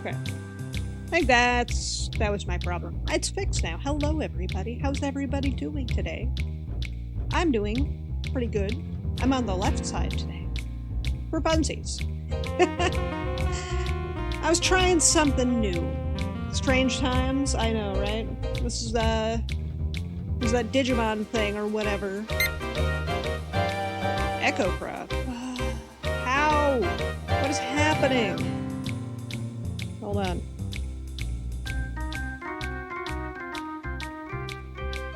Okay. I think that was my problem. It's fixed now. Hello, everybody. How's everybody doing today? I'm doing pretty good. I'm on the left side today. For funsies. I was trying something new. Strange times, I know, right? This is that Digimon thing or whatever. Echo Prod. How? What is happening? Hold on.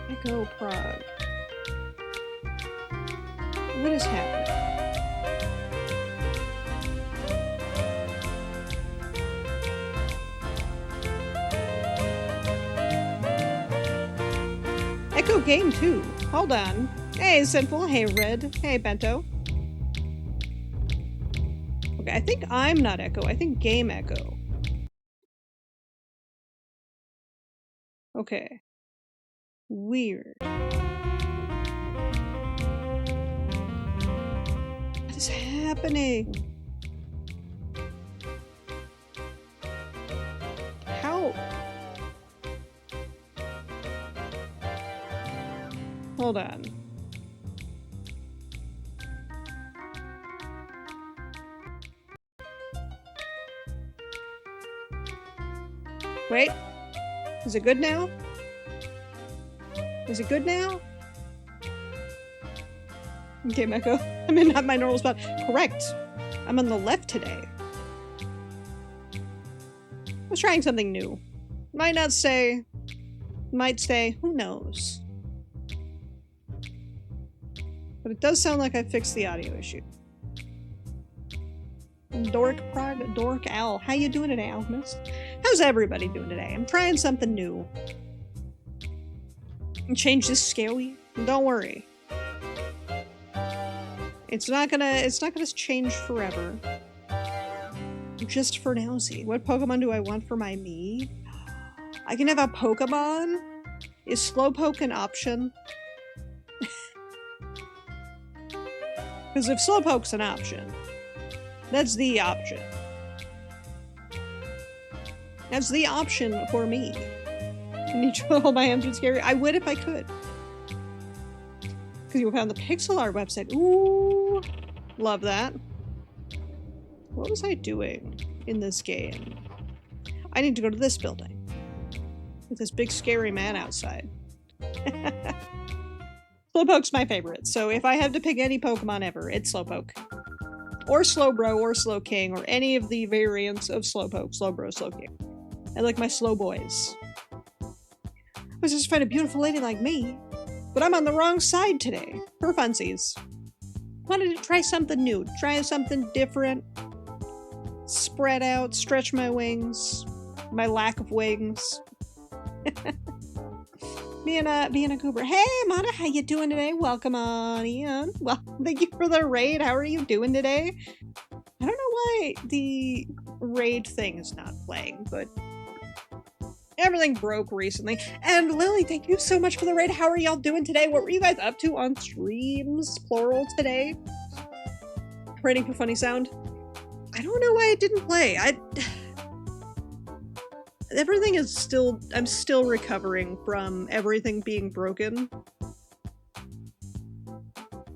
Echo Prod. What is happening? Echo Game 2. Hold on. Hey, Sinful. Hey, Red. Hey, Bento. Okay, I think I'm not Echo. I think Game Echo. Okay. Weird. What is happening? How? Hold on. Wait. Is it good now? Is it good now? Okay, Meko. I'm in not my normal spot. Correct. I'm on the left today. I was trying something new. Might not stay. Might stay. Who knows? But it does sound like I fixed the audio issue. Dork Owl. How you doing today, Alchemist? How's everybody doing today? I'm trying something new. Change this scary. Don't worry. It's not gonna change forever. Just for now, see. What Pokemon do I want for my me? I can have a Pokemon? Is Slowpoke an option? Because if Slowpoke's an option, that's the option. That's the option for me. Can you hold my hands with scary? I would if I could. Because you found the pixel art website. Ooh, love that. What was I doing in this game? I need to go to this building. With this big scary man outside. Slowpoke's my favorite, so if I have to pick any Pokemon ever, it's Slowpoke. Or Slowbro, or Slowking, or any of the variants of Slowpoke, Slowbro, Slowking. I like my slow boys. I was just find a beautiful lady like me, but I'm on the wrong side today, for funsies. Wanted to try something new, try something different. Spread out, stretch my wings, my lack of wings. Being a goober. Hey, Mana, how you doing today? Welcome on in. Well, thank you for the raid. How are you doing today? I don't know why the raid thing is not playing, but everything broke recently. And Lily, thank you so much for the raid. How are y'all doing today? What were you guys up to on streams, plural, today? Rating for funny sound. I don't know why it didn't play. Everything is still... I'm still recovering from everything being broken.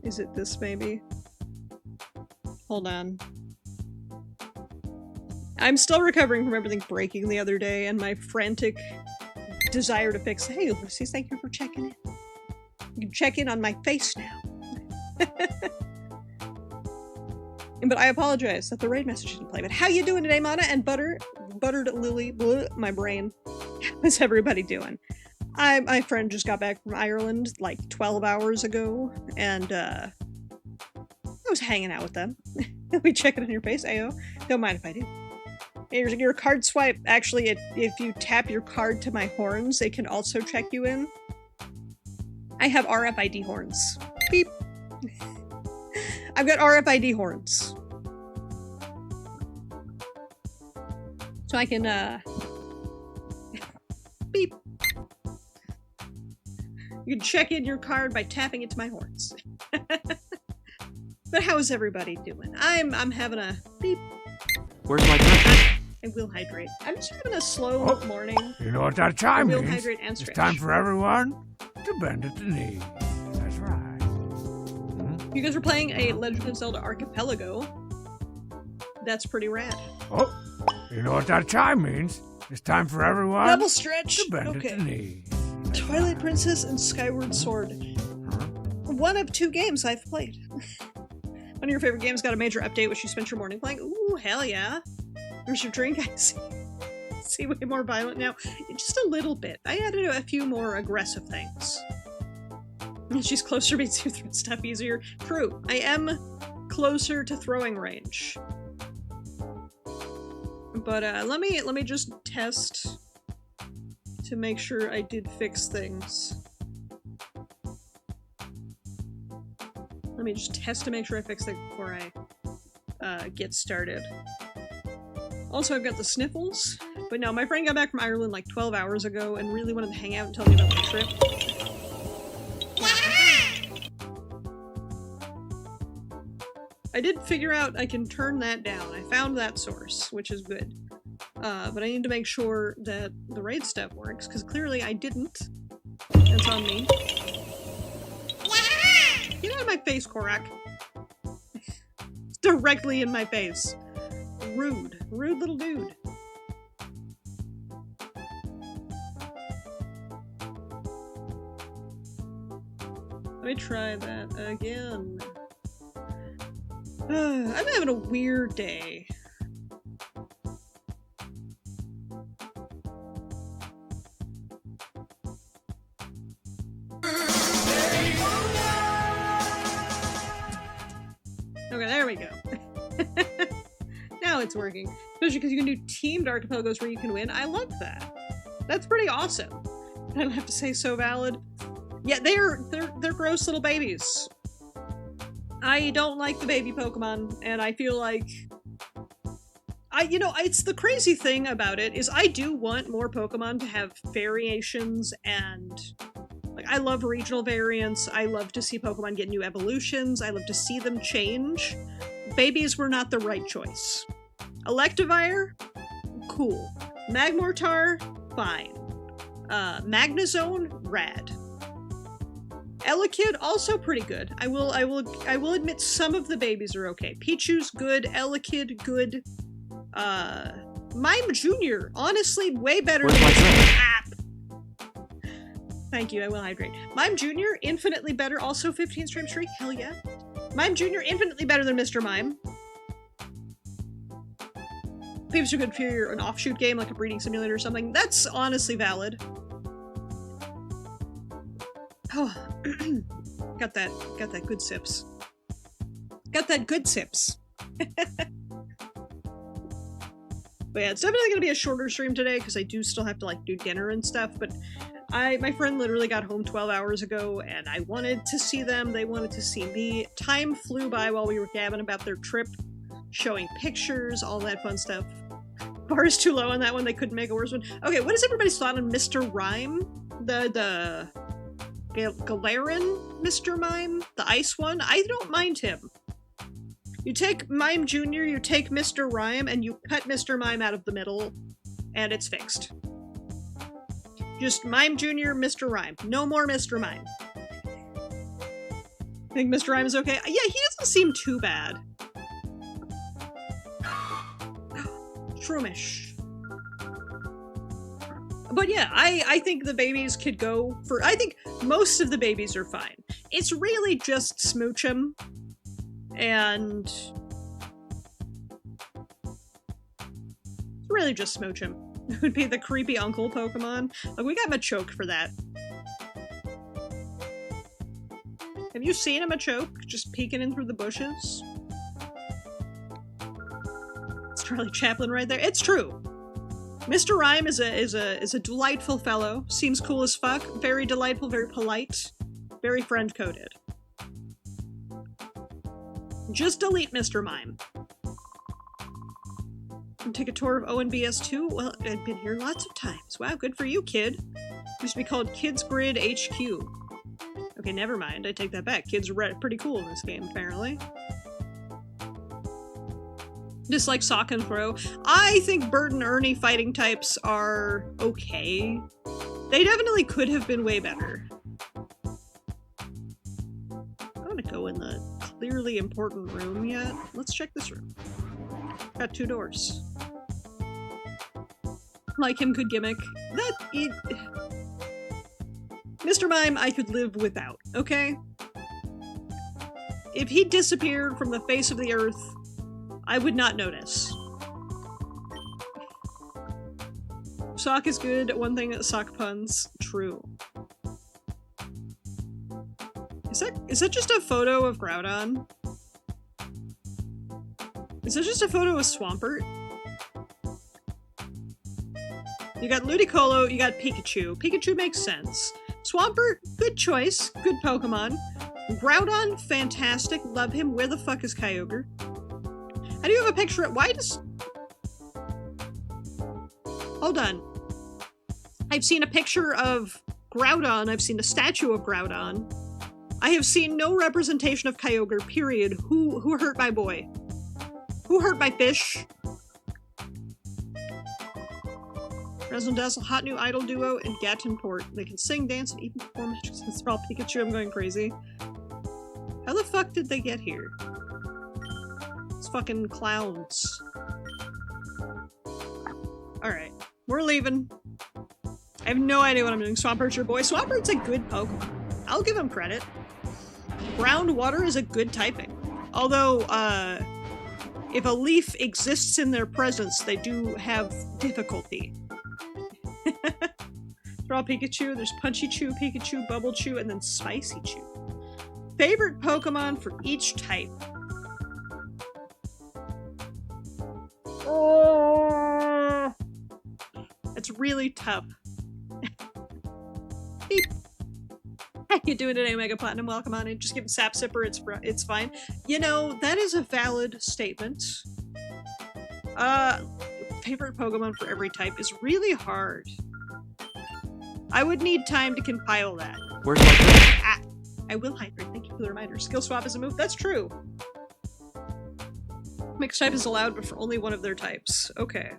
Is it this, maybe? Hold on. I'm still recovering from everything breaking the other day and my frantic desire to fix... Hey, Ulysses, thank you for checking in. You can check in on my face now. But I apologize that the raid message didn't play. But how you doing today, Mana? And Buttered Lily, my brain. How's everybody doing? My friend just got back from Ireland like 12 hours ago, and I was hanging out with them. We check it on your face, ayo. Don't mind if I do. Your card swipe, actually, if you tap your card to my horns, it can also check you in. I have RFID horns. Beep. I've got RFID horns. So I can, beep. You can check in your card by tapping it to my horns. But how is everybody doing? I'm having a beep. Where's my gun? will hydrate. I'm just having a slow morning. You know what that time I will means? hydrate and stretch. It's time for everyone to bend at the knees. That's right. You guys are playing a Legend of Zelda Archipelago. That's pretty rad. Oh, you know what that chime means? It's time for everyone Double stretch. to bend Okay. at the knees. Twilight Princess and Skyward Sword. One of 2 games I've played. One of your favorite games got a major update, which you spent your morning playing. Ooh, hell yeah. There's your drink. I see way more violent now. Just a little bit. I added a few more aggressive things. She's closer, makes you throw stuff easier. True. I am closer to throwing range. But let me just test to make sure I did fix things. Let me just test to make sure I fix things before I get started. Also, I've got the sniffles. But no, my friend got back from Ireland like 12 hours ago and really wanted to hang out and tell me about the trip. I did figure out I can turn that down. I found that source, which is good. But I need to make sure that the raid stuff works, because clearly I didn't. That's on me. Get out of my face, Korak. It's directly in my face. Rude. Rude little dude. Let me try that again. I'm having a weird day. Okay, there we go. Now it's working. Especially because you can do teamed archipelagos where you can win. I love that. That's pretty awesome. I don't have to say so valid. Yeah, they're gross little babies. I don't like the baby Pokemon, and I feel like it's the crazy thing about it is I do want more Pokemon to have variations, and like I love regional variants. I love to see Pokemon get new evolutions. I love to see them change. Babies were not the right choice. Electivire, cool. Magmortar, fine. Magnezone, rad. Elekid, also pretty good. I will admit some of the babies are okay. Pichu's good, Elekid good. Mime Jr., honestly, way better than app. Thank you, I will hydrate. Mime Jr., infinitely better, also 15 stream streak, hell yeah. Mime Jr., infinitely better than Mr. Mime. Peeps are good for an offshoot game, like a breeding simulator or something. That's honestly valid. Oh, got that good sips. Got that good sips. But yeah, it's definitely gonna be a shorter stream today because I do still have to like do dinner and stuff, but my friend literally got home 12 hours ago and I wanted to see them, they wanted to see me. Time flew by while we were gabbing about their trip, showing pictures, all that fun stuff. Bar is too low on that one, they couldn't make a worse one. Okay, what is everybody's thought on Mr. Rhyme? The Galarian Mr. Mime? The ice one? I don't mind him. You take Mime Jr., you take Mr. Rhyme, and you cut Mr. Mime out of the middle, and it's fixed. Just Mime Jr., Mr. Rhyme. No more Mr. Mime. I think Mr. Rhyme is okay. Yeah, he doesn't seem too bad. Shroomish. But yeah, I think the babies could go for... I think most of the babies are fine. It's really just smooch 'em. And... it's really just smooch 'em. It would be the creepy uncle Pokemon. Like, we got Machoke for that. Have you seen a Machoke just peeking in through the bushes? It's Charlie Chaplin right there. It's true. Mr. Rhyme is a delightful fellow. Seems cool as fuck. Very delightful, very polite. Very friend-coded. Just delete Mr. Mime. And take a tour of ONBS2? Well, I've been here lots of times. Wow, good for you, kid. Used to be called Kids Grid HQ. Okay, never mind. I take that back. Kids are pretty cool in this game, apparently. Just like Sock and Throw. I think Bert and Ernie fighting types are okay. They definitely could have been way better. I want to go in the clearly important room yet. Let's check this room. Got 2 doors. Like him, good gimmick. Mr. Mime, I could live without, okay? If he disappeared from the face of the earth, I would not notice. Sock is good at one thing at sock puns. True. Is that just a photo of Groudon? Is that just a photo of Swampert? You got Ludicolo, you got Pikachu. Pikachu makes sense. Swampert, good choice. Good Pokemon. Groudon, fantastic. Love him. Where the fuck is Kyogre? How do you have a picture of— why does— hold on. I've seen a picture of Groudon. I've seen a statue of Groudon. I have seen no representation of Kyogre, period. Who hurt my boy? Who hurt my fish? Razzle Dazzle, hot new idol duo, and Gattenport. They can sing, dance, and even perform magic and spell Pikachu. I'm going crazy. How the fuck did they get here? It's fucking clowns. Alright, we're leaving. I have no idea what I'm doing. Swampert's your boy. Swampert's a good Pokemon. I'll give him credit. Groundwater is a good typing. Although, if a leaf exists in their presence, they do have difficulty. They're all Pikachu. There's Punchy Chew, Pikachu, Bubble Chew, and then Spicy Chew. Favorite Pokemon for each type. Oh, that's really tough. Beep. How you doing today, Mega Platinum? Welcome on in. Just give it Sap Sipper. It's fine. You know, that is a valid statement. Favorite Pokemon for every type is really hard. I would need time to compile that. Where's my— Ah, I will hydrate. Thank you for the reminder. Skill swap is a move. That's true. Mixed type is allowed, but for only one of their types. Okay.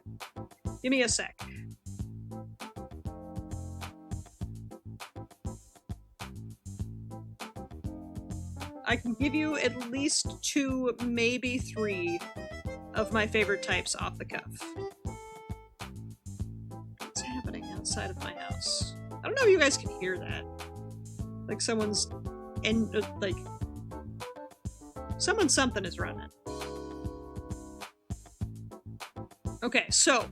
Give me a sec. I can give you at least 2, maybe 3 of my favorite types off the cuff. What's happening outside of my house? I don't know if you guys can hear that. Like someone's— like something is running. Okay, so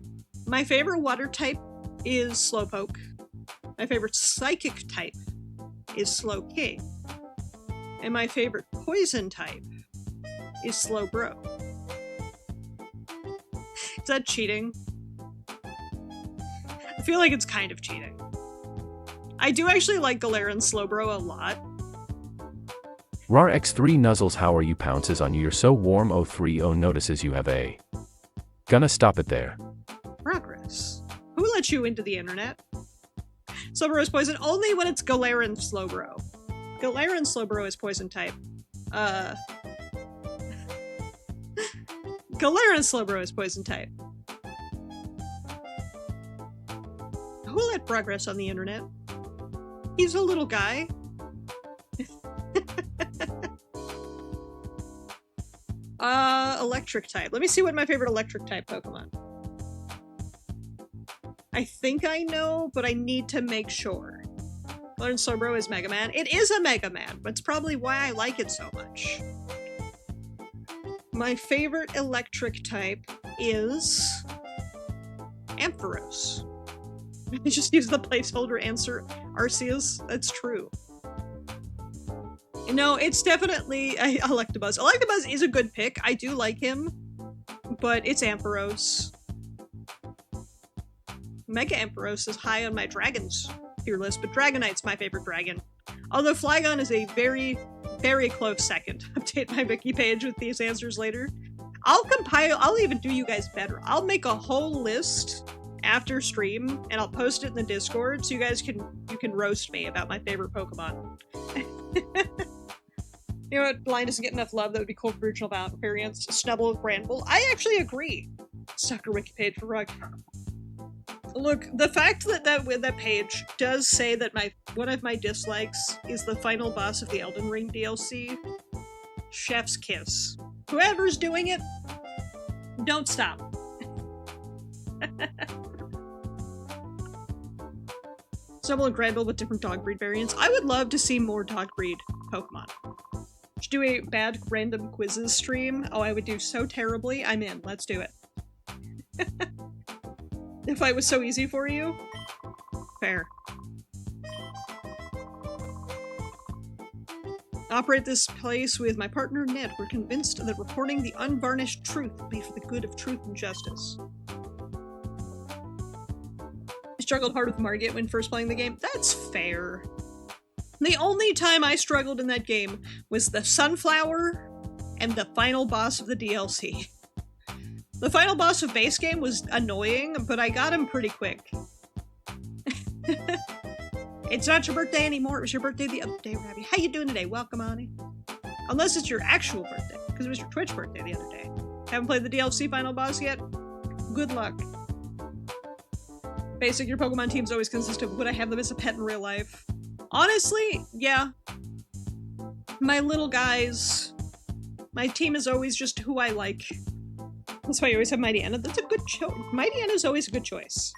my favorite water type is Slowpoke. My favorite psychic type is Slowking. And my favorite poison type is Slowbro. Is that cheating? I feel like it's kind of cheating. I do actually like Galarian Slowbro a lot. RAR X3 Nuzzles, how are you? Pounces on you. You're so warm. 030 notices you have a— gonna stop it there. Progress. Who let you into the internet? Slowbro is poison only when it's Galarian Slowbro. Galarian Slowbro is poison type. Galarian Slowbro is poison type. Who let Progress on the internet? He's a little guy. Electric type. Let me see what my favorite electric type Pokemon. I think I know, but I need to make sure. Galarian Slowbro is Mega Man. It is a Mega Man, but it's probably why I like it so much. My favorite electric type is Ampharos. I just use the placeholder answer Arceus. That's true. No, it's definitely Electabuzz. Electabuzz is a good pick. I do like him, but it's Ampharos. Mega Ampharos is high on my dragons tier list, but Dragonite's my favorite dragon. Although Flygon is a very, very close second. Update my wiki page with these answers later. I'll even do you guys better. I'll make a whole list after stream, and I'll post it in the Discord so you guys can roast me about my favorite Pokemon. You know what? Blind doesn't get enough love. That would be cool for original variants. Snubble, Granbull. I actually agree. Sucker wiki page for Rug. Look, the fact that that page does say that one of my dislikes is the final boss of the Elden Ring DLC. Chef's kiss. Whoever's doing it, don't stop. Snubble and Granbull with different dog breed variants. I would love to see more dog breed Pokemon. Should do a bad random quizzes stream. Oh, I would do so terribly. I'm in. Let's do it. If it was so easy for you? Fair. Operate this place with my partner Ned. We're convinced that reporting the unvarnished truth will be for the good of truth and justice. I struggled hard with Margit when first playing the game. That's fair. The only time I struggled in that game was the sunflower and the final boss of the DLC. The final boss of base game was annoying, but I got him pretty quick. It's not your birthday anymore. It was your birthday the other day, Rabbi. How you doing today? Welcome, Ani. Unless it's your actual birthday, because it was your Twitch birthday the other day. Haven't played the DLC final boss yet? Good luck. Basic, your Pokemon teams always consist of would I have them as a pet in real life? Honestly, yeah. My little guys. My team is always just who I like. That's why you always have Mighty Anna. That's a good choice. Mighty Anna is always a good choice.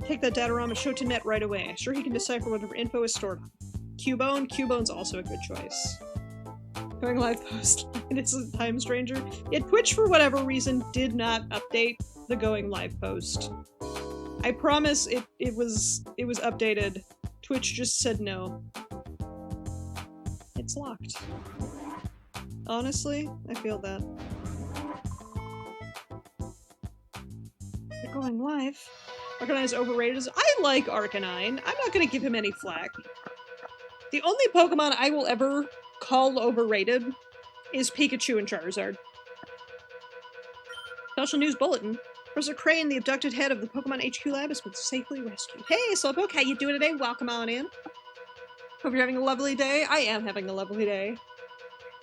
Take that datarama, show to Net right away. Sure he can decipher whatever info is stored on. Cubone? Cubone's also a good choice. Going live post. It's a time stranger. Yet Twitch, for whatever reason, did not update the going live post. I promise it was updated. Twitch just said no. It's locked. Honestly, I feel that. They're going live. Arcanine is overrated. I like Arcanine. I'm not gonna give him any flack. The only Pokemon I will ever call overrated is Pikachu and Charizard. Special news bulletin. Professor Crane, the abducted head of the Pokemon HQ lab, has been safely rescued. Hey, Slowpoke, how you doing today? Welcome on in. Hope you're having a lovely day. I am having a lovely day.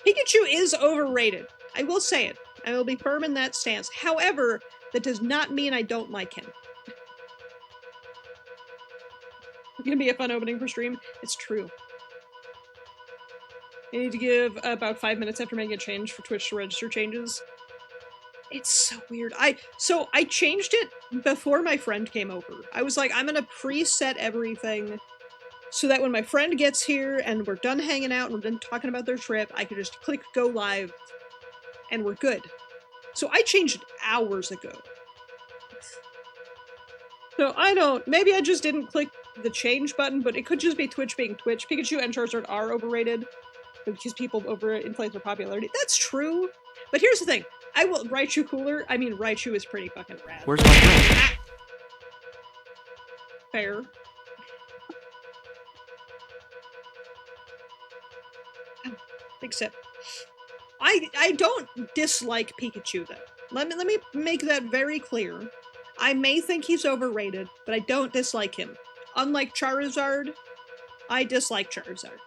Pikachu is overrated. I will say it. I will be firm in that stance. However, that does not mean I don't like him. It's gonna be a fun opening for stream. It's true. You need to give about 5 minutes after making a change for Twitch to register changes. It's so weird. I changed it before my friend came over. I was like, I'm gonna preset everything so that when my friend gets here and we're done hanging out and we're done talking about their trip, I could just click go live and we're good. So I changed it hours ago. So maybe I just didn't click the change button, but it could just be Twitch being Twitch. Pikachu and Charizard are overrated because people overinflate their popularity. That's true. But here's the thing. Raichu cooler. I mean, Raichu is pretty fucking rad. Where's my drink? Fair. Big sip. I don't dislike Pikachu though. Let me make that very clear. I may think he's overrated, but I don't dislike him. Unlike Charizard, I dislike Charizard.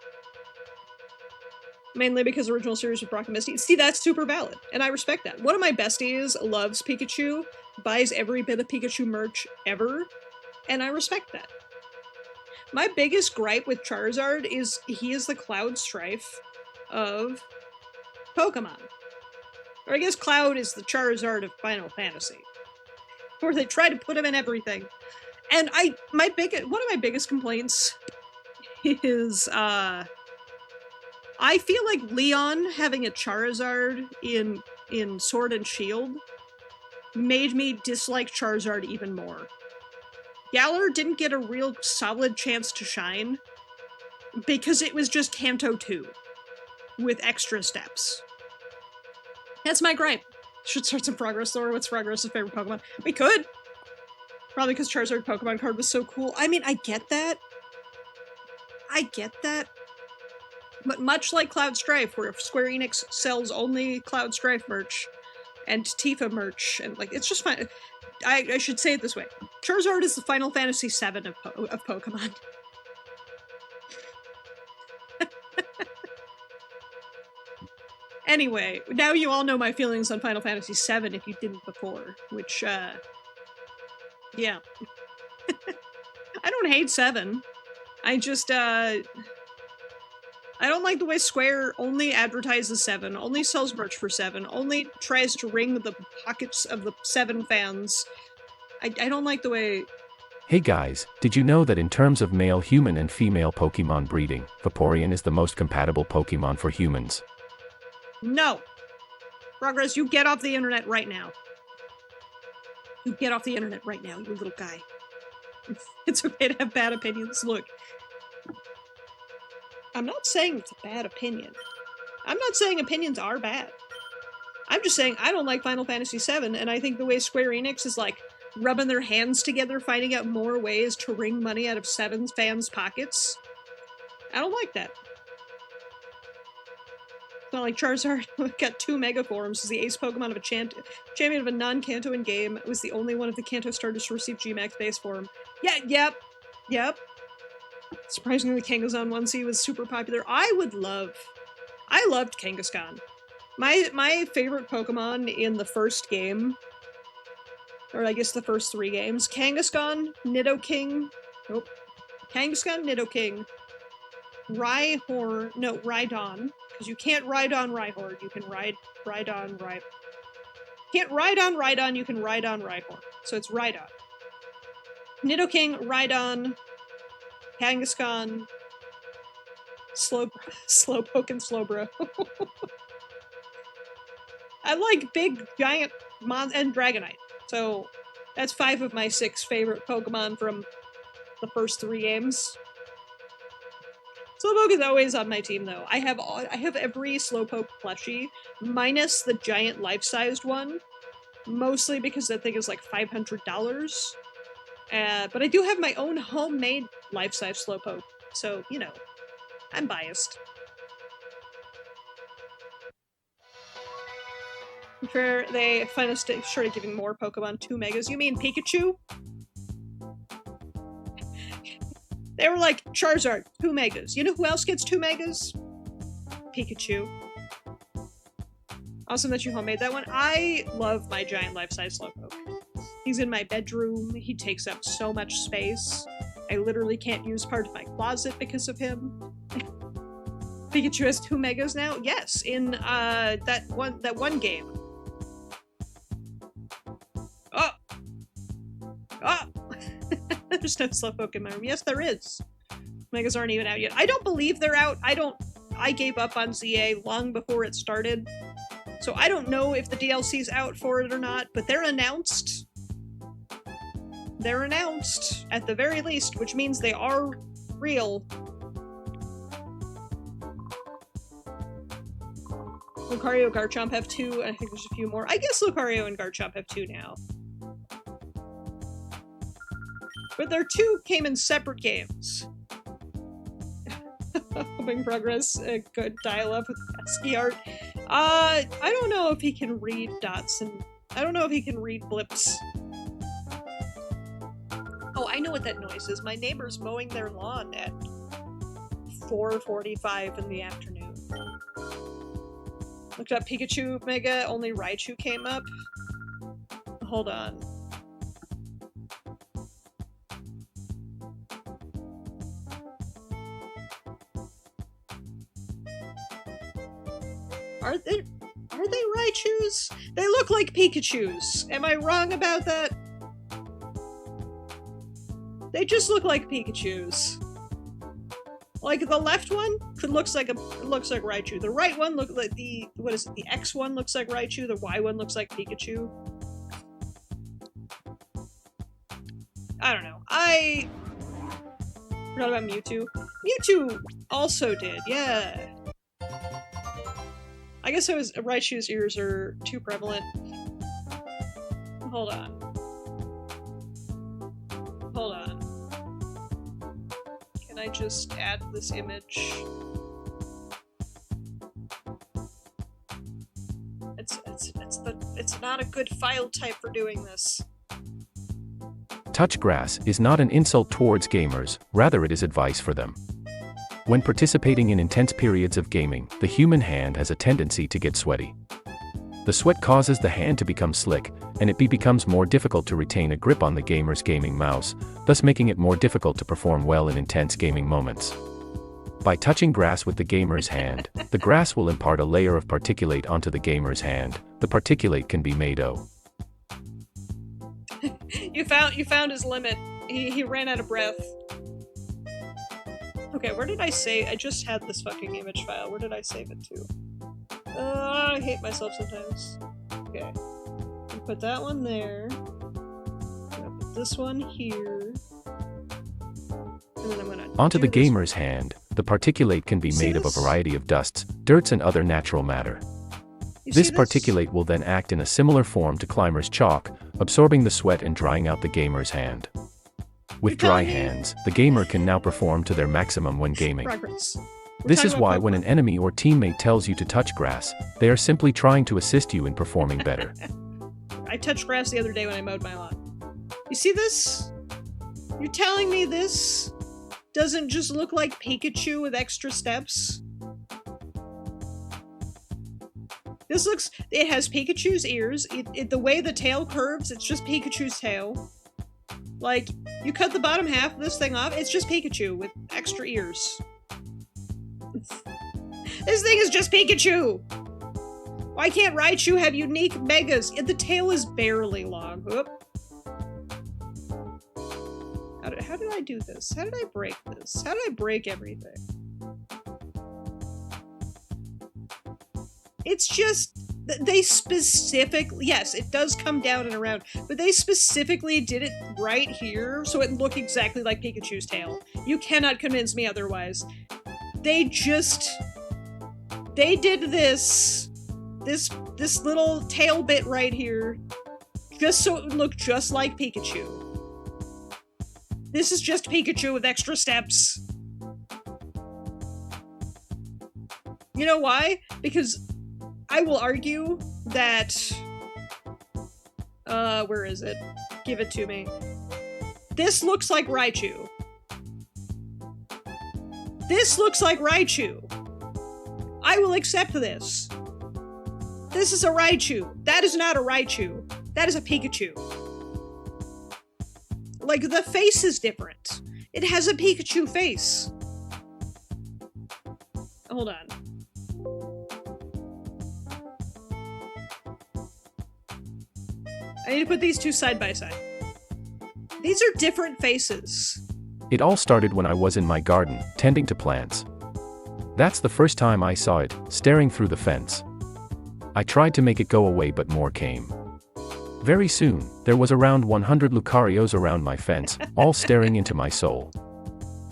Mainly because original series with Brock and Misty. See, that's super valid, and I respect that. One of my besties loves Pikachu, buys every bit of Pikachu merch ever, and I respect that. My biggest gripe with Charizard is he is the Cloud Strife of Pokemon. Or I guess Cloud is the Charizard of Final Fantasy. Where they try to put him in everything. And one of my biggest complaints is, I feel like Leon having a Charizard in Sword and Shield made me dislike Charizard even more. Galar didn't get a real solid chance to shine because it was just Kanto 2 with extra steps. That's my gripe. Should start some progress lore. What's Progress's favorite Pokemon? We could! Probably because Charizard Pokemon card was so cool. I mean, I get that. But much like Cloud Strife, where Square Enix sells only Cloud Strife merch and Tifa merch, and like, it's just fine. I should say it this way. Charizard is the Final Fantasy VII of Pokemon. Anyway, now you all know my feelings on Final Fantasy VII if you didn't before, which, yeah. I don't hate 7. I just, I don't like the way Square only advertises 7, only sells merch for 7, only tries to ring the pockets of the 7 fans. I don't like the way... Hey guys, did you know that in terms of male human and female Pokemon breeding, Vaporeon is the most compatible Pokemon for humans? No! Progress, you get off the internet right now. You get off the internet right now, you little guy. It's okay to have bad opinions. Look, I'm not saying it's a bad opinion. I'm not saying opinions are bad. I'm just saying I don't like Final Fantasy VII, and I think the way Square Enix is, like, rubbing their hands together, finding out more ways to wring money out of 7's fans' pockets, I don't like that. It's not like Charizard got 2 Mega Forms, is the ace Pokemon of a champion of a non-Kanto in-game, was the only one of the Kanto starters to receive G-Max base form. Yeah, yep. Surprisingly, Kangaskhan 1C was super popular. I loved Kangaskhan. My favorite Pokemon in the first game, or I guess the first 3 games, Kangaskhan, Nidoking, Rhydon, because you can't ride on Rhyhorn, you can ride on Rhyhorn. Can't ride on Rhydon, you can ride on Rhyhorn. So it's Rhydon. Nidoking, Rhydon, Kangaskhan, Slowpoke, and Slowbro. I like big, giant and Dragonite. So that's 5 of my 6 favorite Pokemon from the first 3 games. Slowpoke is always on my team, though. I have every Slowpoke plushie, minus the giant life-sized one, mostly because that thing is like $500. But I do have my own homemade life-size Slowpoke, so, you know, I'm biased. I'm sure they finally started giving more Pokemon 2 Megas. You mean Pikachu? They were like, Charizard, 2 Megas. You know who else gets 2 Megas? Pikachu. Awesome that you homemade that one. I love my giant life-size Slowpoke. He's in my bedroom. He takes up so much space. I literally can't use part of my closet because of him. Pikachu has 2 Megas now? Yes, in that one game. Oh! There's no Slowpoke in my room. Yes, there is. Megas aren't even out yet. I don't believe they're out. I gave up on ZA long before it started. So I don't know if the DLC's out for it or not, but they're announced. They're announced, at the very least, which means they are real. Lucario, Garchomp have 2, and I think there's a few more. I guess Lucario and Garchomp have 2 now. But their 2 came in separate games. Hoping progress, good dial-up with ASCII art. I don't know if he can read dots, and I don't know if he can read blips. Oh, I know what that noise is. My neighbor's mowing their lawn at 4:45 in the afternoon. Looked up Pikachu Mega, only Raichu came up. Hold on. Are they Raichus? They look like Pikachus. Am I wrong about that? They just look like Pikachus. Like the left one looks like Raichu. The right one looks like the X one looks like Raichu. The Y one looks like Pikachu. I don't know. I forgot about Mewtwo. Mewtwo also did, yeah. I guess it was Raichu's ears are too prevalent. Hold on. Hold on. Can I just add this image? It's not a good file type for doing this. Touch grass is not an insult towards gamers, rather it is advice for them. When participating in intense periods of gaming, the human hand has a tendency to get sweaty. The sweat causes the hand to become slick, and it becomes more difficult to retain a grip on the gamer's gaming mouse, thus making it more difficult to perform well in intense gaming moments. By touching grass with the gamer's hand, the grass will impart a layer of particulate onto the gamer's hand. The particulate can be made of. You found his limit. He ran out of breath. Okay, where did I save? I just had this fucking image file. Where did I save it to? I hate myself sometimes. Okay. I'll put that one there. I'm gonna put this one here. And then I'm gonna Onto the this gamer's hand, the particulate can be See made of a this? variety of dusts, dirts and other natural matter. You This see particulate will then act in a similar form to climber's chalk, absorbing the sweat and drying out the gamer's hand. With You're telling dry me- hands, the gamer can now perform to their maximum when gaming. Progress. We're This talking is about why when Pokemon. an enemy or teammate tells you to touch grass, they are simply trying to assist you in performing better. I touched grass the other day when I mowed my lawn. You see this? You're telling me this doesn't just look like Pikachu with extra steps? This looks... It has Pikachu's ears. The way the tail curves, it's just Pikachu's tail. Like, you cut the bottom half of this thing off, it's just Pikachu with extra ears. This thing is just Pikachu! Why can't Raichu have unique megas? The tail is barely long. Whoop. How did I do this? How did I break this? How did I break everything? It's just... They specifically... Yes, it does come down and around, but they specifically did it right here so it looked exactly like Pikachu's tail. You cannot convince me otherwise. They did this little tail bit right here just so it would look just like Pikachu. This is just Pikachu with extra steps. You know why? Because I will argue that... where is it? Give it to me. This looks like Raichu. This looks like Raichu. I will accept this. This is a Raichu. That is not a Raichu. That is a Pikachu. Like, the face is different. It has a Pikachu face. Hold on. I need to put these two side by side. These are different faces. It all started when I was in my garden, tending to plants. That's the first time I saw it, staring through the fence. I tried to make it go away but more came. Very soon, there was around 100 Lucarios around my fence, all staring into my soul.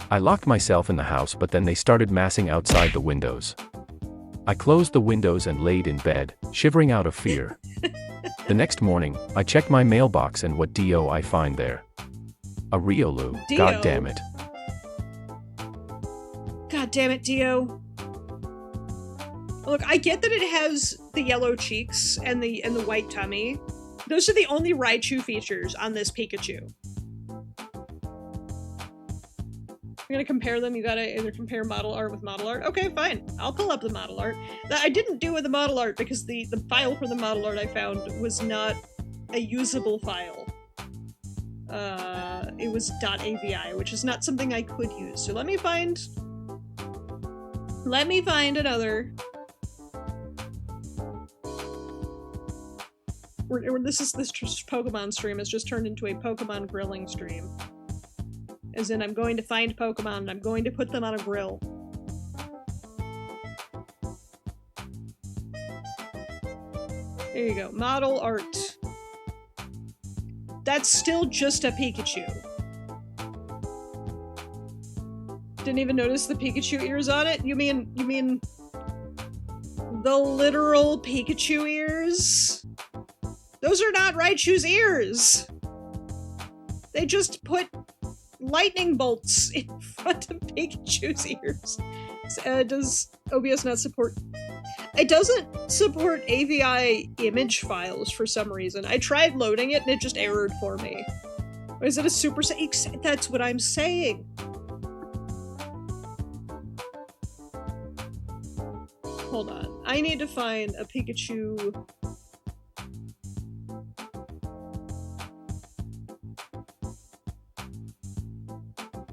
I locked myself in the house but then they started massing outside the windows. I closed the windows and laid in bed, shivering out of fear. The next morning, I checked my mailbox and what do I find there? A Riolu. Dio? God damn it. God damn it, Dio. Look, I get that it has the yellow cheeks and the white tummy. Those are the only Raichu features on this Pikachu. You're gonna compare them? You gotta either compare model art with model art? Okay, fine. I'll pull up the model art. I didn't do with the model art because the file for the model art I found was not a usable file. It was .avi, which is not something I could use. So let me find another. This Pokemon stream has just turned into a Pokemon grilling stream. As in, I'm going to find Pokemon and I'm going to put them on a grill. There you go. Model art. That's still just a Pikachu. Didn't even notice the Pikachu ears on it? You mean the literal Pikachu ears? Those are not Raichu's ears! They just put lightning bolts in front of Pikachu's ears. Does OBS not support... It doesn't support AVI image files for some reason. I tried loading it and it just errored for me. Or is it a super... That's what I'm saying. Hold on. I need to find a Pikachu.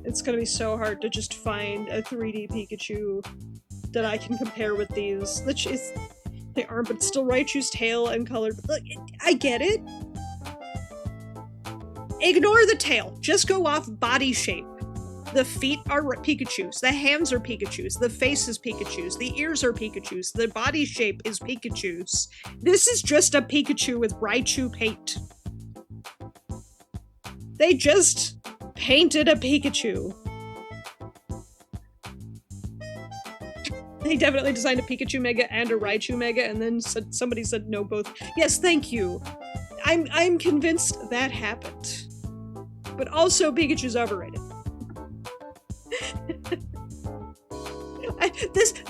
It's gonna be so hard to just find a 3D Pikachu that I can compare with these. They aren't, but it's still Raichu's tail and color. But look, I get it. Ignore the tail. Just go off body shape. The feet are Pikachu's. The hands are Pikachu's. The face is Pikachu's. The ears are Pikachu's. The body shape is Pikachu's. This is just a Pikachu with Raichu paint. They just painted a Pikachu. They definitely designed a Pikachu Mega and a Raichu Mega, and then somebody said no both. Yes, thank you. I'm convinced that happened. But also, Pikachu's overrated.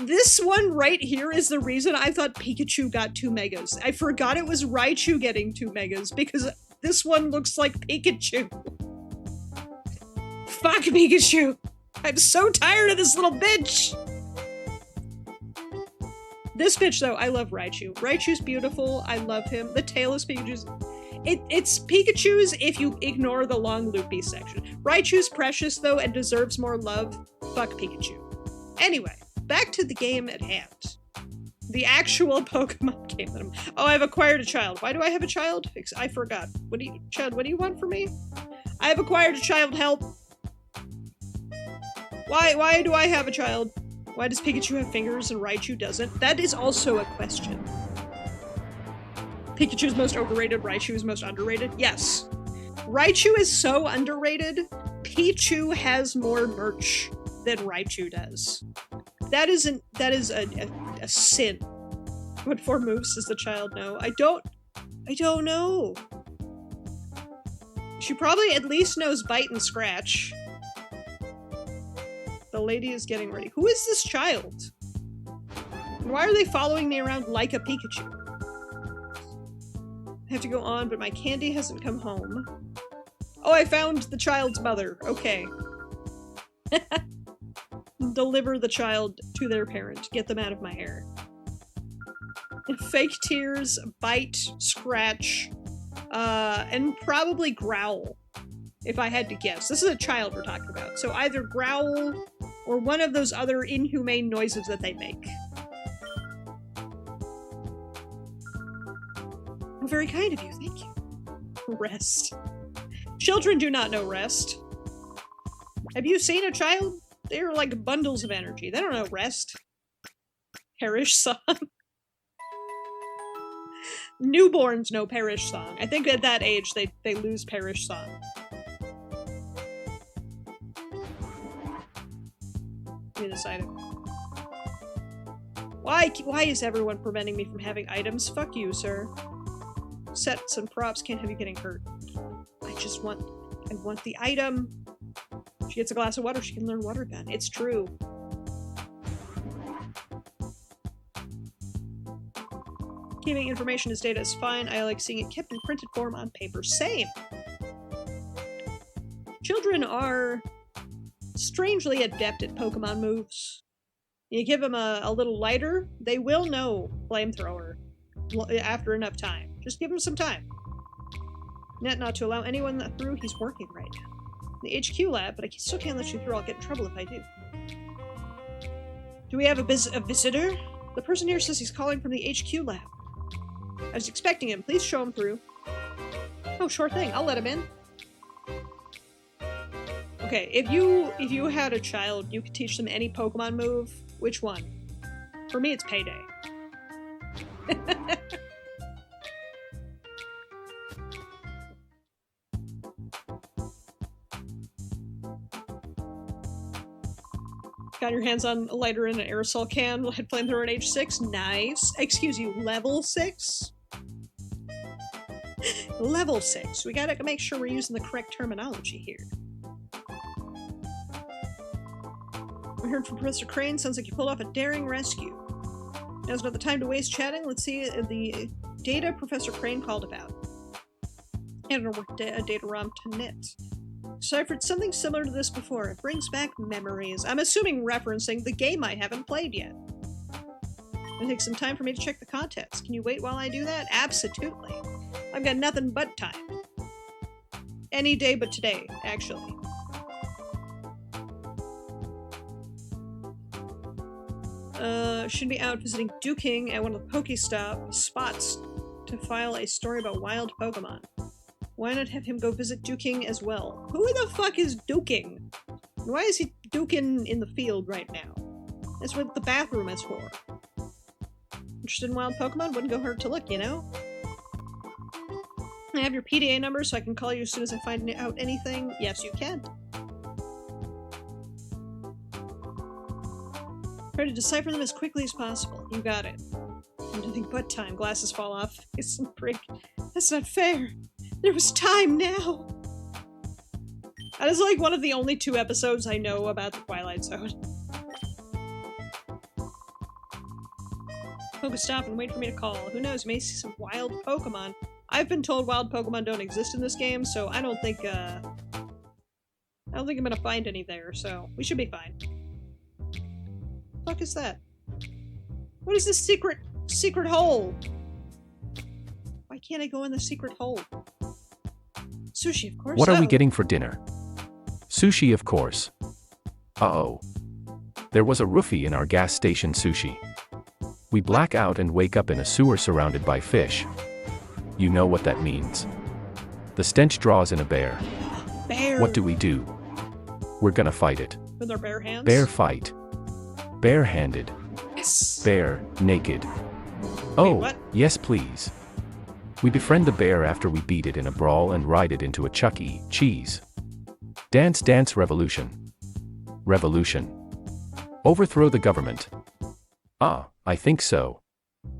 This one right here is the reason I thought Pikachu got 2 megas. I forgot it was Raichu getting 2 megas because this one looks like Pikachu. Fuck Pikachu! I'm so tired of this little bitch! This bitch, though, I love Raichu. Raichu's beautiful. I love him. The tail is Pikachu's. It's Pikachu's if you ignore the long loopy section. Raichu's precious, though, and deserves more love. Fuck Pikachu. Anyway, back to the game at hand. The actual Pokemon game. Oh, I've acquired a child. Why do I have a child? I forgot. Child, what do you want from me? I have acquired a child, help! Why do I have a child? Why does Pikachu have fingers and Raichu doesn't? That is also a question. Pikachu's most overrated, Raichu is most underrated? Yes. Raichu is so underrated, Pichu has more merch than Raichu does. That is a sin. What 4 moves does the child know? I don't know. She probably at least knows Bite and Scratch. The lady is getting ready. Who is this child? And why are they following me around like a Pikachu? I have to go on, but my candy hasn't come home. Oh, I found the child's mother. Okay. Deliver the child to their parent. Get them out of my hair. Fake tears, Bite, Scratch, and probably Growl, if I had to guess. This is a child we're talking about, so either Growl or one of those other inhumane noises that they make. Oh, very kind of you, thank you. Rest. Children do not know rest. Have you seen a child? They're like bundles of energy. They don't know rest. Parish song. Newborns know Parish song. I think at that age they lose Parish song. Give me this item. Why is everyone preventing me from having items? Fuck you, sir. Sets and props can't have you getting hurt. I want the item. She gets a glass of water, she can learn water gun. It's true. Keeping information as data is fine. I like seeing it kept in printed form on paper. Same! Children are strangely adept at Pokemon moves. You give them a little lighter, they will know Flamethrower after enough time. Just give them some time. Not to allow anyone through, he's working right now. The HQ lab, but I still can't let you through. I'll get in trouble if I do. Do we have a visitor? The person here says he's calling from the HQ lab. I was expecting him. Please show him through. Oh, sure thing. I'll let him in. Okay, if you had a child, you could teach them any Pokemon move. Which one? For me, it's Payday. Got your hands on a lighter and an aerosol can. Had flamethrower at age 6. Nice. Excuse you, level 6? Level 6. We gotta make sure we're using the correct terminology here. We heard from Professor Crane. Sounds like you pulled off a daring rescue. Now's not the time to waste chatting. Let's see the data Professor Crane called about. And a data ROM to knit. Deciphered something similar to this before. It brings back memories. I'm assuming referencing the game I haven't played yet. It'll take some time for me to check the contents. Can you wait while I do that? Absolutely. I've got nothing but time. Any day but today, actually. Should be out visiting Duking at one of the Pokestop spots to file a story about wild Pokemon. Why not have him go visit Duking as well? Who the fuck is Duking? Why is he duking in the field right now? That's what the bathroom is for. Interested in wild Pokemon? Wouldn't go hurt to look, you know? I have your PDA number so I can call you as soon as I find out anything. Yes, you can. Try to decipher them as quickly as possible. You got it. Nothing but time. Glasses fall off. It's a break. That's not fair. There was time now. That is like one of the only 2 episodes I know about the Twilight Zone. Pokestop and wait for me to call. Who knows, may see some wild Pokemon. I've been told wild Pokemon don't exist in this game, so I don't think I'm gonna find any there, so we should be fine. What the fuck is that? What is this secret hole? Why can't I go in the secret hole? Sushi, of course. What are we getting for dinner? Sushi, of course. Uh-oh. There was a roofie in our gas station sushi. We black out and wake up in a sewer surrounded by fish. You know what that means. The stench draws in a bear. Bear. What do? We're gonna fight it. With our bare hands? Bear fight. Bare-handed. Yes. Bear, naked. Oh, what? Yes please. We befriend the bear after we beat it in a brawl and ride it into a Chuck E. Cheese. Dance Dance Revolution. Revolution. Overthrow the government. Ah, I think so.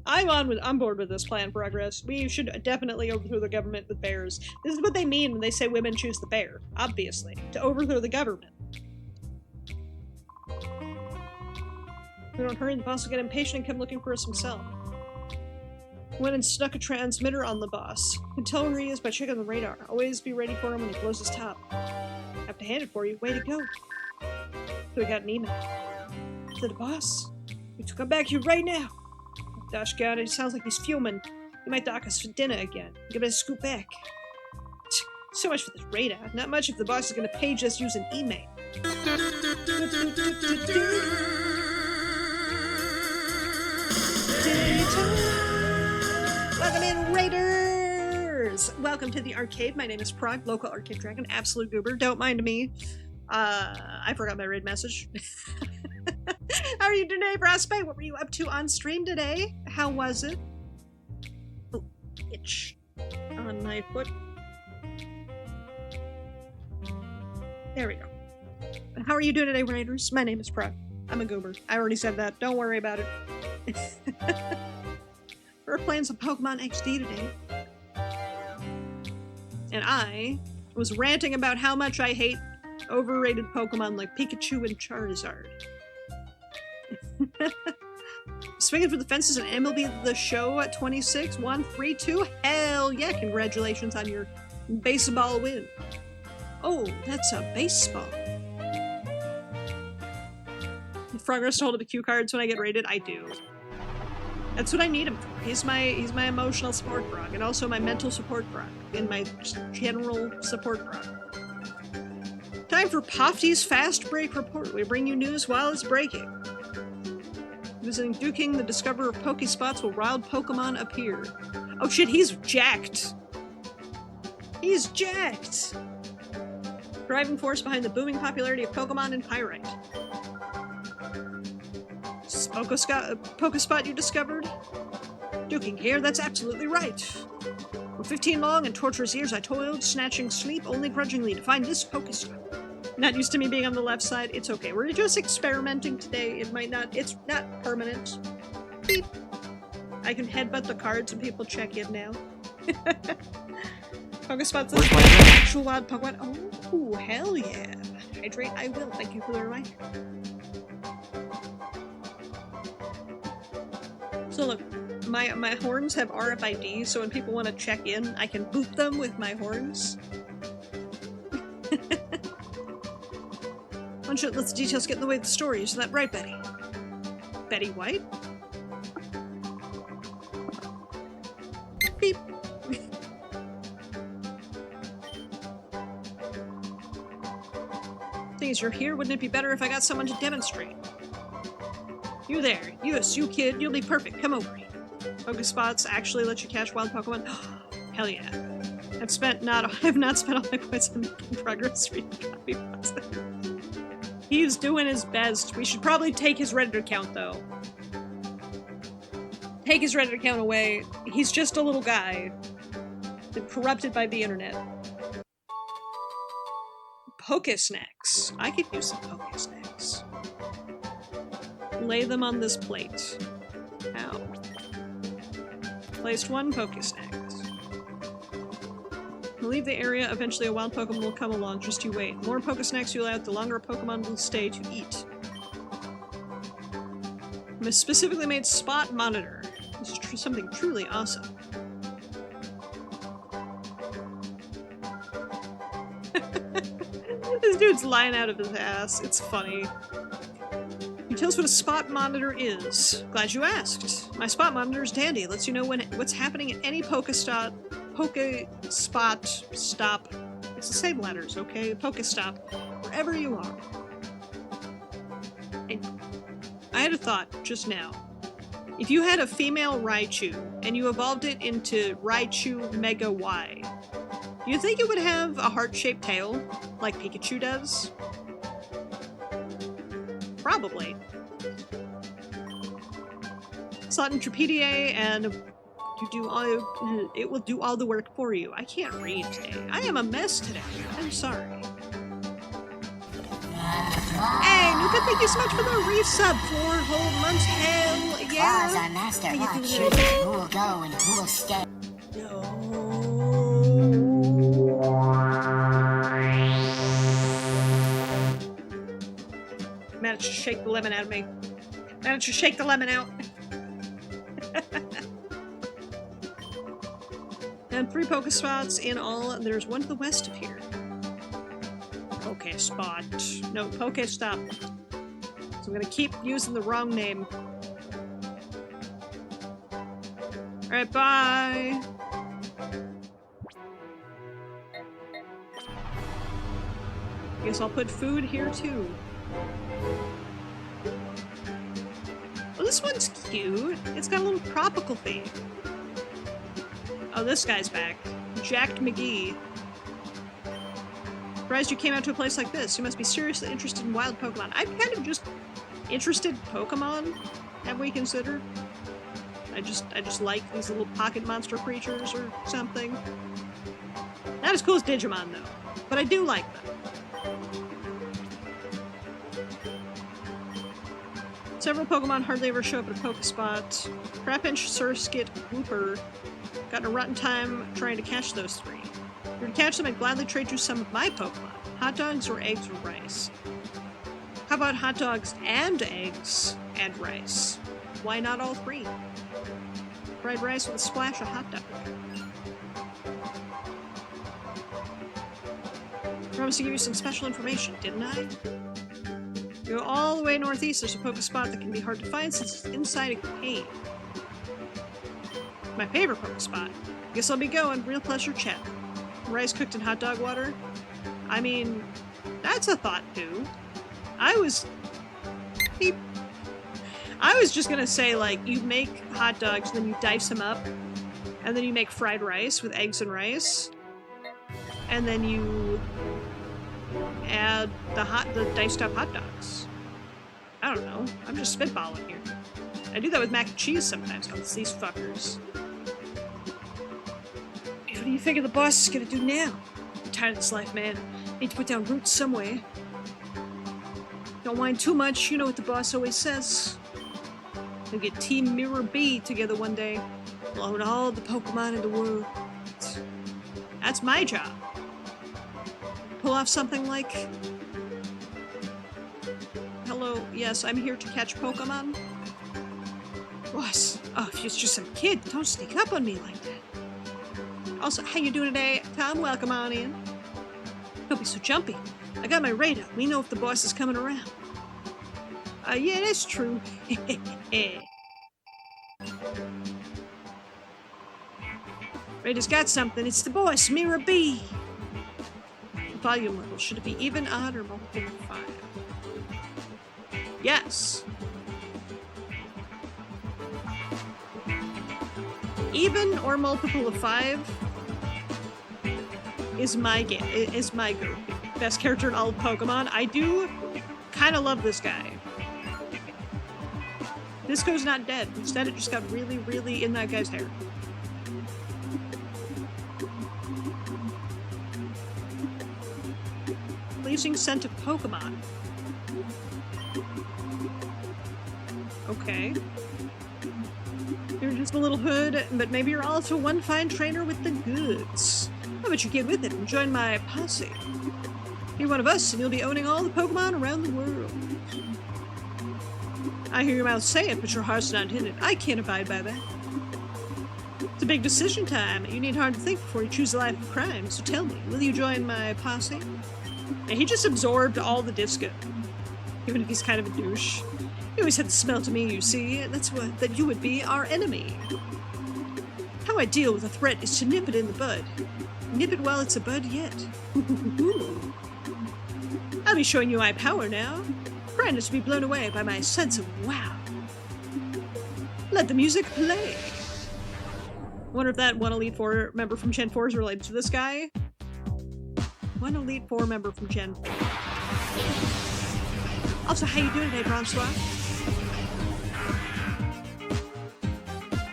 I'm board with this plan, Progress. We should definitely overthrow the government with bears. This is what they mean when they say women choose the bear, obviously. To overthrow the government. If we don't hurry, the boss will get impatient and come looking for us himself. Went and stuck a transmitter on the boss. You can tell where he is by checking the radar. Always be ready for him when he blows his top. Have to hand it for you. Way to go. So we got an email. To the boss. We to come back here right now. Gosh, God, it sounds like he's fuming. He might dock us for dinner again. Give us a scoop back. So much for this radar. Not much if the boss is going to page us using email. Welcome in, Raiders! Welcome to the arcade. My name is Prog, local arcade dragon, absolute goober. Don't mind me. I forgot my raid message. How are you today, Prospect? What were you up to on stream today? How was it? Oh, itch on my foot. There we go. How are you doing today, Raiders? My name is Prog. I'm a goober. I already said that. Don't worry about it. We're playing some Pokemon XD today. And I was ranting about how much I hate overrated Pokemon like Pikachu and Charizard. Swinging for the fences and MLB The Show at 26, 1-3-2. Hell yeah, congratulations on your baseball win. Oh, that's a baseball. Progress to hold up the cue cards when I get raided? I do. That's what I need him for. He's my emotional support frog, and also my mental support frog, and my general support frog. Time for Pofty's Fast Break Report. We bring you news while it's breaking. Visiting Duking, the discoverer of Pokespots will wild Pokemon appear. Oh shit, he's jacked! He's jacked! Driving force behind the booming popularity of Pokemon and Pyrite. Pokespot you discovered? Duking here, that's absolutely right. For 15 long and torturous years I toiled, snatching sleep only grudgingly to find this Pokestop. Not used to me being on the left side, it's okay. We're just experimenting today. It's not permanent. Beep. I can headbutt the cards and people check in now. Pokespot's the actual wild Pokemon. Oh, hell yeah. Hydrate, I will. Thank you for the reminder. So look, my horns have RFID, so when people want to check in, I can boop them with my horns. One shot lets the details get in the way of the story, isn't that right, Betty? Betty White? Thing is, you're here. Wouldn't it be better if I got someone to demonstrate? You there. Yes, you kid. You'll be perfect. Come over here. Pokespots actually let you catch wild Pokemon? Hell yeah. I've not spent all my points on making progress reading copy process. He's doing his best. We should probably take his Reddit account, though. Take his Reddit account away. He's just a little guy. Corrupted by the internet. Pokesnacks. I could use some Pokesnacks. Lay them on this plate. Ow. Placed one Pokesnack. Leave the area, eventually a wild Pokemon will come along, just you wait. The more Pokesnacks you allow, the longer a Pokemon will stay to eat. A specifically made spot monitor. This is something truly awesome. This dude's lying out of his ass. It's funny. Can you tell us what a spot monitor is? Glad you asked. My spot monitor is dandy. It lets you know what's happening at any Pokestop, stop. It's the same letters, okay? Pokestop, wherever you are. And I had a thought just now. If you had a female Raichu and you evolved it into Raichu Mega Y, do you think it would have a heart-shaped tail like Pikachu does? Probably. Slot in Trapedier and it will do all the work for you. I can't read today. I am a mess today. I'm sorry. Hey, Nuka, thank you so much for the resub. 4 whole months. Hell yeah. Laws are master watch, who will go and who will stay. No. Managed to shake the lemon out of me. Managed to shake the lemon out. And 3 Pokespots in all. There's one to the west of here. Pokespot. No, Pokestop. So I'm gonna keep using the wrong name. Alright, bye! Guess I'll put food here too. Oh, this one's cute. It's got a little tropical theme. Oh, this guy's back. Jacked McGee. Surprised you came out to a place like this. You must be seriously interested in wild Pokemon. I'm kind of just interested in Pokemon, have we considered? I just like these little pocket monster creatures or something. Not as cool as Digimon, though. But I do like them. Several Pokemon hardly ever show up at a Pokespot. Crapinch, Surskit, Wooper. Got in a rotten time trying to catch those 3. If you were to catch them, I'd gladly trade you some of my Pokemon. Hot dogs or eggs or rice? How about hot dogs and eggs and rice? Why not all 3? Fried rice with a splash of hot dog. I promised to give you some special information, didn't I? You go all the way northeast, there's a Pokespot that can be hard to find since it's inside a cave. My favorite Pokespot. Guess I'll be going. Real pleasure chat. Rice cooked in hot dog water? I mean, that's a thought too. I was just gonna say, like, you make hot dogs, and then you dice them up, and then you make fried rice with eggs and rice, and then you add the diced up hot dogs. I don't know. I'm just spitballing here. I do that with mac and cheese sometimes. Oh, it's these fuckers. What do you think of the boss is gonna do now? I'm tired of this life, man. Need to put down roots somewhere. Don't whine too much, you know what the boss always says. We'll get Team Mirror B together one day. We'll own all the Pokemon in the world. That's my job. Pull off something like... Hello, yes, I'm here to catch Pokemon. Boss, oh, if you're just some kid, don't sneak up on me like that. Also, how you doing today? Tom, welcome on in. Don't be so jumpy. I got my radar. We know if the boss is coming around. Yeah, that's true. Radar's got something. It's the boss, Mirror B. volume level? Should it be even, odd, or multiple of 5? Yes. Even or multiple of 5 is my game. Is my go. Best character in all of Pokemon. I do kind of love this guy. Disco's not dead. Instead, it just got really, really in that guy's hair. Pleasing scent of Pokemon. Okay. You're just a little hood, but maybe you're also one fine trainer with the goods. How about you get with it and join my posse? Be one of us, and you'll be owning all the Pokemon around the world. I hear your mouth say it, but your heart's not in it. I can't abide by that. It's a big decision time. You need hard to think before you choose a life of crime. So tell me, will you join my posse? And he just absorbed all the disco. Even if he's kind of a douche. He always had the smell to me, you see. That you would be our enemy. How I deal with a threat is to nip it in the bud. Nip it while it's a bud yet. I'll be showing you my power now. Friend is to be blown away by my sense of wow. Let the music play. Wonder if that one Elite Four member from Gen 4 is related to this guy. One Elite Four member from Gen 4. Also, how you doing today, Francois?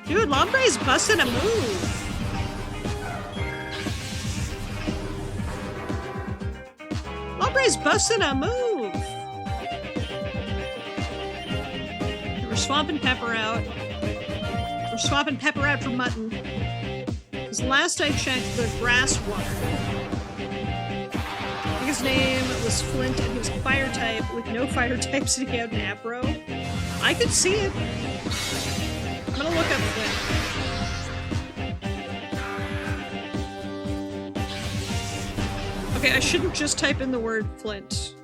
Dude, Lombre's busting a move. Lombre's busting a move. We're swapping Pepper out. We're swapping Pepper out for Mutton. Because last I checked, the grass one. I think his name was Flint, and he was fire type with no fire types, and he had an afro. I could see it. I'm gonna look up Flint. Okay, I shouldn't just type in the word Flint.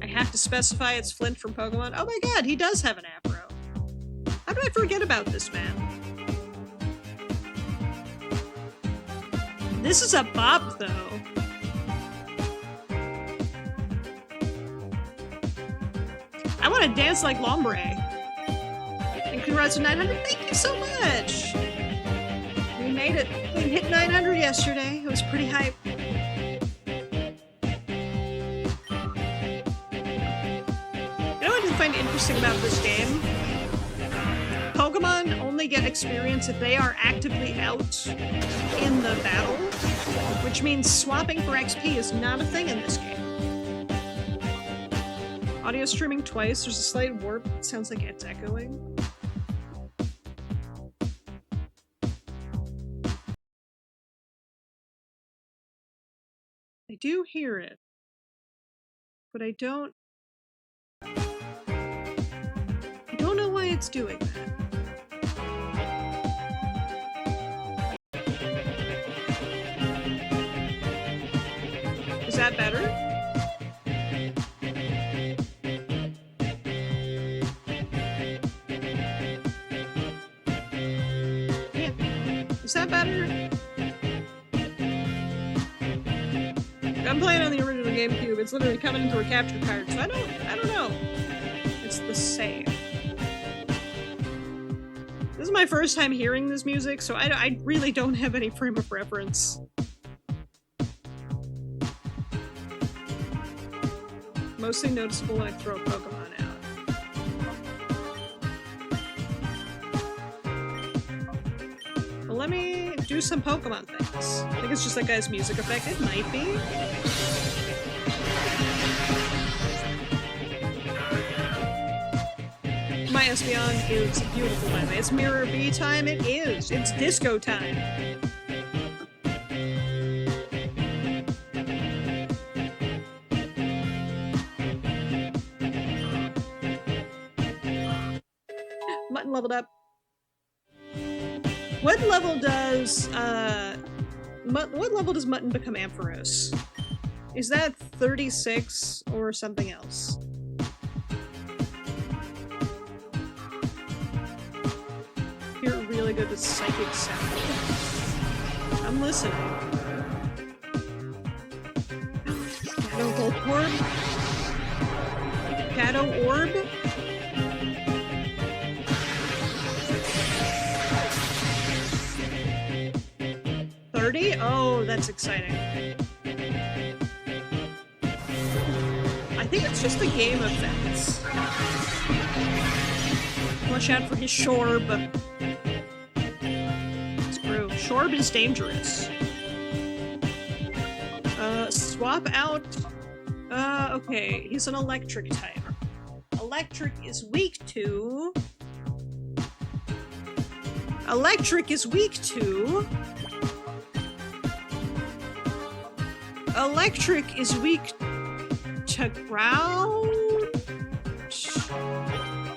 I have to specify it's Flint from Pokemon. Oh my god, he does have an afro. How did I forget about this man? This is a bop, though. I want to dance like Lombre. And congrats to 900. Thank you so much. We made it. We hit 900 yesterday. It was pretty hype. You know what I find interesting about this game? Pokemon only get experience if they are actively out in the battle, which means swapping for XP is not a thing in this game. Audio streaming twice, there's a slight warp, it sounds like it's echoing. I do hear it, but I don't know why it's doing that. Is that better? Yeah. Is that better? I'm playing on the original GameCube. It's literally coming into a capture card, so I don't know. It's the same. This is my first time hearing this music, so I really don't have any frame of reference. Mostly noticeable when I throw a Pokemon out. Well, let me do some Pokemon things. I think it's just that guy's music effect. It might be. My Espeon is beautiful, by the way. It's Mirror B time. It is. It's disco time. Mutton leveled up. What level does Mutton become Ampharos? Is that 36 or something else? You're really good with psychic sound. I'm listening. Orb. Shadow Orb. Oh, that's exciting. I think it's just a game of fence. Watch out for his Shorb. Screw. Shorb is dangerous. Swap out... okay, he's an electric type. Electric is weak to... Electric is weak to... Electric is weak to ground?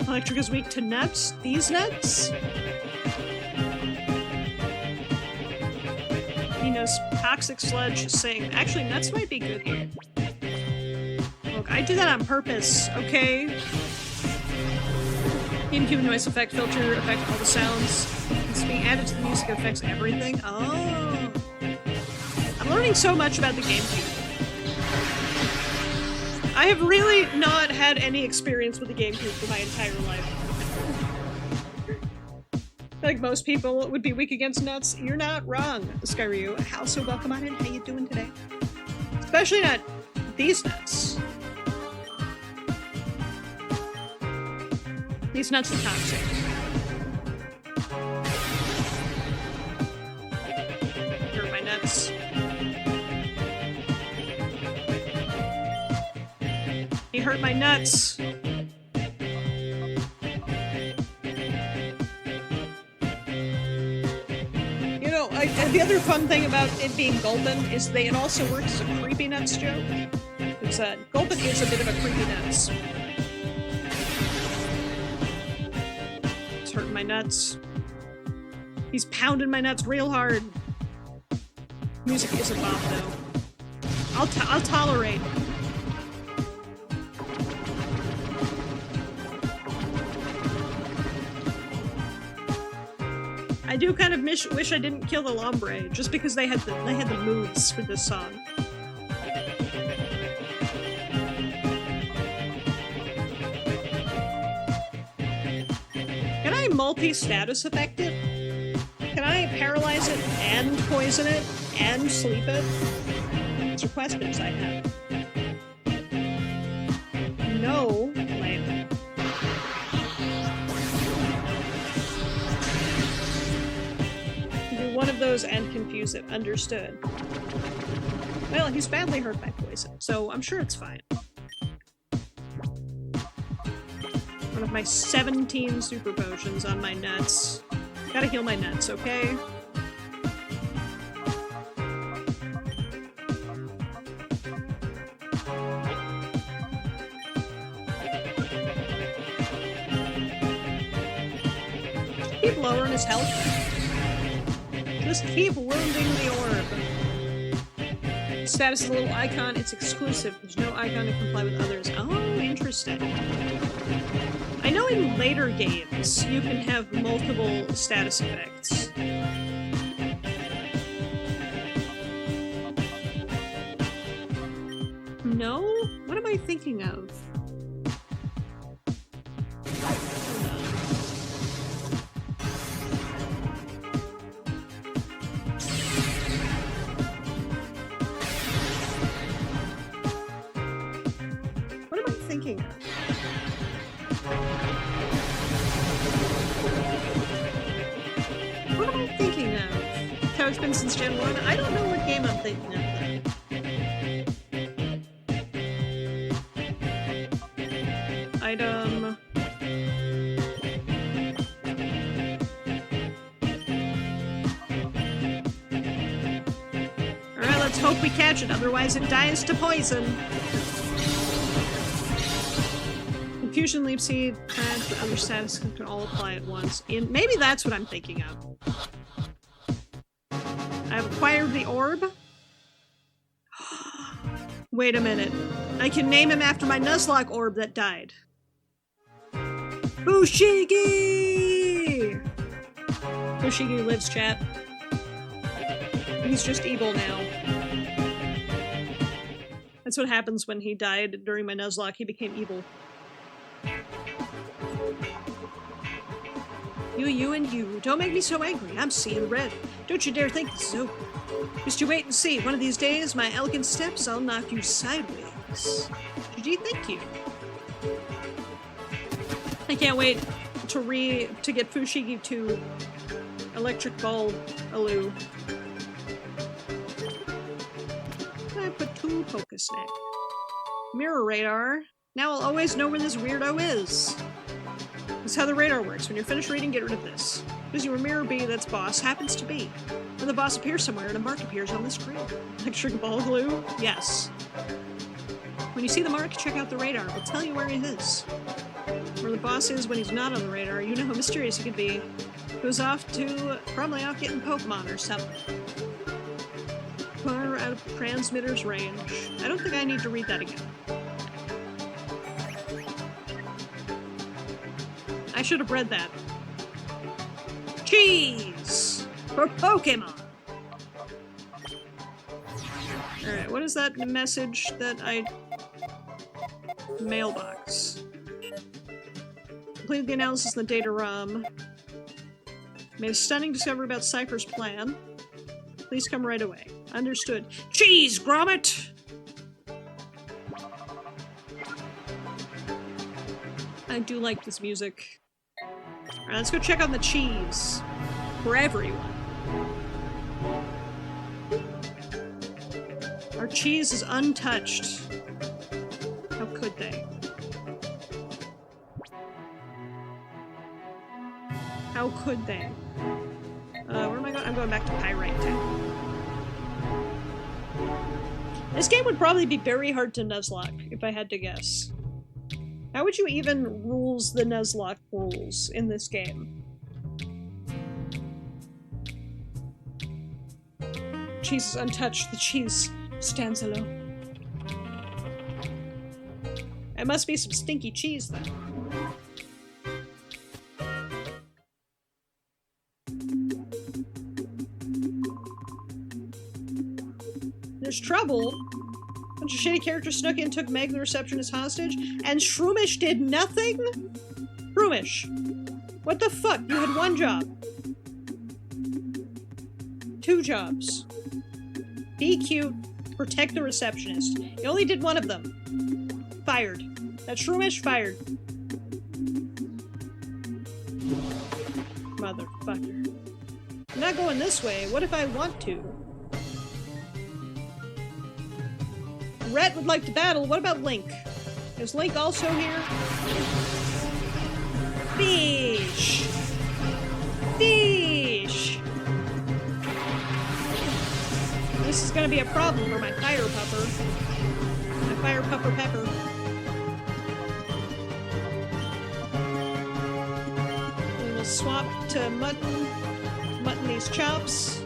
Electric is weak to nuts? These nuts? He knows Toxic Sludge is saying, actually, nuts might be good here. Look, I do that on purpose, okay? GameCube noise effect filter affect all the sounds. It's being added to the music affects everything. Oh. I'm learning so much about the GameCube. I have really not had any experience with the GameCube for my entire life. Like most people would be weak against nuts. You're not wrong, Skyryu. So welcome on in. How you doing today? Especially not these nuts. These nuts are toxic. Hurt my nuts. He hurt my nuts. You know, the other fun thing about it being Gulpin is it also works as a creepy nuts joke. It's Gulpin is a bit of a creepy nuts. It's hurting my nuts. He's pounding my nuts real hard. Music is a bop though. I'll tolerate. I do kind of wish I didn't kill the Lombre, just because they had the moves for this song. Can I multi-status affect it? Can I paralyze it and poison it and sleep it? These are questions I have. No. Lame. One of those and confuse it. Understood. Well, he's badly hurt by poison, so I'm sure it's fine. One of my 17 super potions on my nuts. Gotta heal my nuts, okay? Keep lowering his health. Just keep wounding the orb. Status is a little icon. It's exclusive. There's no icon to comply with others. Oh, interesting. I know in later games you can have multiple status effects. No? What am I thinking of? What am I thinking of? How it's been since Gen 1? I don't know what game I'm thinking of, though. Item... Alright, let's hope we catch it, otherwise it dies to poison. Confusion, Leap Seed, and other status can all apply at once. Maybe that's what I'm thinking of. I've acquired the orb. Wait a minute. I can name him after my Nuzlocke orb that died. Fushigi! Fushigi lives, chat. He's just evil now. That's what happens when he died during my Nuzlocke. He became evil. You and you. Don't make me so angry. I'm seeing red. Don't you dare think this is over. Just you wait and see. One of these days, my elegant steps, I'll knock you sideways. Gee, thank you. I can't wait to get Fushigi to Electric Ball Alu. I put 2 Poké Snack. Mirror radar. Now I'll always know where this weirdo is. This is how the radar works. When you're finished reading, get rid of this. Because your mirror B, that's boss, happens to be. When the boss appears somewhere and a mark appears on the screen. Electric ball glue? Yes. When you see the mark, check out the radar. It'll tell you where he is. Where the boss is when he's not on the radar. You know how mysterious he could be. Goes off to, probably off getting Pokemon or something. Far out of transmitter's range. I don't think I need to read that again. I should have read that. Cheese! For Pokemon! Alright, what is that message that I... Mailbox. Completed the analysis in the data ROM. Made a stunning discovery about Cypher's plan. Please come right away. Understood. Cheese, Grommet! I do like this music. Alright, let's go check on the cheese. For everyone. Our cheese is untouched. How could they? How could they? Where am I going? I'm going back to Pyrite Town. This game would probably be very hard to Nuzlocke, if I had to guess. How would you even rules the Nuzlocke rules in this game? Cheese is untouched. The cheese stands alone. It must be some stinky cheese, then. There's trouble. A bunch of shady characters snuck in, took Meg, the receptionist, hostage, and Shroomish did nothing? Shroomish, what the fuck? You had 1 job. 2 jobs. Be cute, protect the receptionist. You only did 1 of them. Fired. That Shroomish fired. Motherfucker. I'm not going this way. What if I want to? Rhett would like to battle. What about Link? Is Link also here? Fish! Fish! This is gonna be a problem for my fire pupper. My fire pupper pepper. We will swap to mutton. Mutton these chops.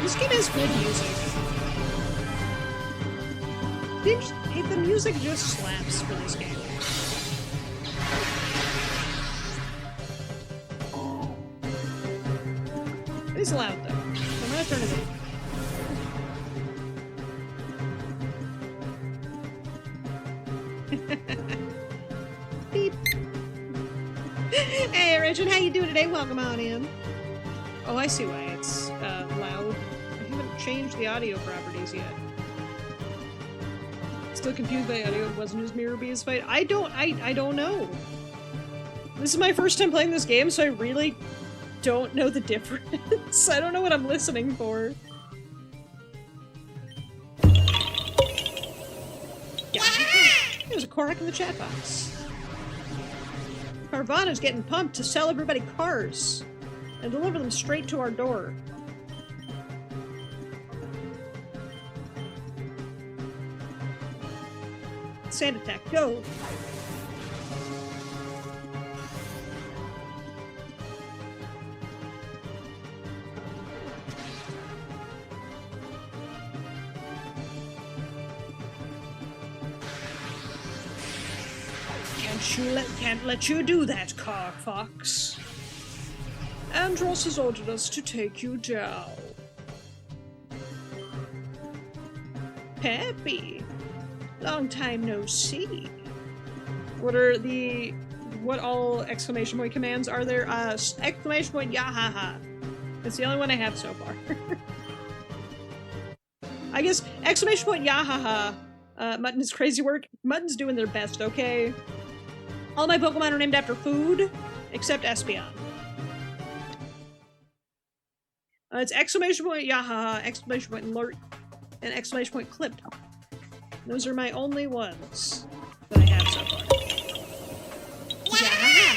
This game has good music. The music just slaps for this game. It is loud though. I'm gonna turn it on. Beep. Hey Richard, how you doing today? Welcome on in. Oh, I see why it's loud. I haven't changed the audio properties yet. Still confused by audio. It wasn't his Mirror B's fight. I don't know. This is my first time playing this game, so I really don't know the difference. I don't know what I'm listening for. Yeah. There's a Korok in the chat box. Carvana's getting pumped to sell everybody cars and deliver them straight to our door. Sand attack, go! Can't let you do that, Car Fox. Andros has ordered us to take you down. Peppy, long time no see. What all exclamation point commands are there? Exclamation point yahaha. That's the only one I have so far. I guess exclamation point yahaha. Mutton is crazy work. Mutton's doing their best, okay? All my Pokemon are named after food, except Espeon. It's exclamation point yahaha, exclamation point alert, and exclamation point clipped. Those are my only ones that I have so far. Yeah.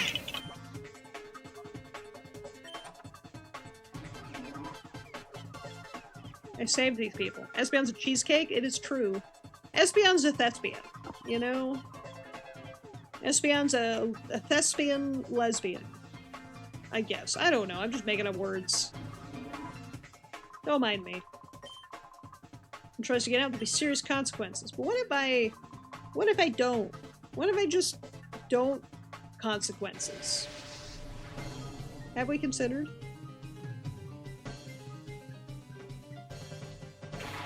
I saved these people. Espeon's a cheesecake? It is true. Espeon's a thespian, you know? Espeon's a thespian lesbian. I guess. I don't know. I'm just making up words. Don't mind me. I'm trying to get out. There'll be serious consequences. But what if I don't? What if I just don't consequences? Have we considered?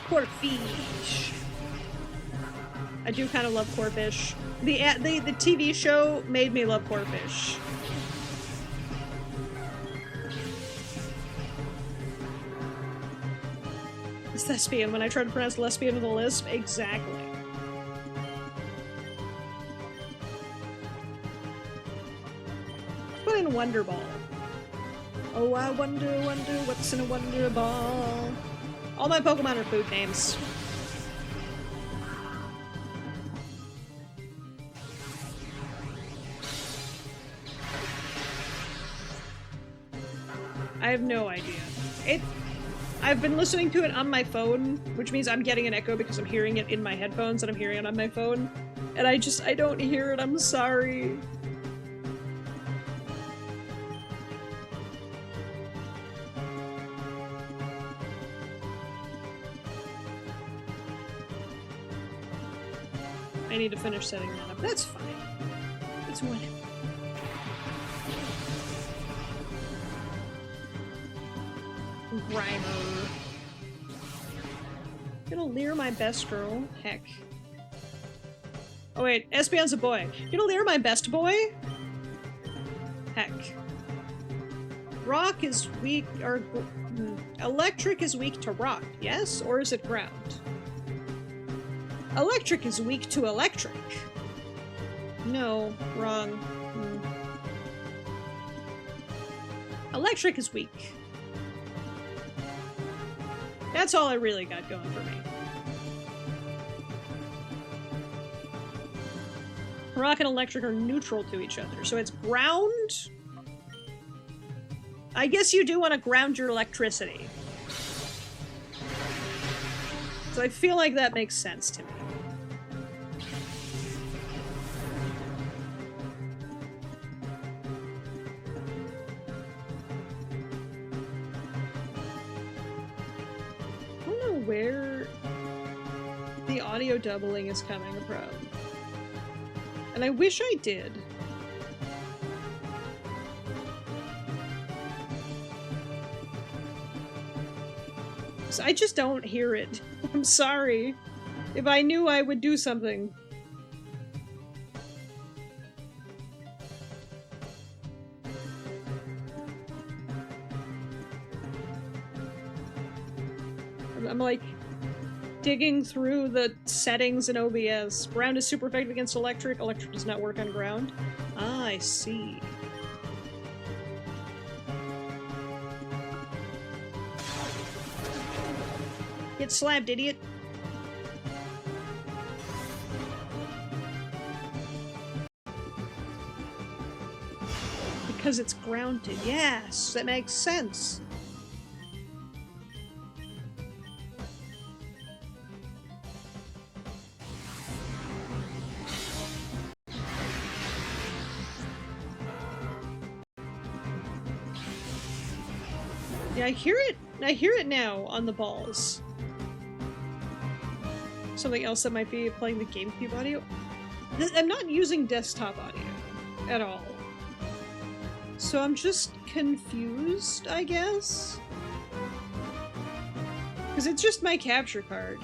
Corfish. I do kind of love Corfish. The TV show made me love Corfish. It's thespian. When I try to pronounce lesbian with a lisp, exactly. Put in Wonder Ball. Oh, I wonder what's in a Wonder Ball. All my Pokemon are food names. I have no idea. I've been listening to it on my phone, which means I'm getting an echo because I'm hearing it in my headphones and I'm hearing it on my phone. And I don't hear it, I'm sorry. I need to finish setting that up. That's fine. It's whatever. Grimer. Gonna leer my best girl. Heck. Oh wait, Espeon's a boy. Gonna leer my best boy? Heck. Rock is weak, or electric is weak to rock, yes? Or is it ground? Electric is weak to electric. No, wrong. Electric is weak. That's all I really got going for me. Rock and electric are neutral to each other, so it's ground? I guess you do want to ground your electricity. So I feel like that makes sense to me. Where the audio doubling is coming from. And I wish I did. So I just don't hear it. I'm sorry. If I knew, I would do something. I'm like digging through the settings in OBS. Ground is super effective against electric. Electric does not work on ground. Ah, I see. Get slapped, idiot. Because it's grounded. Yes, that makes sense. Yeah, I hear it. I hear it now on the balls. Something else that might be playing the GameCube audio. I'm not using desktop audio at all. So I'm just confused, I guess? Because it's just my capture card.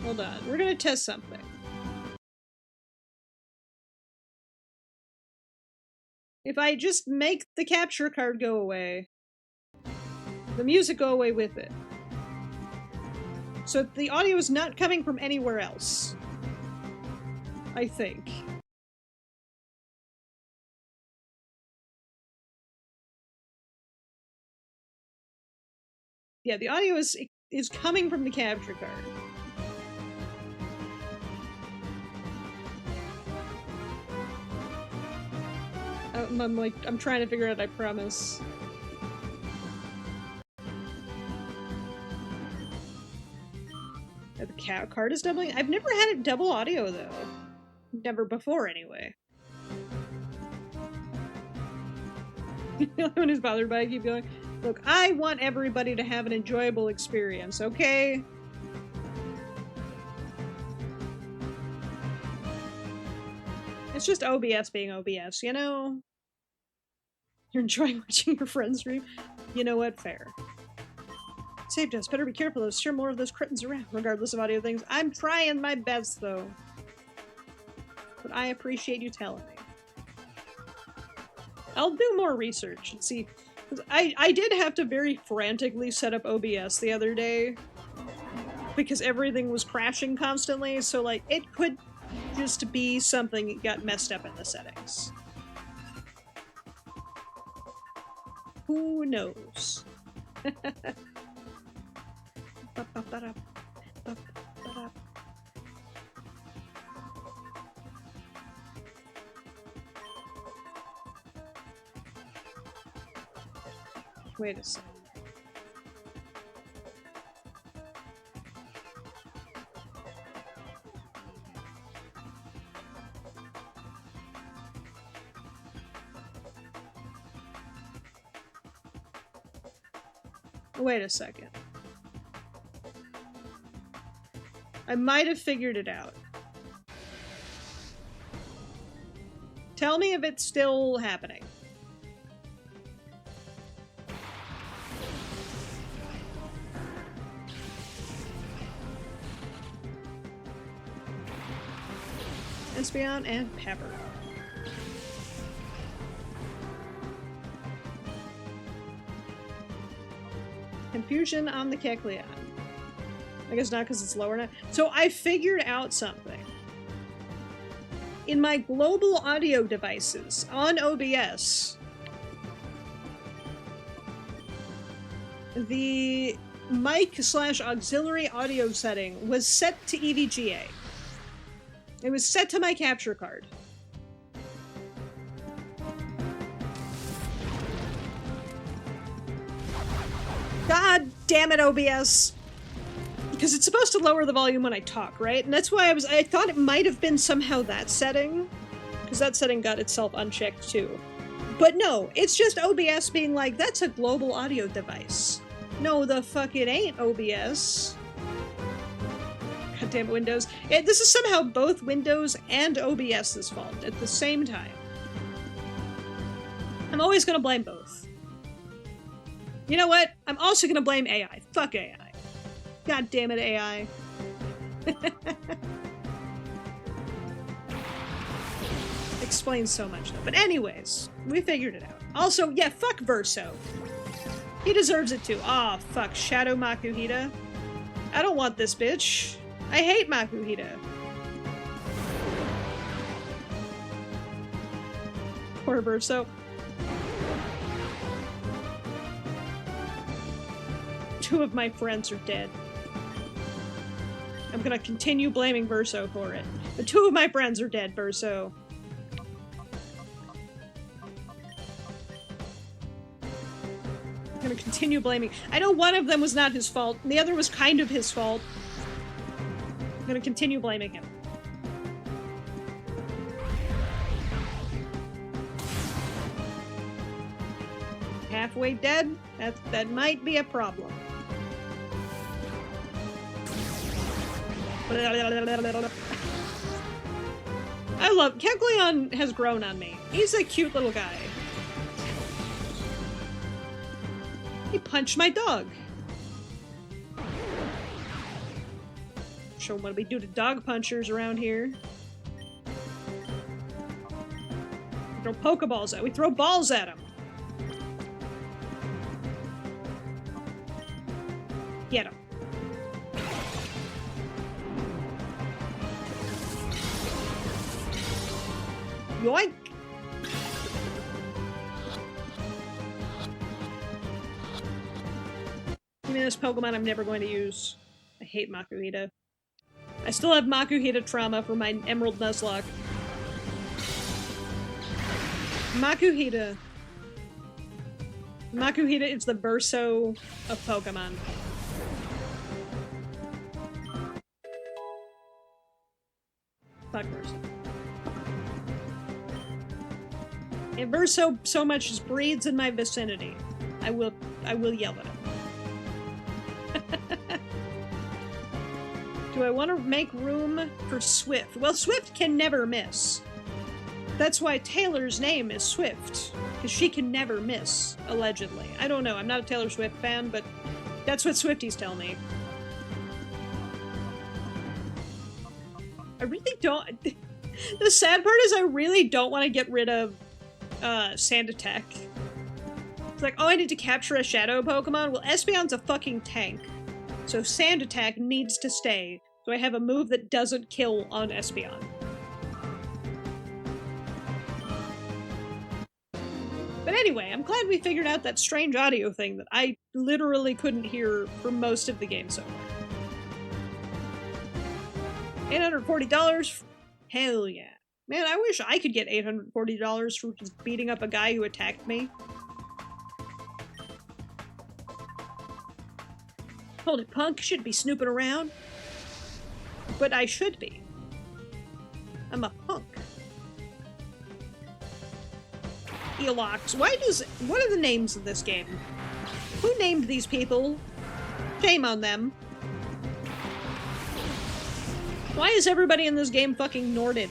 Hold on, we're gonna test something. If I just make the capture card go away, the music go away with it. So the audio is not coming from anywhere else. I think. Yeah, the audio is coming from the capture card. I'm trying to figure it out, I promise. The card is doubling? I've never had it double audio, though. Never before, anyway. The only one who's bothered by it, keep going. Look, I want everybody to have an enjoyable experience, okay? It's just OBS being OBS, you know? You're enjoying watching your friends stream? You know what? Fair. Saved us. Better be careful. There's sure more of those cretins around, regardless of audio things. I'm trying my best, though. But I appreciate you telling me. I'll do more research and see. I did have to very frantically set up OBS the other day because everything was crashing constantly, so like it could just be something that got messed up in the settings. Who knows? Wait a second. Wait a second. I might have figured it out. Tell me if it's still happening. Espion and Pepper. Confusion on the Kecleon. I guess not because it's lower now. So I figured out something. In my global audio devices on OBS, the mic/auxiliary audio setting was set to EVGA. It was set to my capture card. God damn it, OBS! Because it's supposed to lower the volume when I talk, right? And that's why I thought it might have been somehow that setting. Because that setting got itself unchecked too. But no, it's just OBS being like, that's a global audio device. No, the fuck it ain't, OBS. Goddamn Windows. This is somehow both Windows and OBS's fault at the same time. I'm always gonna blame both. You know what? I'm also gonna blame AI. Fuck AI. God damn it, AI. Explains so much though. But anyways, we figured it out. Also, yeah, fuck Verso. He deserves it too. Aw, oh, fuck. Shadow Makuhita. I don't want this bitch. I hate Makuhita. Poor Verso. Two of my friends are dead. I'm gonna continue blaming Verso for it. But two of my friends are dead, Verso. I'm gonna continue blaming. I know one of them was not his fault, and the other was kind of his fault. I'm gonna continue blaming him. Halfway dead? That might be a problem. I love Kecleon has grown on me. He's a cute little guy. He punched my dog. Show him what we do to dog punchers around here. We throw Pokeballs at. We throw balls at him. Get him. Yoink! I mean, this Pokemon I'm never going to use. I hate Makuhita. I still have Makuhita trauma for my Emerald Nuzlocke. Makuhita. Makuhita is the Verso of Pokemon. Fuck Verso. And Verso so much as breeds in my vicinity. I will yell at him. Do I want to make room for Swift? Well, Swift can never miss. That's why Taylor's name is Swift. Because she can never miss, allegedly. I don't know, I'm not a Taylor Swift fan, but that's what Swifties tell me. I really don't... The sad part is I really don't want to get rid of Sand Attack. It's like, oh, I need to capture a shadow Pokemon? Well, Espeon's a fucking tank. So Sand Attack needs to stay. So I have a move that doesn't kill on Espeon. But anyway, I'm glad we figured out that strange audio thing that I literally couldn't hear for most of the game so far. $840? Hell yeah. Man, I wish I could get $840 for just beating up a guy who attacked me. Hold it, punk. Shouldn't be snooping around. But I should be. I'm a punk. Elox. What are the names of this game? Who named these people? Shame on them. Why is everybody in this game fucking Norded?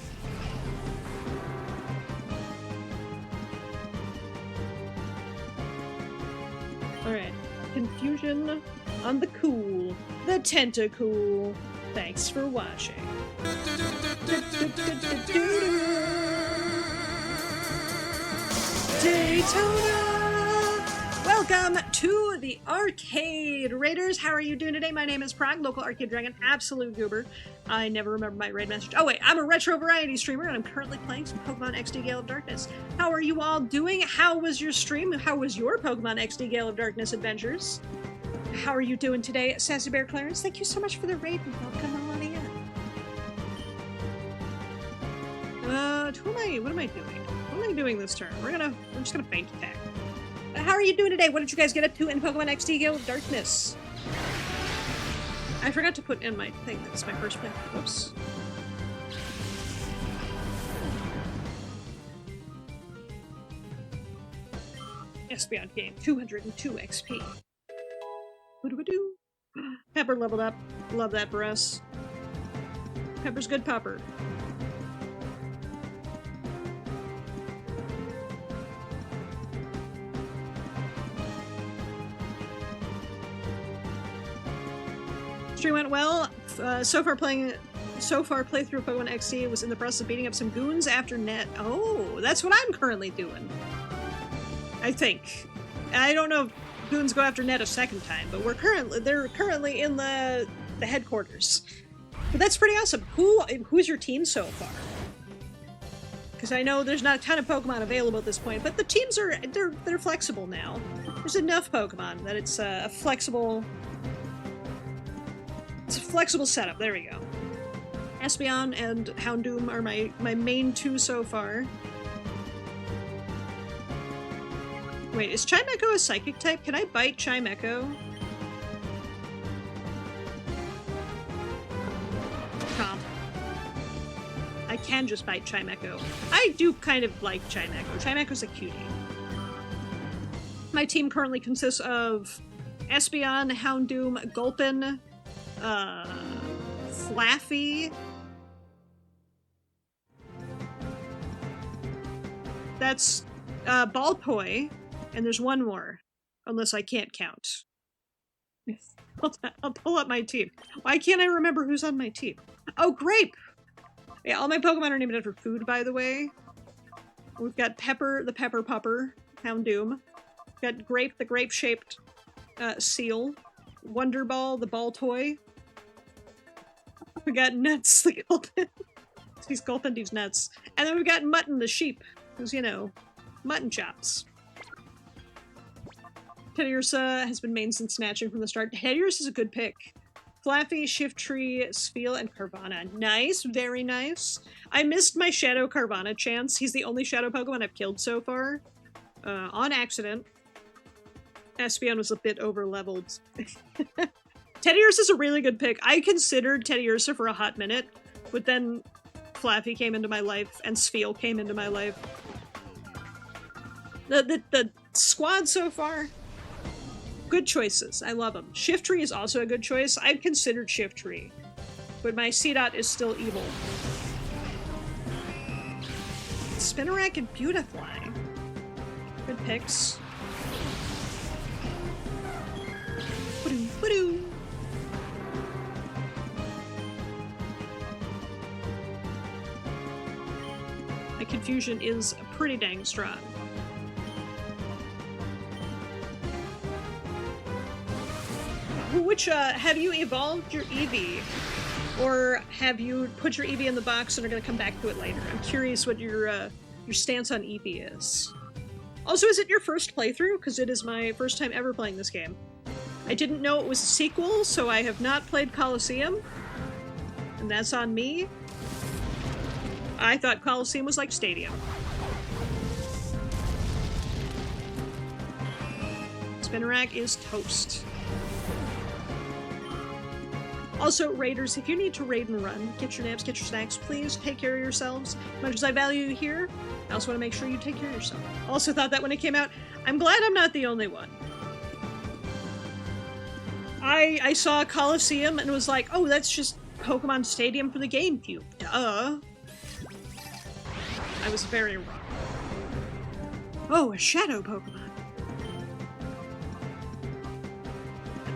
Alright. Confusion on the cool. The Tentacool. Thanks for watching. Daytona! Welcome to the Arcade Raiders. How are you doing today? My name is Prague, local arcade dragon, absolute goober. I never remember my raid message. Oh wait, I'm a retro variety streamer and I'm currently playing some Pokemon XD Gale of Darkness. How are you all doing? How was your stream? How was your Pokemon XD Gale of Darkness adventures? How are you doing today, Sassy Bear Clarence? Thank you so much for the raid and welcome on in. What am I doing? What am I doing this turn? We're just gonna feint attack. How are you doing today? What did you guys get up to in Pokemon XD Gale of Darkness? I forgot to put in my thing. That's my first play. Whoops. Espeon game, 202 XP. What do we do? Pepper leveled up. Love that for us. Pepper's good popper. Stream went well. So far playthrough Pokemon XD was in the process of beating up some goons after net. Oh, that's what I'm currently doing. I think. I don't know if goons go after net a second time, but they're currently in the headquarters. But that's pretty awesome. Who's your team so far? Because I know there's not a ton of Pokemon available at this point, but the teams they're flexible now. There's enough Pokemon that it's a flexible. It's a flexible setup. There we go. Espeon and Houndoom are my main two so far. Wait, is Chimecho a psychic type? Can I bite Chimecho? Comp. I can just bite Chimecho. I do kind of like Chimecho. Chimecho's a cutie. My team currently consists of Espeon, Houndoom, Gulpin, Flaffy, That's Baltoy, and there's one more, unless I can't count. I'll pull up my team. Why can't I remember who's on my team? Oh, Grape! Yeah, all my Pokemon are named after food, by the way. We've got Pepper, the Pepper Pupper, Houndoom. We've got Grape, the grape-shaped seal. Wonder Ball, the Baltoy. We got Nuts, the Gulpin. He's Gulpin, he's Nuts. And then we've got Mutton, the sheep, who's, you know, mutton chops. Teddiursa has been main since snatching from the start. Teddiursa is a good pick. Flaffy, Shiftry, Spheal, and Carvana. Nice, very nice. I missed my Shadow Carvana chance. He's the only Shadow Pokemon I've killed so far. On accident. Espeon was a bit over-leveled. Teddiursa is a really good pick. I considered Teddiursa for a hot minute, but then Flaffy came into my life, and Spheal came into my life. The squad so far, good choices. I love them. Shiftry is also a good choice. I've considered Shiftry, but my C-Dot is still evil. Spinarak and Beautifly. Good picks. Ba-doo, ba-doo. My confusion is pretty dang strong. Which, have you evolved your Eevee? Or have you put your Eevee in the box and are gonna come back to it later? I'm curious what your stance on Eevee is. Also, is it your first playthrough? Because it is my first time ever playing this game. I didn't know it was a sequel, so I have not played Colosseum. And that's on me. I thought Colosseum was like Stadium. Spinarak is toast. Also, raiders, if you need to raid and run, get your naps, get your snacks, please take care of yourselves. As much as I value you here, I also want to make sure you take care of yourself. Also thought that when it came out, I'm glad I'm not the only one. I saw Colosseum and was like, oh, that's just Pokemon Stadium for the GameCube. Duh. I was very wrong. Oh, a Shadow Pokemon.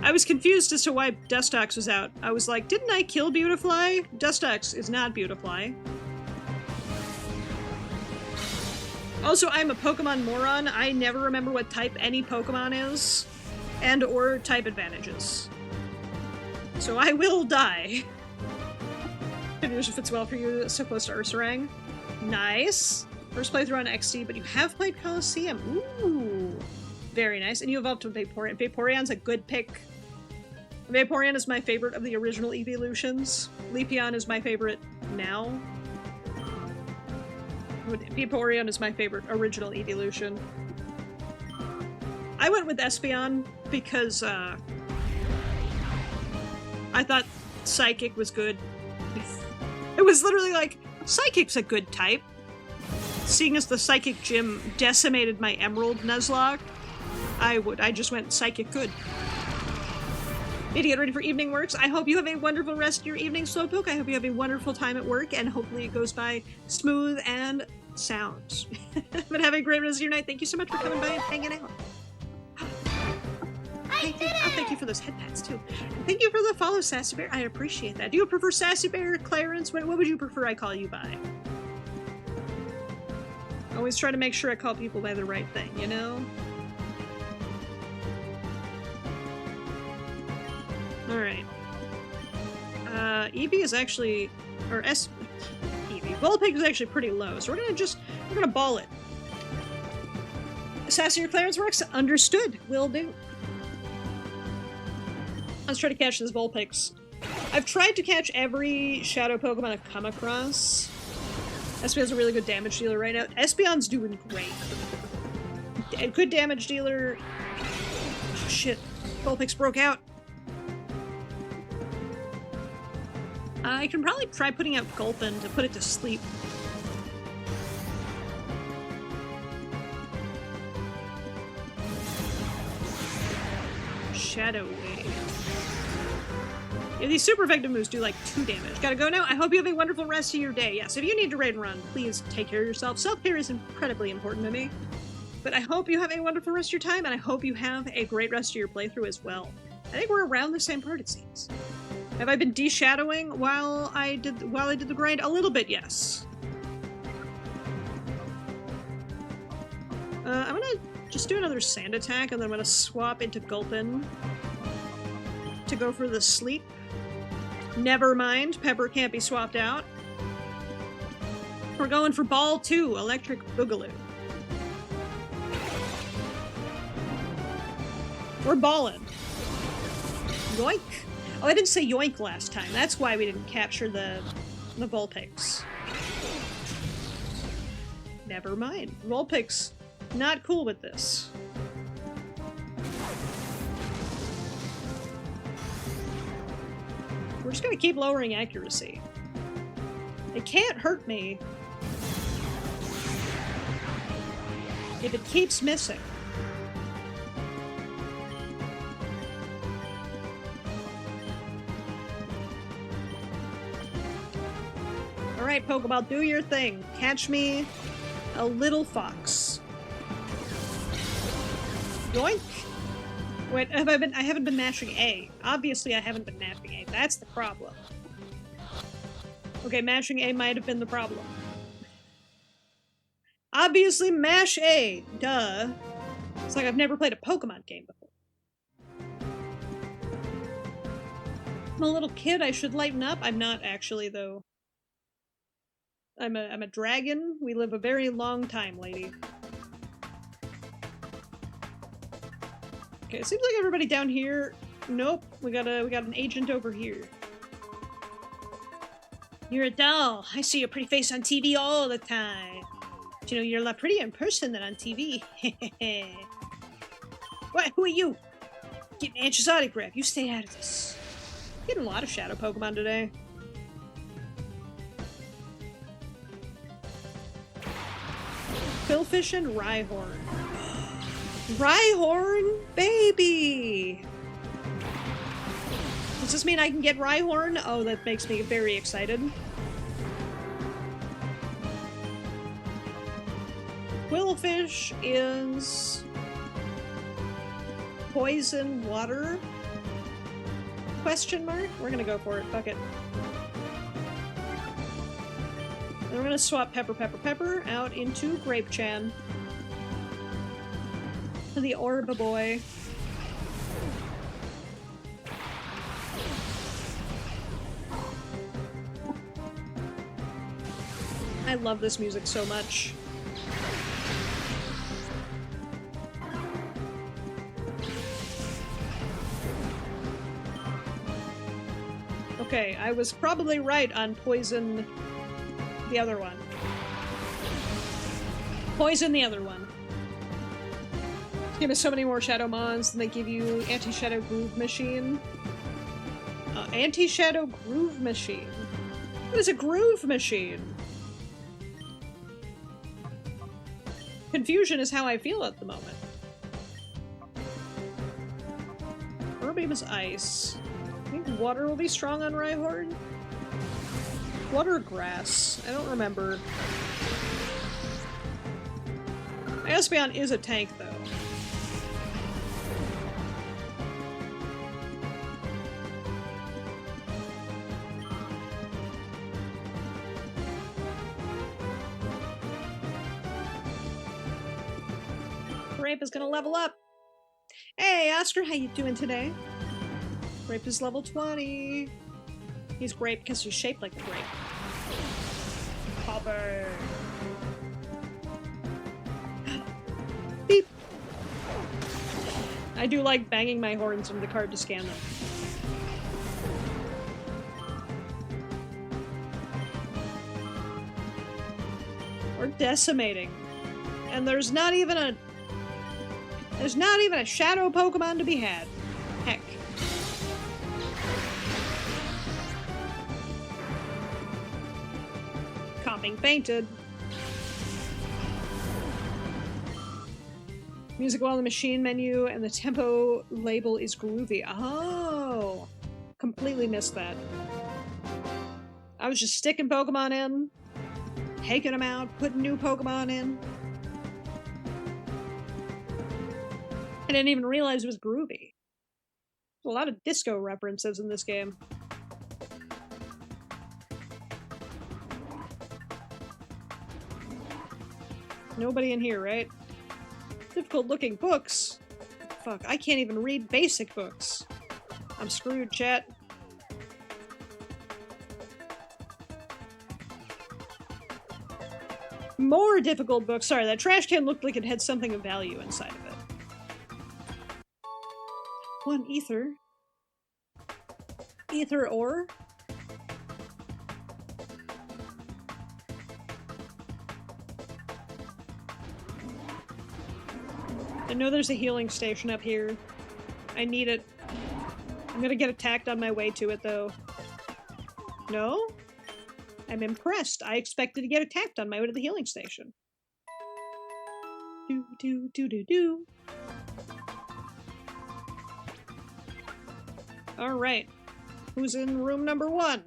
I was confused as to why Dustox was out. I was like, didn't I kill Beautifly? Dustox is not Beautifly. Also, I'm a Pokemon moron. I never remember what type any Pokemon is, and or type advantages. So I will die. It fits well for you, so close to Ursaring. Nice. First playthrough on XD, but you have played Colosseum. Ooh. Very nice. And you evolved to Vaporeon. Vaporeon's a good pick. Vaporeon is my favorite of the original evolutions. Leafeon is my favorite now. Vaporeon is my favorite original evolution. I went with Espeon because I thought Psychic was good. It was literally like, Psychic's a good type. Seeing as the Psychic Gym decimated my Emerald Nuzlocke, I just went Psychic good. Need to get ready for evening works. I hope you have a wonderful rest of your evening, Slowpoke. I hope you have a wonderful time at work, and hopefully it goes by smooth and sound. But have a great rest of your night. Thank you so much for coming by and hanging out. Thank you for those headpads, too. And thank you for the follow, Sassy Bear. I appreciate that. Do you prefer Sassy Bear, Clarence? What would you prefer I call you by? Always try to make sure I call people by the right thing, you know? Alright. Eevee is actually... or Eevee. Vulpix is actually pretty low, so we're gonna ball it. Sassy or Clarence works? Understood. Will do. Let's try to catch this Vulpix. I've tried to catch every Shadow Pokemon I've come across. Espeon's a really good damage dealer right now. Espeon's doing great. A good damage dealer... Oh, shit. Vulpix broke out. I can probably try putting out Gulpin to put it to sleep. Shadow Wave. Yeah, these super effective moves do like 2 damage. Gotta go now. I hope you have a wonderful rest of your day. Yes, if you need to raid and run, please take care of yourself. Self-care is incredibly important to me. But I hope you have a wonderful rest of your time, and I hope you have a great rest of your playthrough as well. I think we're around the same part, it seems. Have I been de-shadowing while I did the grind? A little bit, yes. I'm gonna just do another sand attack, and then I'm gonna swap into Gulpin to go for the sleep. Never mind, Pepper can't be swapped out. We're going for Ball 2, Electric Boogaloo. We're ballin'. Yoink! Oh, I didn't say yoink last time. That's why we didn't capture the Vulpix. Never mind. Vulpix, not cool with this. We're just gonna keep lowering accuracy. It can't hurt me if it keeps missing. Alright, Pokeball, do your thing. Catch me a little fox. Yoink! Wait, I haven't been mashing A. Obviously I haven't been mashing A. That's the problem. Okay, mashing A might have been the problem. Obviously mash A! Duh. It's like I've never played a Pokemon game before. I'm a little kid, I should lighten up. I'm not actually, though. I'm a dragon. We live a very long time, lady. Okay, it seems like everybody down here. Nope, we got an agent over here. You're a doll. I see your pretty face on TV all the time. But you know, you're a lot prettier in person than on TV. What? Who are you? Get an anxious autograph. You stay out of this. Getting a lot of shadow Pokemon today. Quillfish and Rhyhorn. Rhyhorn, baby! Does this mean I can get Rhyhorn? Oh, that makes me very excited. Quillfish is poison water? Question mark? We're gonna go for it. Fuck it. And we're gonna swap Pepper out into Grape-chan. The Orb Boy. I love this music so much. Okay, I was probably right on poison the other one. Poison the other one. Give us so many more Shadow Mons than they give you Anti-Shadow Groove Machine. Anti-Shadow Groove Machine? What is a Groove Machine? Confusion is how I feel at the moment. Herbeam is ice. I think water will be strong on Rhyhorn? Water or grass? I don't remember. Espeon is a tank, though. Grape is gonna level up. Hey, Oscar, how you doing today? Grape is level 20. He's Grape because he's shaped like a grape. Popper. Beep. I do like banging my horns into the card to scan them. We're decimating. And there's not even a shadow Pokemon to be had. Heck. Being fainted. Music while the machine menu and the tempo label is groovy. Oh! Completely completely missed that. I was just sticking Pokemon in, taking them out, putting new Pokemon in. I didn't even realize it was groovy. There's a lot of disco references in this game. Nobody in here, right? Difficult looking books. Fuck, I can't even read basic books. I'm screwed, chat. More difficult books. Sorry, that trash can looked like it had something of value inside of it. 1 ether. Ether ore? I know there's a healing station up here. I need it. I'm gonna get attacked on my way to it, though. No? I'm impressed. I expected to get attacked on my way to the healing station. Do do do do do. Alright. Who's in room number 1?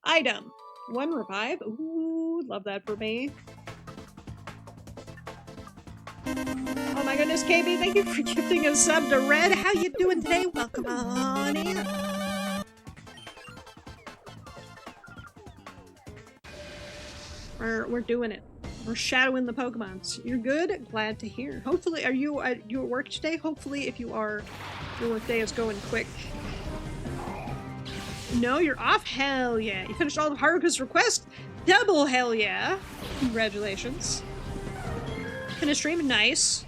Item. 1 revive. Ooh, love that for me. Oh my goodness, KB, thank you for gifting a sub to Red. How you doing today? Welcome on in. We're doing it. We're shadowing the Pokemons. You're good? Glad to hear. Hopefully, are you at work today? Hopefully, if you are, your work day is going quick. No, you're off? Hell yeah. You finished all of Haruka's requests? Double hell yeah. Congratulations. Finished stream? Nice.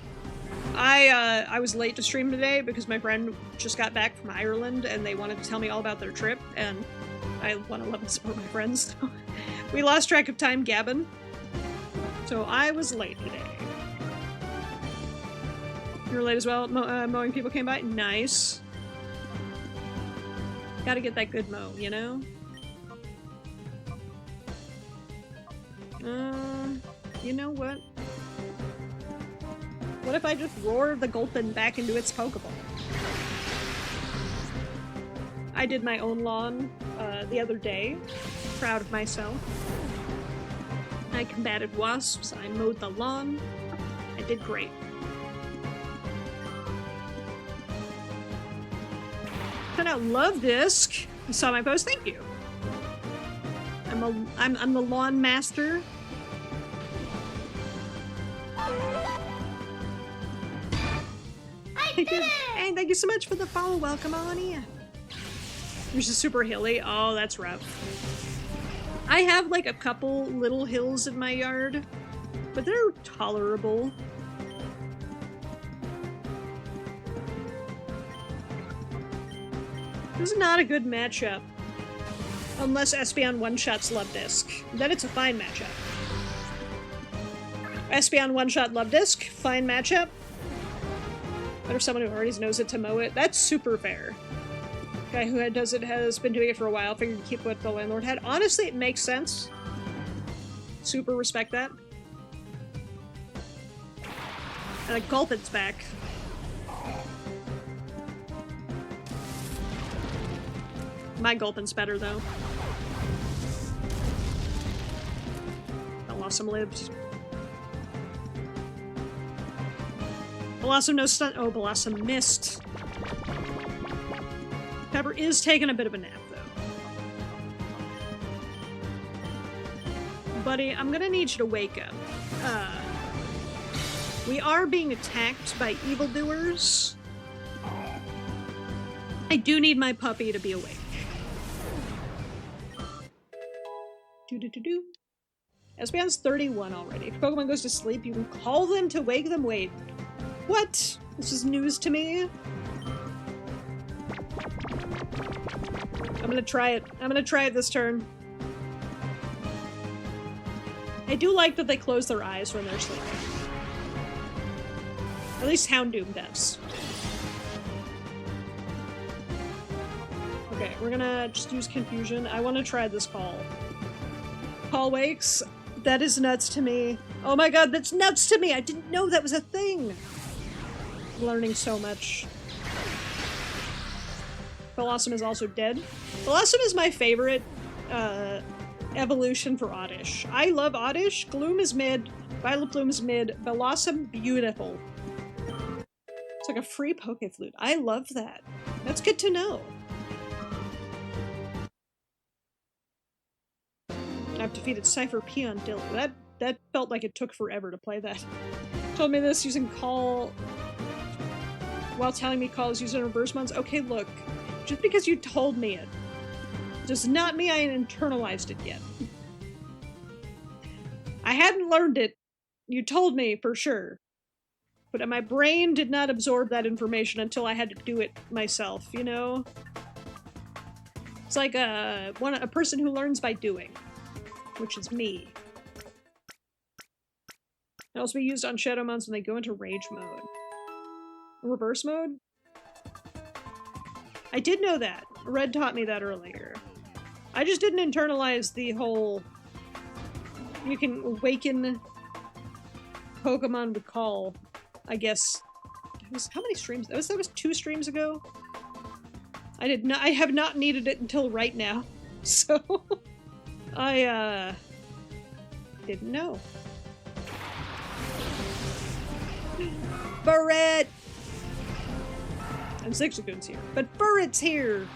I was late to stream today because my friend just got back from Ireland and they wanted to tell me all about their trip, and I want to love and support my friends. So we lost track of time gabbing. So I was late today. You were late as well? Mowing people came by? Nice. Gotta get that good mow, you know? You know what? What if I just roar the Gulpin back into its Pokeball? I did my own lawn the other day. Proud of myself. I combated wasps, I mowed the lawn. I did great. Found out Love Disc. You saw my post, thank you. I'm the lawn master. Hey, thank you so much for the follow. Welcome on in. Yours is super hilly. Oh, that's rough. I have like a couple little hills in my yard, but they're tolerable. This is not a good matchup. Unless Espeon one-shots Love Disc. Then it's a fine matchup. Espeon one-shot Love Disc, fine matchup. But if someone who already knows it to mow it, that's super fair. Guy who does it has been doing it for a while, figured to keep what the landlord had. Honestly, it makes sense. Super respect that. And like Gulpin's back. My Gulpin's better though. Blossom lived. Blossom no stun. Oh, Blossom missed. Pepper is taking a bit of a nap, though. Buddy, I'm gonna need you to wake up. We are being attacked by evildoers. I do need my puppy to be awake. Do-do-do-do. Espeon's 31 already. If Pokemon goes to sleep, you can call them to wake them. Wait. What? This is news to me. I'm gonna try it. I'm gonna try it this turn. I do like that they close their eyes when they're sleeping. At least Houndoom does. Okay, we're gonna just use Confusion. I want to try this call. Call wakes? That is nuts to me. Oh my god, that's nuts to me! I didn't know that was a thing! I'm learning so much. Blossom is also dead. Blossom is my favorite evolution for Oddish. I love Oddish. Gloom is mid. Violet Bloom is mid. Blossom, beautiful. It's like a free Poke Flute. I love that. That's good to know. I've defeated Cypher P on Dylan. That felt like it took forever to play that. Told me this using call while telling me call is used in reverse mods. Okay, look. Just because you told me it does not mean I internalized it yet. I hadn't learned it. You told me for sure. But my brain did not absorb that information until I had to do it myself, you know? It's like a person who learns by doing, which is me. It also be used on Shadow Mons when they go into Rage mode. Reverse mode? I did know that. Red taught me that earlier. I just didn't internalize the whole... You can awaken Pokemon with call, I guess. How many streams? That was 2 streams ago? I have not needed it until right now. So... I, didn't know. Burret! And Zigzagoon's here. But Burret's here!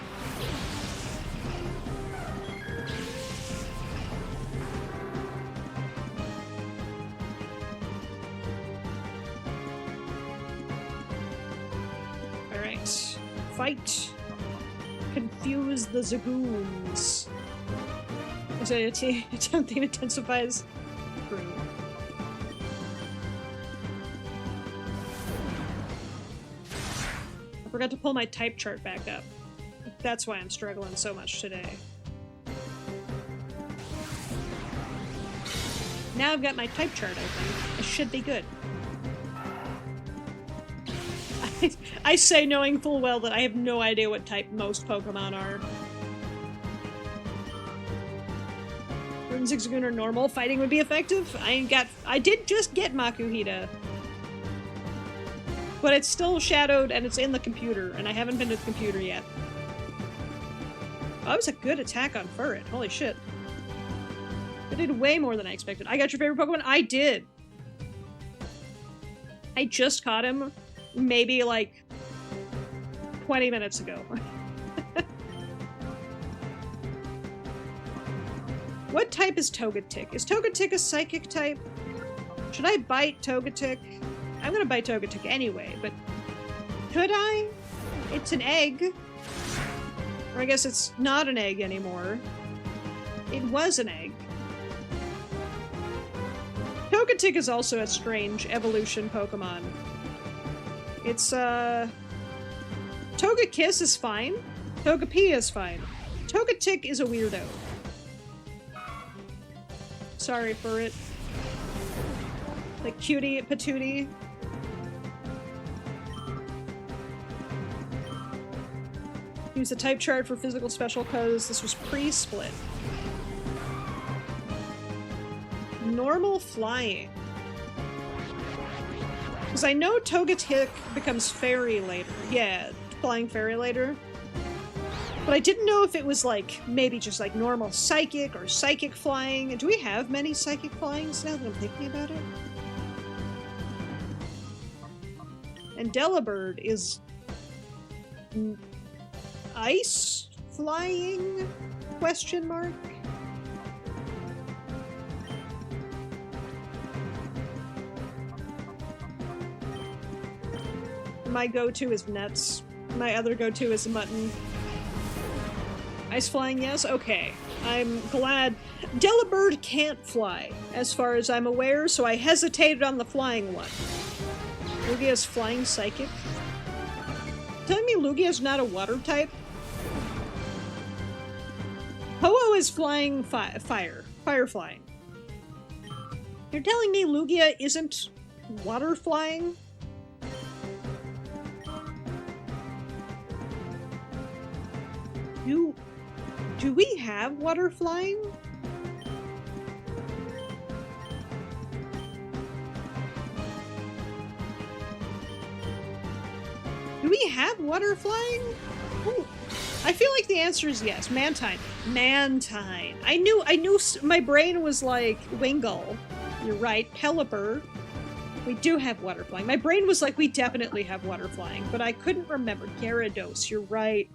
Alright. Fight. Confuse the Zagoons. So attempt theme intensifies. True. I forgot to pull my type chart back up. That's why I'm struggling so much today. Now I've got my type chart open. I should be good. I say knowing full well that I have no idea what type most Pokemon are. Zigzagoon are normal, fighting would be effective. I did just get Makuhita. But it's still shadowed and it's in the computer, and I haven't been to the computer yet. Oh, that was a good attack on Furret. Holy shit. I did way more than I expected. I got your favorite Pokemon? I did. I just caught him maybe like 20 minutes ago. What type is Togetic? Is Togetic a psychic type? Should I bite Togetic? I'm gonna bite Togetic anyway, but could I? It's an egg. Or I guess it's not an egg anymore. It was an egg. Togetic is also a strange evolution Pokemon. It's, Togekiss is fine. Togepi is fine. Togetic is a weirdo. Sorry for it. Like cutie patootie. Use the type chart for physical special because this was pre-split. Normal flying. Because I know Togetic becomes fairy later. Yeah, flying fairy later. But I didn't know if it was like, maybe just like normal psychic or psychic flying. Do we have many psychic flyings now that I'm thinking about it? And Delibird is ice flying? Question mark? My go-to is Nets. My other go-to is Mutton. Ice flying, yes? Okay. I'm glad. Delibird can't fly, as far as I'm aware, so I hesitated on the flying one. Lugia's flying psychic? Telling me Lugia's not a water type? Ho-Oh is flying fire. Fire flying. You're telling me Lugia isn't water flying? Do we have water flying? Do we have water flying? Ooh. the answer is yes. Mantine. Mantine. I knew my brain was like Wingull. You're right. Pelipper. We do have water flying. My brain was like, we definitely have water flying, but I couldn't remember. Gyarados. You're right.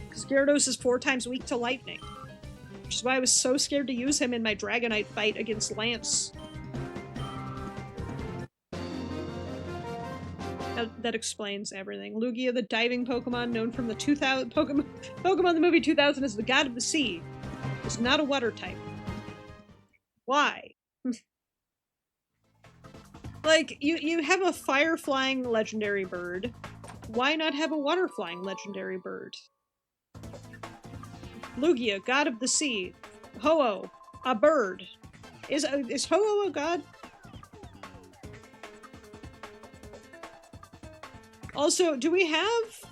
Because Gyarados is 4 times weak to lightning. Which is why I was so scared to use him in my Dragonite fight against Lance. That explains everything. Lugia, the diving Pokemon known from the 2000 Pokemon the movie 2000 as the god of the sea, is not a water type. Why? Like, you have a fire-flying legendary bird. Why not have a water-flying legendary bird? Lugia, god of the sea. Ho-Oh, a bird. Is Ho-Oh a god? Also, do we have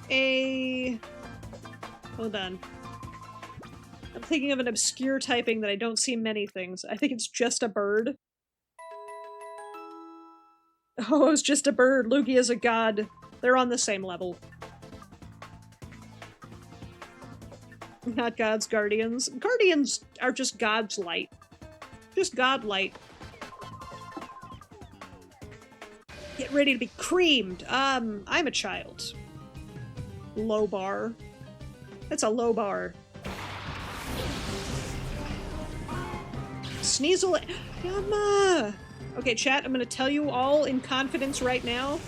a... Hold on. I'm thinking of an obscure typing that I don't see many things. I think it's just a bird. Oh, it's just a bird. Lugia's a god. They're on the same level. Not gods, guardians. Guardians are just God's light. Just God light. Get ready to be creamed. I'm a child. Low bar. That's a low bar. Sneasel. Yama! Okay, chat, I'm gonna tell you all in confidence right now.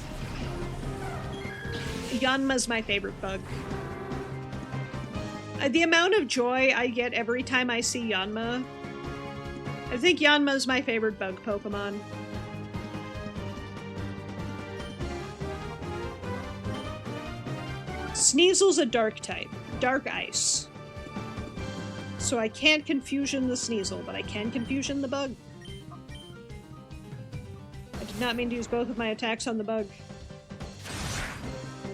Yanma's my favorite bug. The amount of joy I get every time I see Yanma. I think Yanma's my favorite bug Pokemon. Sneasel's a dark type. Dark ice. So I can't confusion the Sneasel, but I can confusion the bug. I did not mean to use both of my attacks on the bug.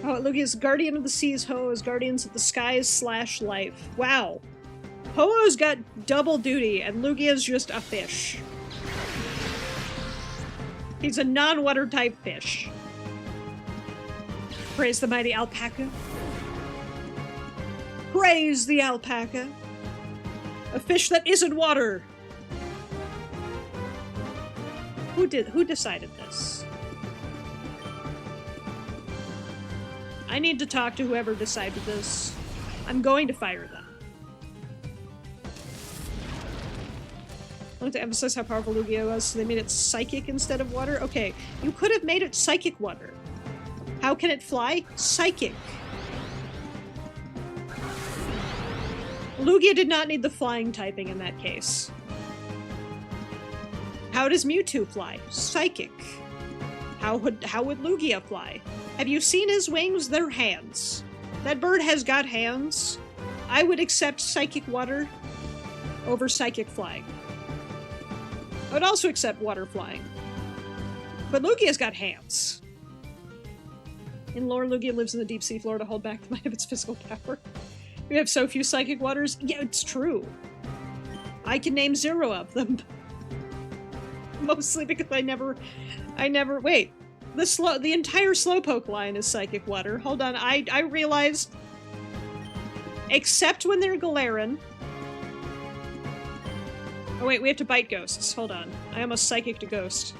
Oh, Lugia's Guardian of the Seas, Ho-Oh's Guardians of the Skies / Life. Wow. Ho-Oh's got double duty, and Lugia's just a fish. He's a non-water type fish. Praise the mighty alpaca. Praise the alpaca. A fish that isn't water. Who decided this? I need to talk to whoever decided this. I'm going to fire them. I want to emphasize how powerful Lugia was, so they made it psychic instead of water? Okay, you could have made it psychic water. How can it fly? Psychic. Lugia did not need the flying typing in that case. How does Mewtwo fly? Psychic. How would Lugia fly? Have you seen his wings? They're hands. That bird has got hands. I would accept psychic water over psychic flying. I would also accept water flying. But Lugia's got hands. In lore, Lugia lives in the deep sea floor to hold back the might of its physical power. We have so few psychic waters. Yeah, it's true. I can name 0 of them. Mostly because I never wait. The entire Slowpoke line is psychic water. Hold on, I realized, except when they're Galarian. Oh wait, we have to bite ghosts. Hold on, I almost psychic to ghost.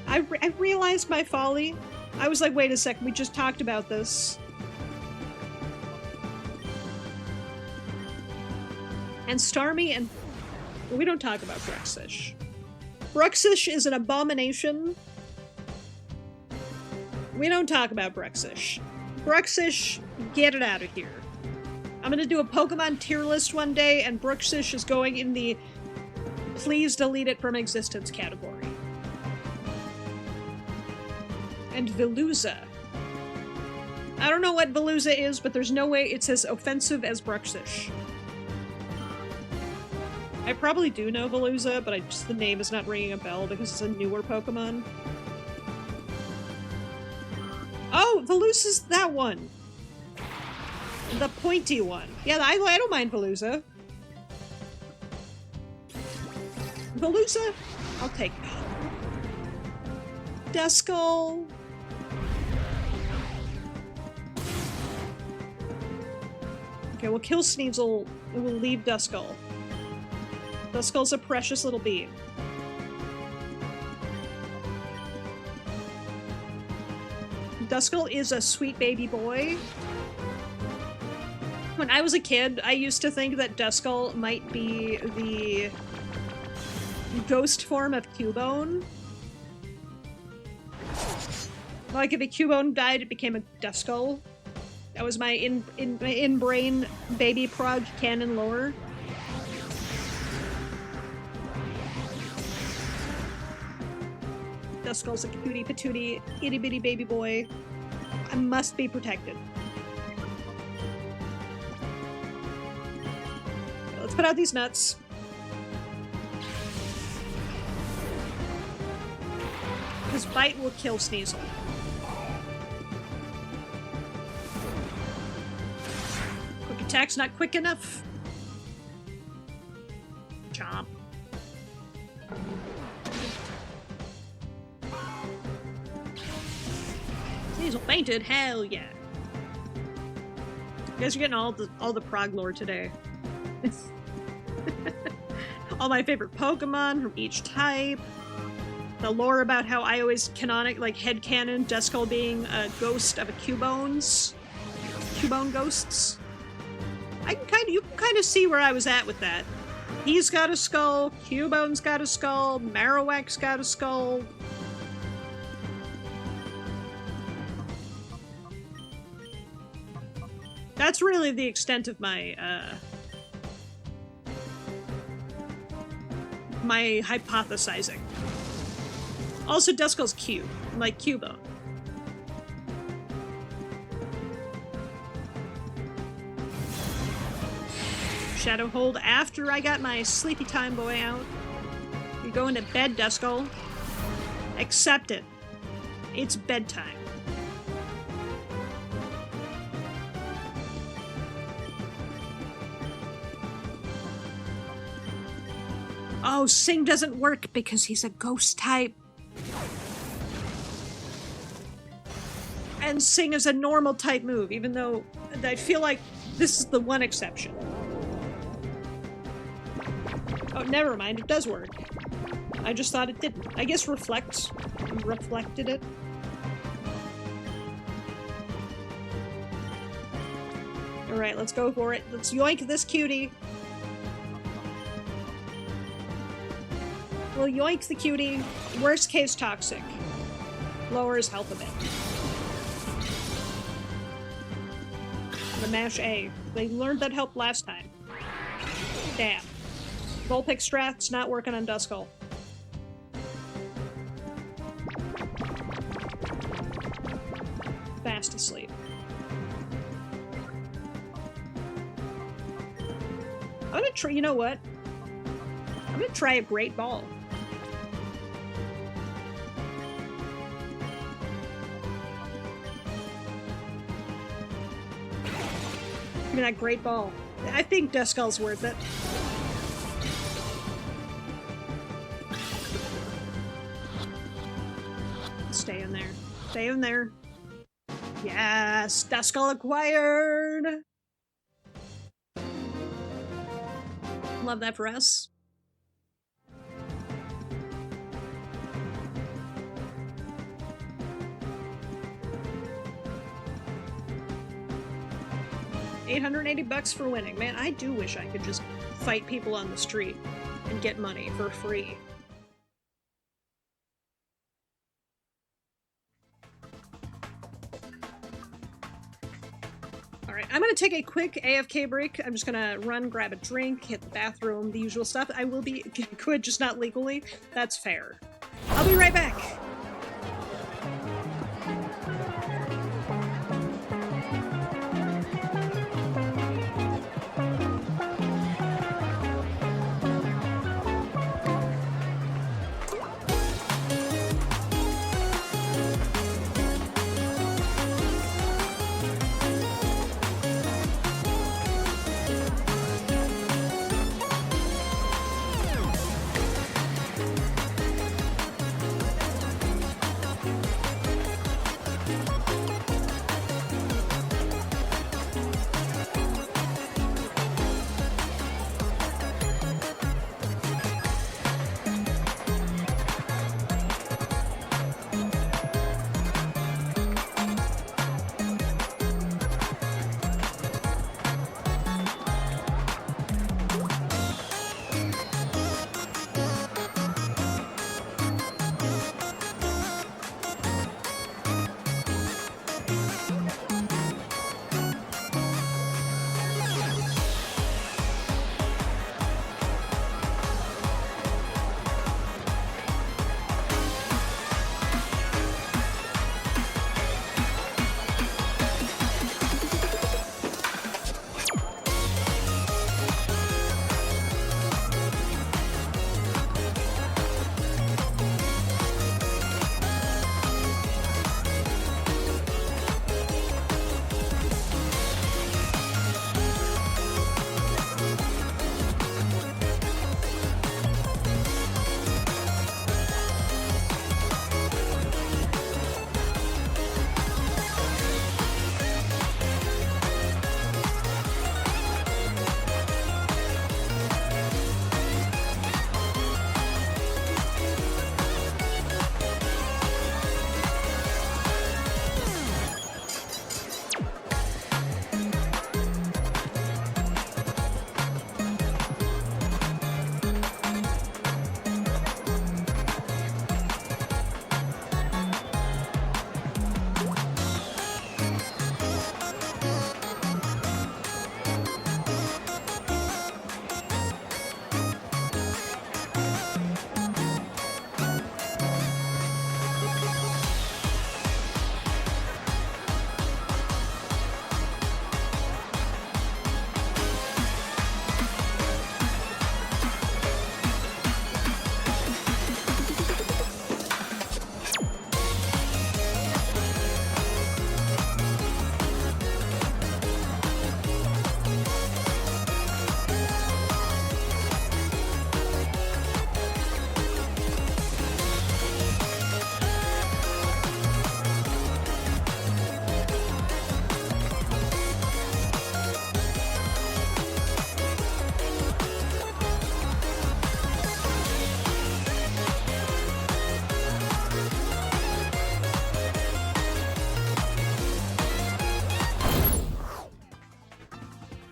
I realized my folly. I was like, wait a second, we just talked about this. And Starmie and... we don't talk about Bruxish. Bruxish is an abomination. We don't talk about Bruxish. Bruxish, get it out of here. I'm gonna do a Pokemon tier list one day, and Bruxish is going in the please delete it from existence category. And Veluza. I don't know what Veluza is, but there's no way it's as offensive as Bruxish. I probably do know Veluza, but the name is not ringing a bell because it's a newer Pokemon. Oh, Veluza's that one! The pointy one. Yeah, I don't mind Veluza. Veluza? I'll take that. Duskull. Okay, we'll kill Sneasel and we'll leave Duskull. Duskull's a precious little being. Duskull is a sweet baby boy. When I was a kid, I used to think that Duskull might be the ghost form of Cubone. Like if a Cubone died, it became a Duskull. That was my in-brain baby prog canon lore. Duskull's a cutie patootie, itty bitty baby boy. I must be protected. Okay, let's put out these nuts. His bite will kill Sneasel. Quick attack's not quick enough. Chomp. Sneasel fainted? Hell yeah. You guys are getting all the prog lore today. All my favorite Pokemon from each type. The lore about how I always headcanon Duskull being a ghost of a Cubone's. Cubone ghosts. You can kind of see where I was at with that. He's got a skull, Cubone's got a skull, Marowak's got a skull. That's really the extent of my, my hypothesizing. Also, Duskull's cute, like Cubone. Shadow hold after I got my sleepy time boy out. You go into bed, Duskull. Accept it. It's bedtime. Oh, Sing doesn't work because he's a ghost type. And Sing is a normal type move, even though I feel like this is the one exception. Oh, never mind, it does work. I just thought it didn't. I guess reflected it. Alright, let's go for it. Let's yoink this cutie. We'll yoink the cutie. Worst case, toxic. Lowers health a bit. The mash A. They learned that helped last time. Damn. Vulpix strat's not working on Duskull. Fast asleep. I'm gonna try, you know what? I'm gonna try a Great Ball. Give me that Great Ball. I think Duskull's worth it. Stay in there. Stay in there. Yes! Duskull acquired! Love that for us. $880 for winning. Man, I do wish I could just fight people on the street and get money for free. Alright, I'm gonna take a quick AFK break. I'm just gonna run, grab a drink, hit the bathroom, the usual stuff. I will be good, just not legally. That's fair. I'll be right back.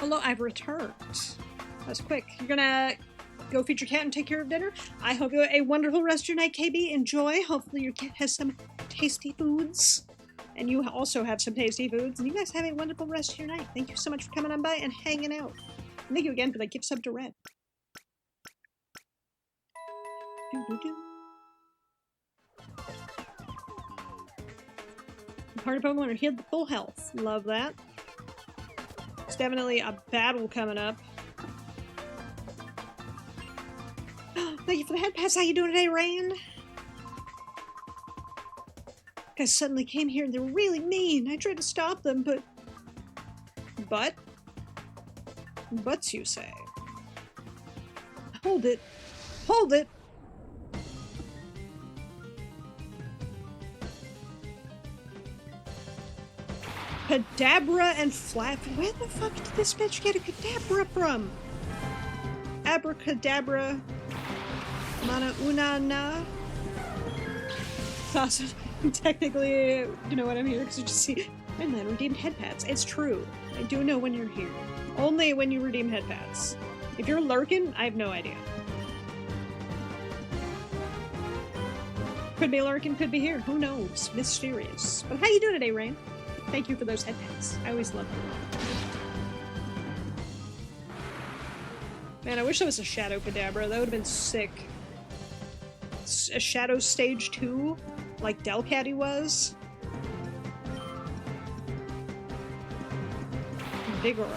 Hello, I've returned. That's quick. You're gonna go feed your cat and take care of dinner? I hope you have a wonderful rest of your night, KB. Enjoy. Hopefully your cat has some tasty foods. And you also have some tasty foods. And you guys have a wonderful rest of your night. Thank you so much for coming on by and hanging out. And thank you again for the gift sub to Red. Party Pokemon are healed to full health. Love that. It's definitely a battle coming up. Thank you for the head pass. How you doing today, Rain? Guys suddenly came here and they were really mean. I tried to stop them, but... Buts, you say? Hold it. Hold it! Kadabra and Flap. Where the fuck did this bitch get a Kadabra from? Abracadabra. Mana una na. It's awesome. Technically, you know what I'm here because you just see my man redeemed head pads. It's true. I do know when you're here. Only when you redeem head pads. If you're lurking, I have no idea. Could be lurking, could be here. Who knows? Mysterious. But how you doing today, Rain? Thank you for those head pads. I always love them. Man, I wish there was a Shadow Kadabra. That would have been sick. A Shadow Stage 2, like Delcatty was. Vigoroth.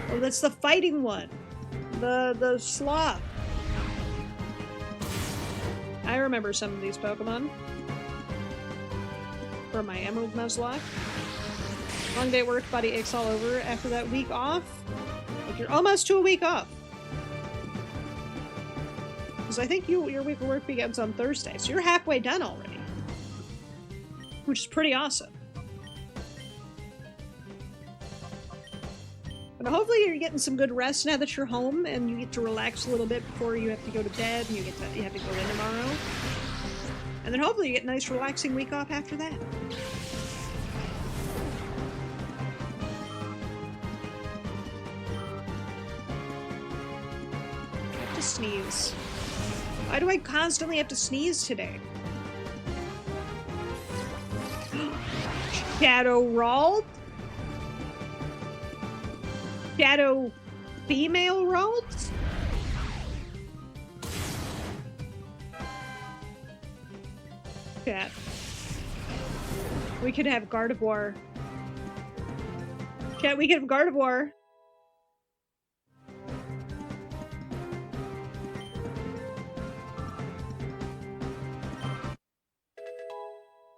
Oh, that's the fighting one. The Sloth. I remember some of these Pokemon. From my Emerald Nuzlocke. Long day at work, body aches all over after that week off. Like you're almost to a week off. Because I think your week of work begins on Thursday, so you're halfway done already. Which is pretty awesome. But hopefully you're getting some good rest now that you're home and you get to relax a little bit before you have to go to bed and you have to go in tomorrow. And then hopefully you get a nice relaxing week off after that. I have to sneeze. Why do I constantly have to sneeze today? Shadow Rald? Shadow female Rald? Chat. We could have Gardevoir. Chat, we could have Gardevoir.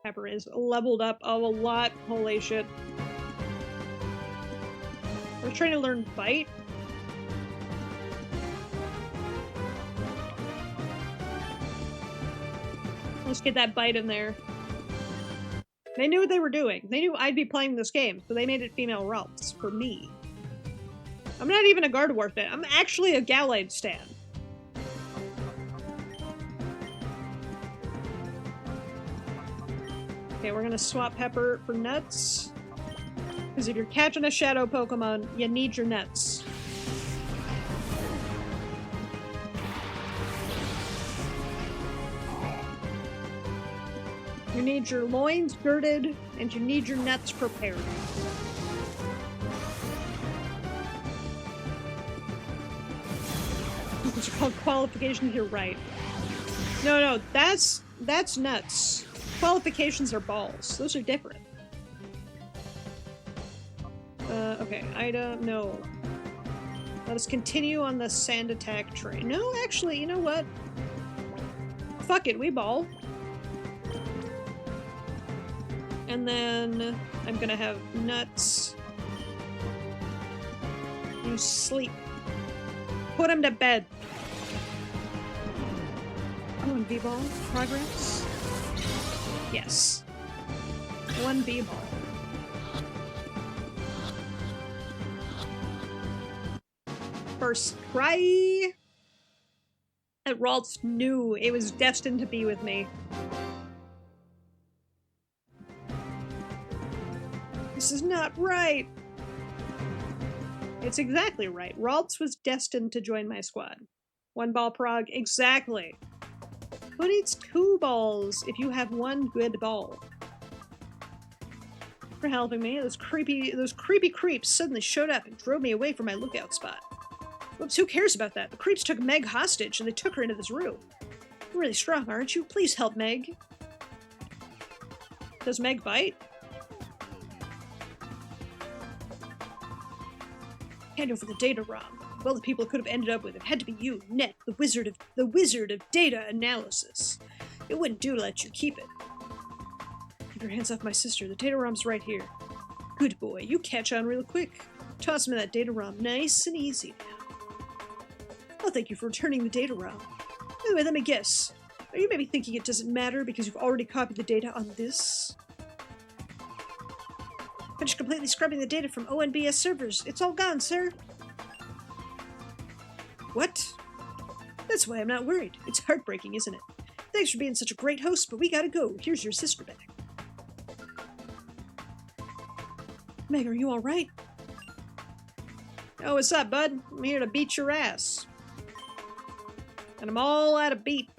Pepper is leveled up a lot. Holy shit. We're trying to learn Bite. Let's get that Bite in there. They knew what they were doing. They knew I'd be playing this game, so they made it female routes for me. I'm not even a Gardevoir fan. I'm actually a Gallade stan. Okay, we're gonna swap Pepper for Nuts. Because if you're catching a Shadow Pokemon, you need your Nuts. You need your loins girded, and you need your nuts prepared. These are called qualifications, you're right. No, that's nuts. Qualifications are balls. Those are different. Okay, item, no. Let us continue on the sand attack train. No, actually, you know what? Fuck it, we ball. And then I'm gonna have Nuts. You sleep. Put him to bed. One V-ball. Progress? Yes. One V-ball. First try. That Ralts knew it was destined to be with me. This is not right. It's exactly right. Ralts was destined to join my squad. 1 ball prog, exactly. Who needs 2 balls if you have 1 good ball? For helping me, those creepy creeps suddenly showed up and drove me away from my lookout spot. Whoops, who cares about that? The creeps took Meg hostage and they took her into this room. You're really strong, aren't you? Please help Meg. Does Meg bite? Hand over the data ROM. Well, the people it could have ended up with, it had to be you, Net, the wizard of data analysis. It wouldn't do to let you keep it. Keep your hands off my sister. The data ROM's right here. Good boy, you catch on real quick. Toss me that data ROM nice and easy now. Oh, thank you for returning the data ROM. By the way, let me guess. Are you maybe thinking it doesn't matter because you've already copied the data on this? Finished completely scrubbing the data from ONBS servers. It's all gone, sir. What? That's why I'm not worried. It's heartbreaking, isn't it? Thanks for being such a great host, but we gotta go. Here's your sister back. Meg, are you alright? Oh, what's up, bud? I'm here to beat your ass. And I'm all out of beat.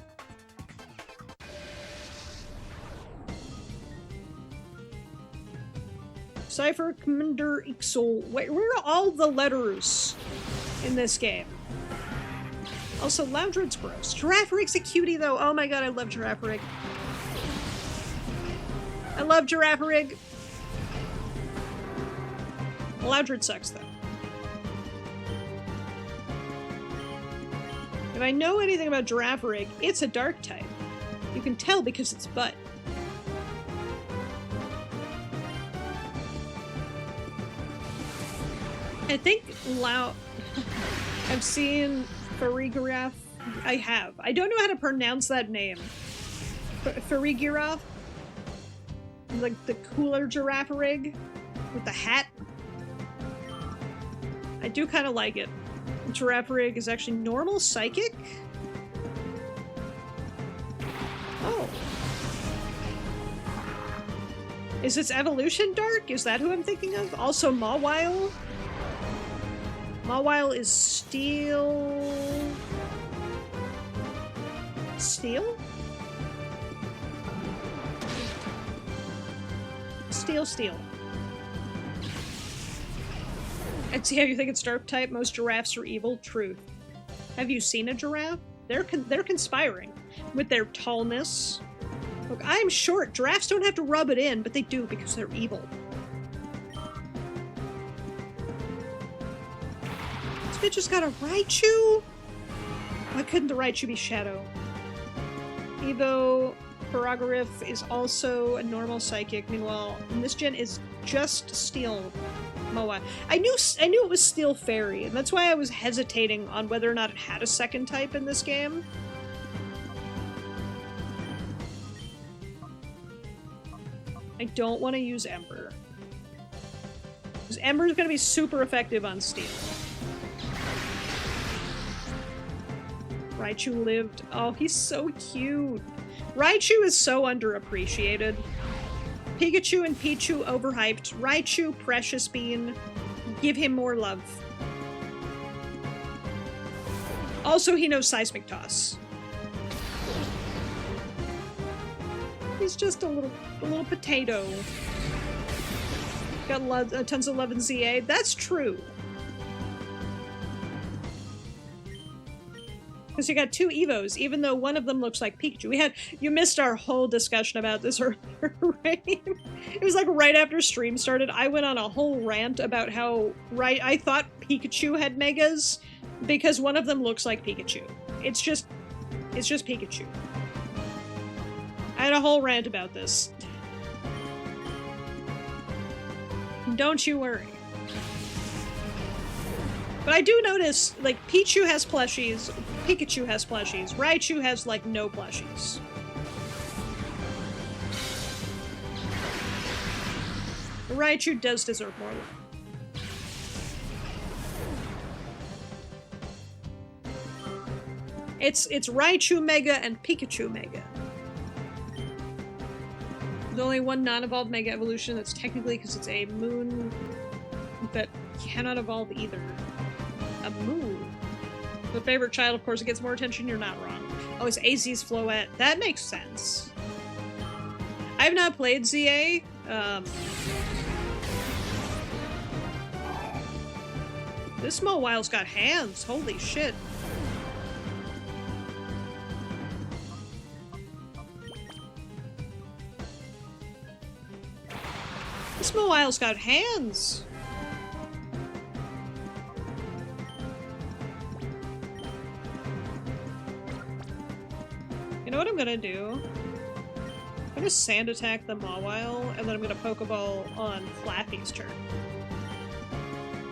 Cypher, Commander, Ixol. Wait, where are all the letters in this game? Also, Loudred's gross. Giraffe Rig's a cutie, though. Oh my god, I love Giraffe Rig. I love Giraffe Rig. Loudred sucks, though. If I know anything about Giraffe Rig, it's a dark type. You can tell because it's butt. I think I've seen Farigiraf. I have. I don't know how to pronounce that name. Farigiraf? Like the cooler Giraffe Rig with the hat. I do kind of like it. Giraffe Rig is actually normal psychic? Oh. Is its evolution dark? Is that who I'm thinking of? Also Mawile? Mawile is steel... Steel? Steel. And see how you think it's dark type? Most giraffes are evil. Truth. Have you seen a giraffe? They're conspiring with their tallness. Look, I'm short. Giraffes don't have to rub it in, but they do because they're evil. This bitch has got a Raichu? Why couldn't the Raichu be Shadow? Evo Paragorif is also a normal psychic. Meanwhile, this gen is just Steel Moa. I knew it was Steel Fairy, and that's why I was hesitating on whether or not it had a second type in this game. I don't want to use Ember. Because Ember is going to be super effective on Steel. Raichu lived. Oh, he's so cute. Raichu is so underappreciated. Pikachu and Pichu overhyped. Raichu, Precious Bean. Give him more love. Also, he knows Seismic Toss. He's just a little potato. Got tons of love in ZA. That's true. Because you got 2 Evos, even though one of them looks like Pikachu. You missed our whole discussion about this earlier, right? It was like right after stream started, I went on a whole rant about how I thought Pikachu had Megas because one of them looks like Pikachu. It's just Pikachu. I had a whole rant about this. Don't you worry. But I do notice, like, Pichu has plushies, Pikachu has plushies, Raichu has, like, no plushies. Raichu does deserve more love. It's Raichu Mega and Pikachu Mega. There's only one non-evolved Mega Evolution that's technically because it's a Moon that cannot evolve either. A moo. The favorite child, of course, it gets more attention. You're not wrong. Oh, it's AZ's Floette. That makes sense. I have not played ZA. This Mowile's got hands. Holy shit. This Mowile's got hands. You know what I'm gonna do? I'm gonna sand attack the Mawile, and then I'm gonna Pokeball on Flappy's turn.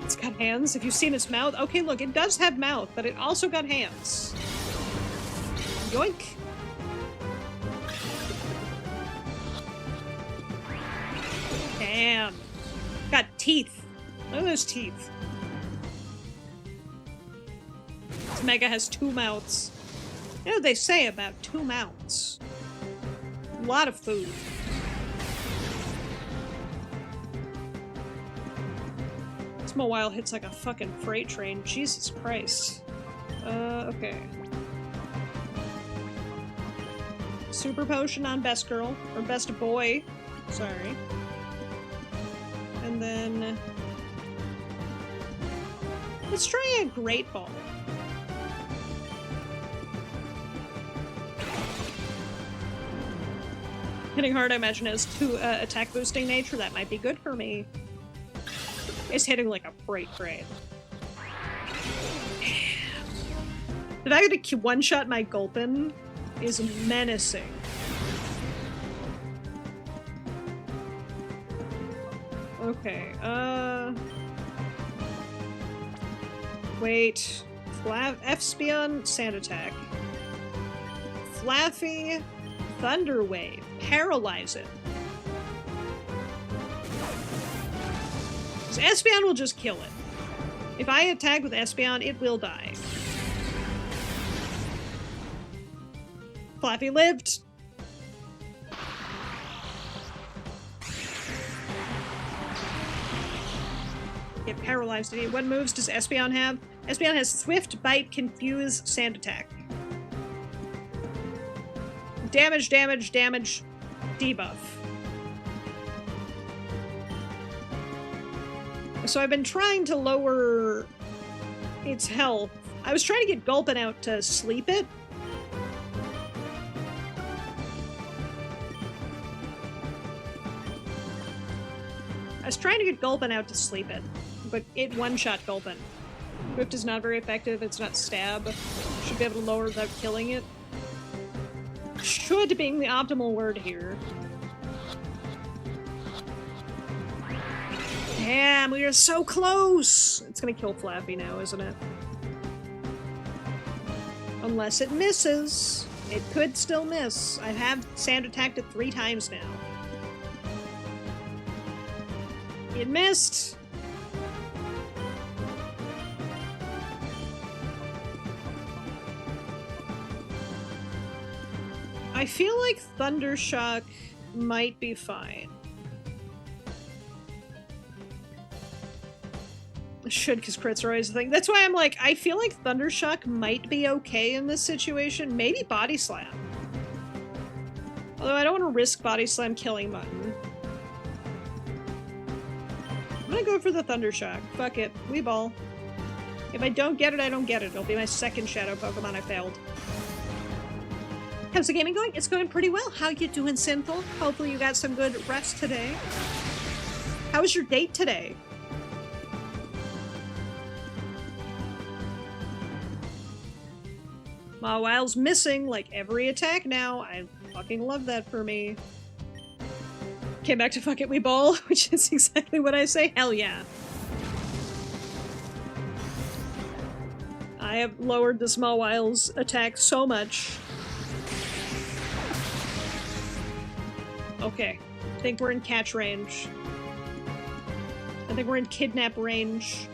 It's got hands. Have you seen its mouth? Okay, look, it does have mouth, but it also got hands. Yoink! Damn. Got teeth. Look at those teeth. This Mega has 2 mouths. You know what they say about 2 mouths? A lot of food. This Mawile hits like a fucking freight train. Jesus Christ. Okay. Super Potion on Best Girl. Or Best Boy. Sorry. And then... let's try a Great Ball. Hitting hard, I imagine, has 2 attack boosting nature. That might be good for me. It's hitting like a freight train. The fact that it one-shot my Gulpin is menacing. Okay, wait. F-Spion, Sand Attack. Flaffy, Thunder Wave. Paralyze it. Espeon will just kill it. If I attack with Espeon, it will die. Flappy lived. Get paralyzed. What moves does Espeon have? Espeon has Swift, Bite, Confuse, Sand Attack. Damage, damage, damage, debuff. So I've been trying to lower its health. I was trying to get Gulpin out to sleep it. I was trying to get Gulpin out to sleep it, but it one-shot Gulpin. Whipped is not very effective, it's not stab. Should be able to lower without killing it. Should being the optimal word here. Damn, we are so close! It's gonna kill Flappy now, isn't it? Unless it misses. It could still miss. I have Sand attacked it 3 times now. It missed! I feel like Thundershock might be fine. Should, because crits are always the thing. That's why I'm like, I feel like Thundershock might be okay in this situation. Maybe Body Slam. Although I don't want to risk Body Slam killing Mutton. I'm gonna go for the Thundershock. Fuck it. Weeball. If I don't get it, I don't get it. It'll be my second Shadow Pokemon I failed. How's the gaming going? It's going pretty well. How you doing, Sinful? Hopefully you got some good rest today. How was your date today? Mawile's missing like every attack now. I fucking love that for me. Came back to fuck it, we ball, which is exactly what I say. Hell yeah. I have lowered this Mawile's attack so much. Okay. I think we're in catch range. I think we're in kidnap range.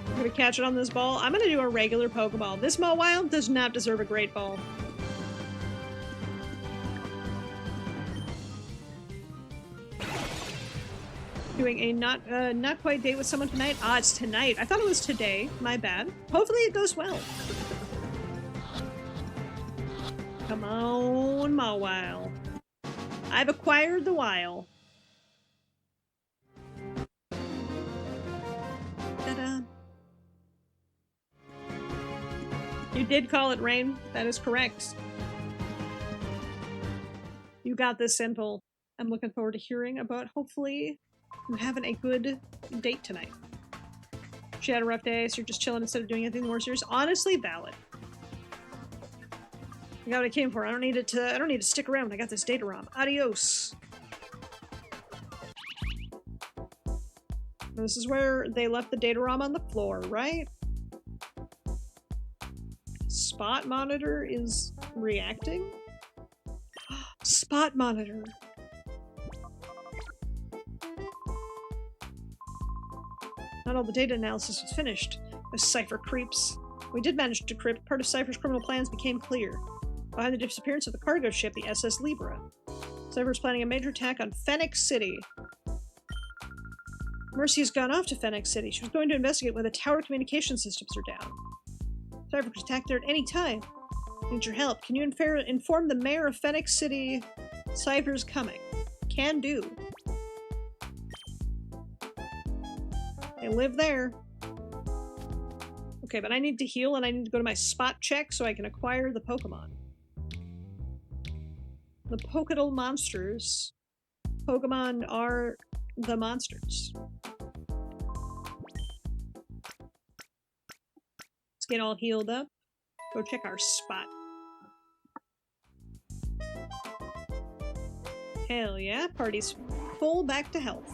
I'm gonna catch it on this ball. I'm gonna do a regular Pokeball. This Mawile does not deserve a Great Ball. Doing a not quite date with someone tonight? Ah, it's tonight. I thought it was today. My bad. Hopefully it goes well. Come on, Mawile. I've acquired the Wile. Ta-da. You did call it rain. That is correct. You got this, Simple. I'm looking forward to hearing about, hopefully, you having a good date tonight. She had a rough day, so you're just chilling instead of doing anything more serious. Honestly, valid. I got what I came for. I don't need to stick around. I got this data ROM. Adios. This is where they left the data ROM on the floor, right? Spot monitor is reacting? Spot monitor. Not all the data analysis was finished. Those Cypher creeps. We did manage to decrypt. Part of Cypher's criminal plans became clear. Behind the disappearance of the cargo ship, the SS Libra. Cypher is planning a major attack on Fennec City. Mercy has gone off to Fennec City. She was going to investigate whether tower communication systems are down. Cypher could attack there at any time. Need your help. Can you inform the mayor of Fennec City Cypher's coming? Can do. They live there. Okay, but I need to heal and I need to go to my spot check so I can acquire the Pokemon. The Pokédol monsters. Pokemon are the monsters. Let's get all healed up. Go check our spot. Hell yeah, party's full back to health.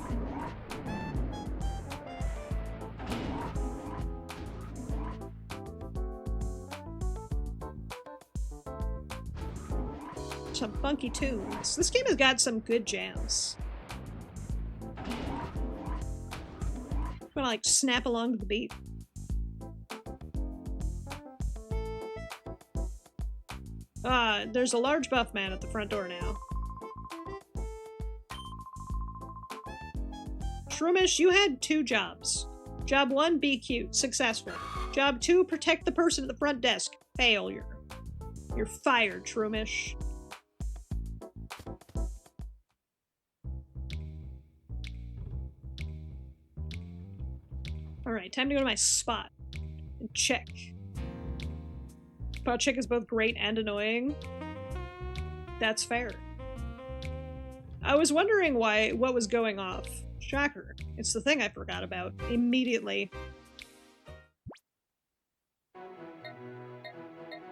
Some funky tunes. This game has got some good jams. Wanna like snap along to the beat. There's a large buff man at the front door now. Shroomish, you had 2 jobs. Job 1, be cute. Successful. Job 2, protect the person at the front desk. Failure. You're fired, Shroomish. Alright, time to go to my spot and check. Spot check is both great and annoying. That's fair. I was wondering what was going off. Shocker. It's the thing I forgot about immediately.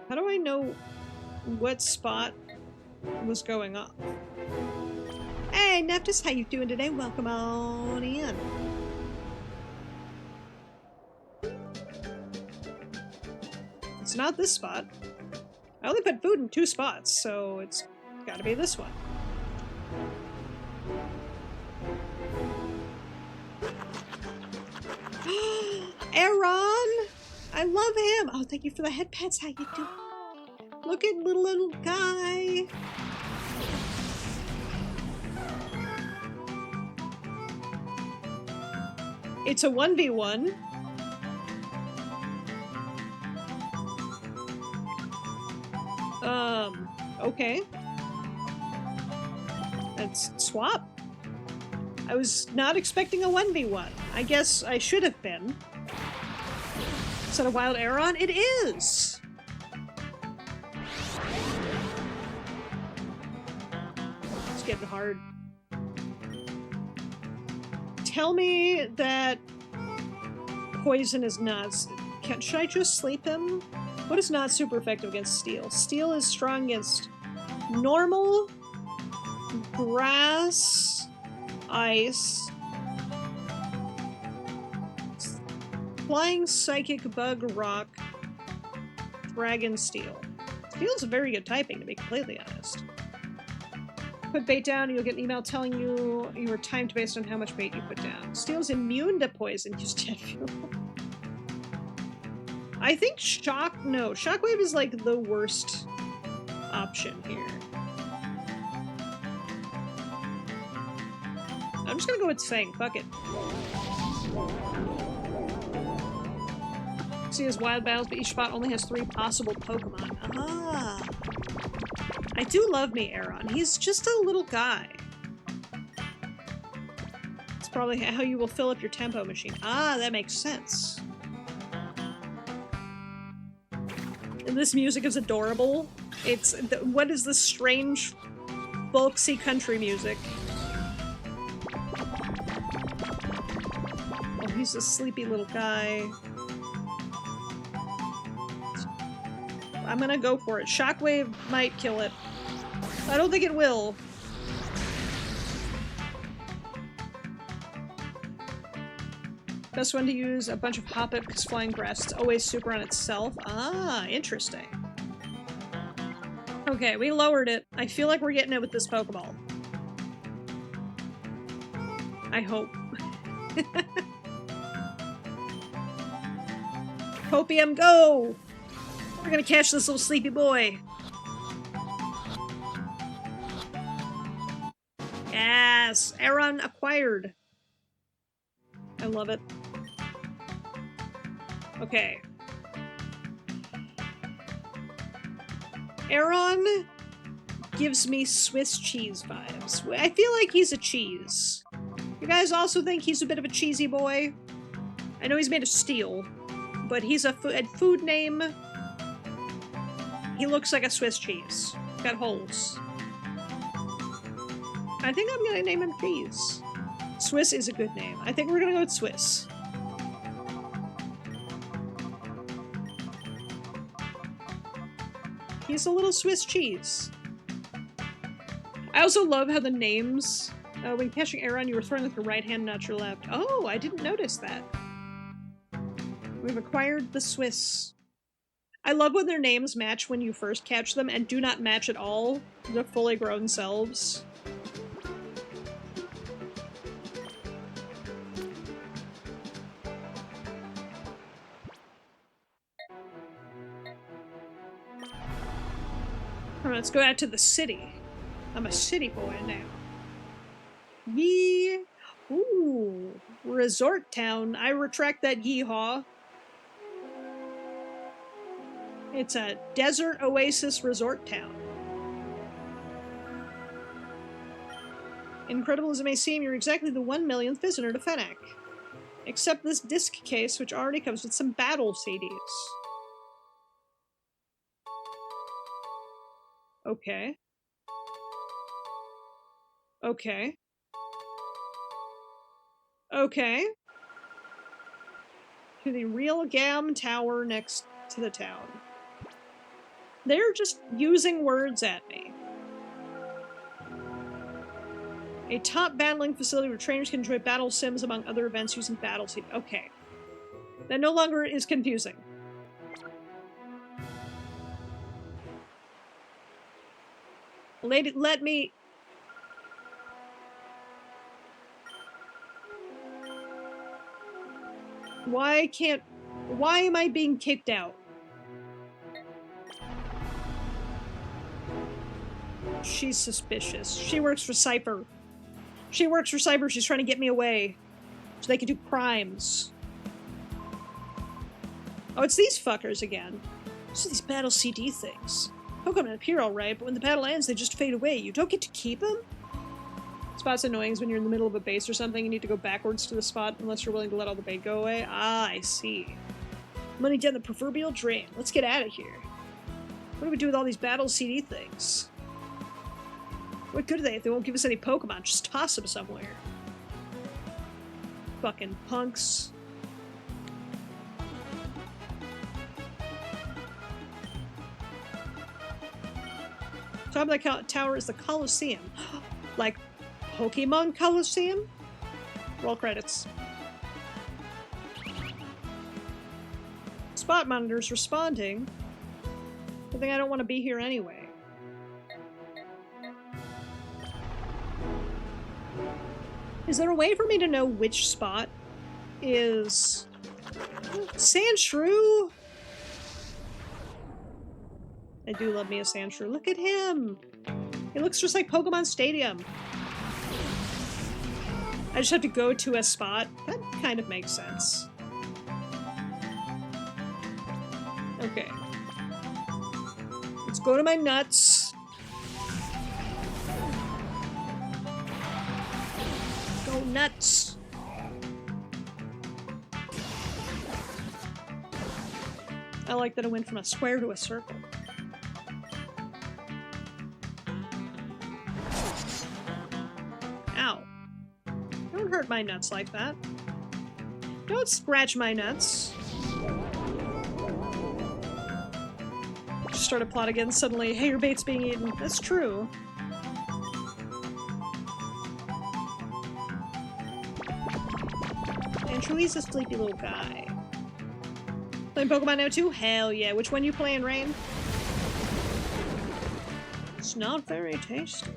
How do I know what spot was going off? Hey, Nephthys, how you doing today? Welcome on in. It's not this spot. I only put food in 2 spots, so it's gotta be this one. Aaron! I love him! Oh, thank you for the head pets. How you doing? Look at little guy. It's a 1v1. Okay. Let's swap. I was not expecting a 1v1. I guess I should have been. Is that a wild Aeron? It is! It's getting hard. Tell me that poison is not... Should I just sleep him? What is not super effective against steel? Steel is strong against normal, grass, ice, flying, psychic, bug, rock, dragon, steel. Steel's a very good typing, to be completely honest. Put bait down and you'll get an email telling you you are timed based on how much bait you put down. Steel's immune to poison. Use jet fuel. I think Shockwave is like the worst option here. I'm just gonna go with Fang. Fuck it. See his wild battles, but each spot only has 3 possible Pokemon. Ah. I do love me Aron. He's just a little guy. It's probably how you will fill up your tempo machine. Ah, that makes sense. And this music is adorable. It's... what is this strange, folksy country music? Oh, he's a sleepy little guy. I'm gonna go for it. Shockwave might kill it. I don't think it will. Best one to use a bunch of Hoppip because flying grass is always super on itself. Ah, interesting. Okay, we lowered it. I feel like we're getting it with this Pokeball. I hope. Hopium, go! We're gonna catch this little sleepy boy. Yes! Aron acquired. I love it. Okay. Aron gives me Swiss cheese vibes. I feel like he's a cheese. You guys also think he's a bit of a cheesy boy? I know he's made of steel, but he's a food name. He looks like a Swiss cheese. Got holes. I think I'm gonna name him Cheese. Swiss is a good name. I think we're gonna go with Swiss. He's a little Swiss cheese. I also love how the names... when catching Aron, you were throwing with your right hand, not your left. Oh, I didn't notice that. We've acquired the Swiss. I love when their names match when you first catch them and do not match at all their fully grown selves. Alright, let's go out to the city. I'm a city boy now. Yee! Ooh! Resort town. I retract that yeehaw. It's a desert oasis resort town. Incredible as it may seem, you're exactly the 1 millionth visitor to Fennec. Except this disc case, which already comes with some battle CDs. Okay. Okay. Okay. To the Real Gam Tower next to the town. They're just using words at me. A top battling facility where trainers can enjoy battle sims among other events using battle seed. Okay. That no longer is confusing. Lady, let me... Why am I being kicked out? She's suspicious. She works for Cypher. She works for Cypher. She's trying to get me away. So they can do crimes. Oh, it's these fuckers again. So these battle CD things. Pokemon appear alright, but when the battle ends, they just fade away. You don't get to keep them? Spot's annoying is when you're in the middle of a base or something, you need to go backwards to the spot unless you're willing to let all the bait go away. Ah, I see. Money down the proverbial drain. Let's get out of here. What do we do with all these battle CD things? What good are they if they won't give us any Pokemon? Just toss them somewhere. Fucking punks. Top of the tower is the Coliseum. Like Pokemon Coliseum? Roll credits. Spot monitor's responding. I think I don't want to be here anyway. Is there a way for me to know which spot is... Sandshrew? I do love me a Sandshrew. Look at him! He looks just like Pokemon Stadium. I just have to go to a spot. That kind of makes sense. Okay. Let's go to my nuts. Go nuts. I like that it went from a square to a circle. Ow. Don't hurt my nuts like that. Don't scratch my nuts. Just start a plot again suddenly. Hey, your bait's being eaten. That's true. And Chewy's a sleepy little guy. Playing Pokemon now too? Hell yeah. Which one you playing, Rain? It's not very tasty.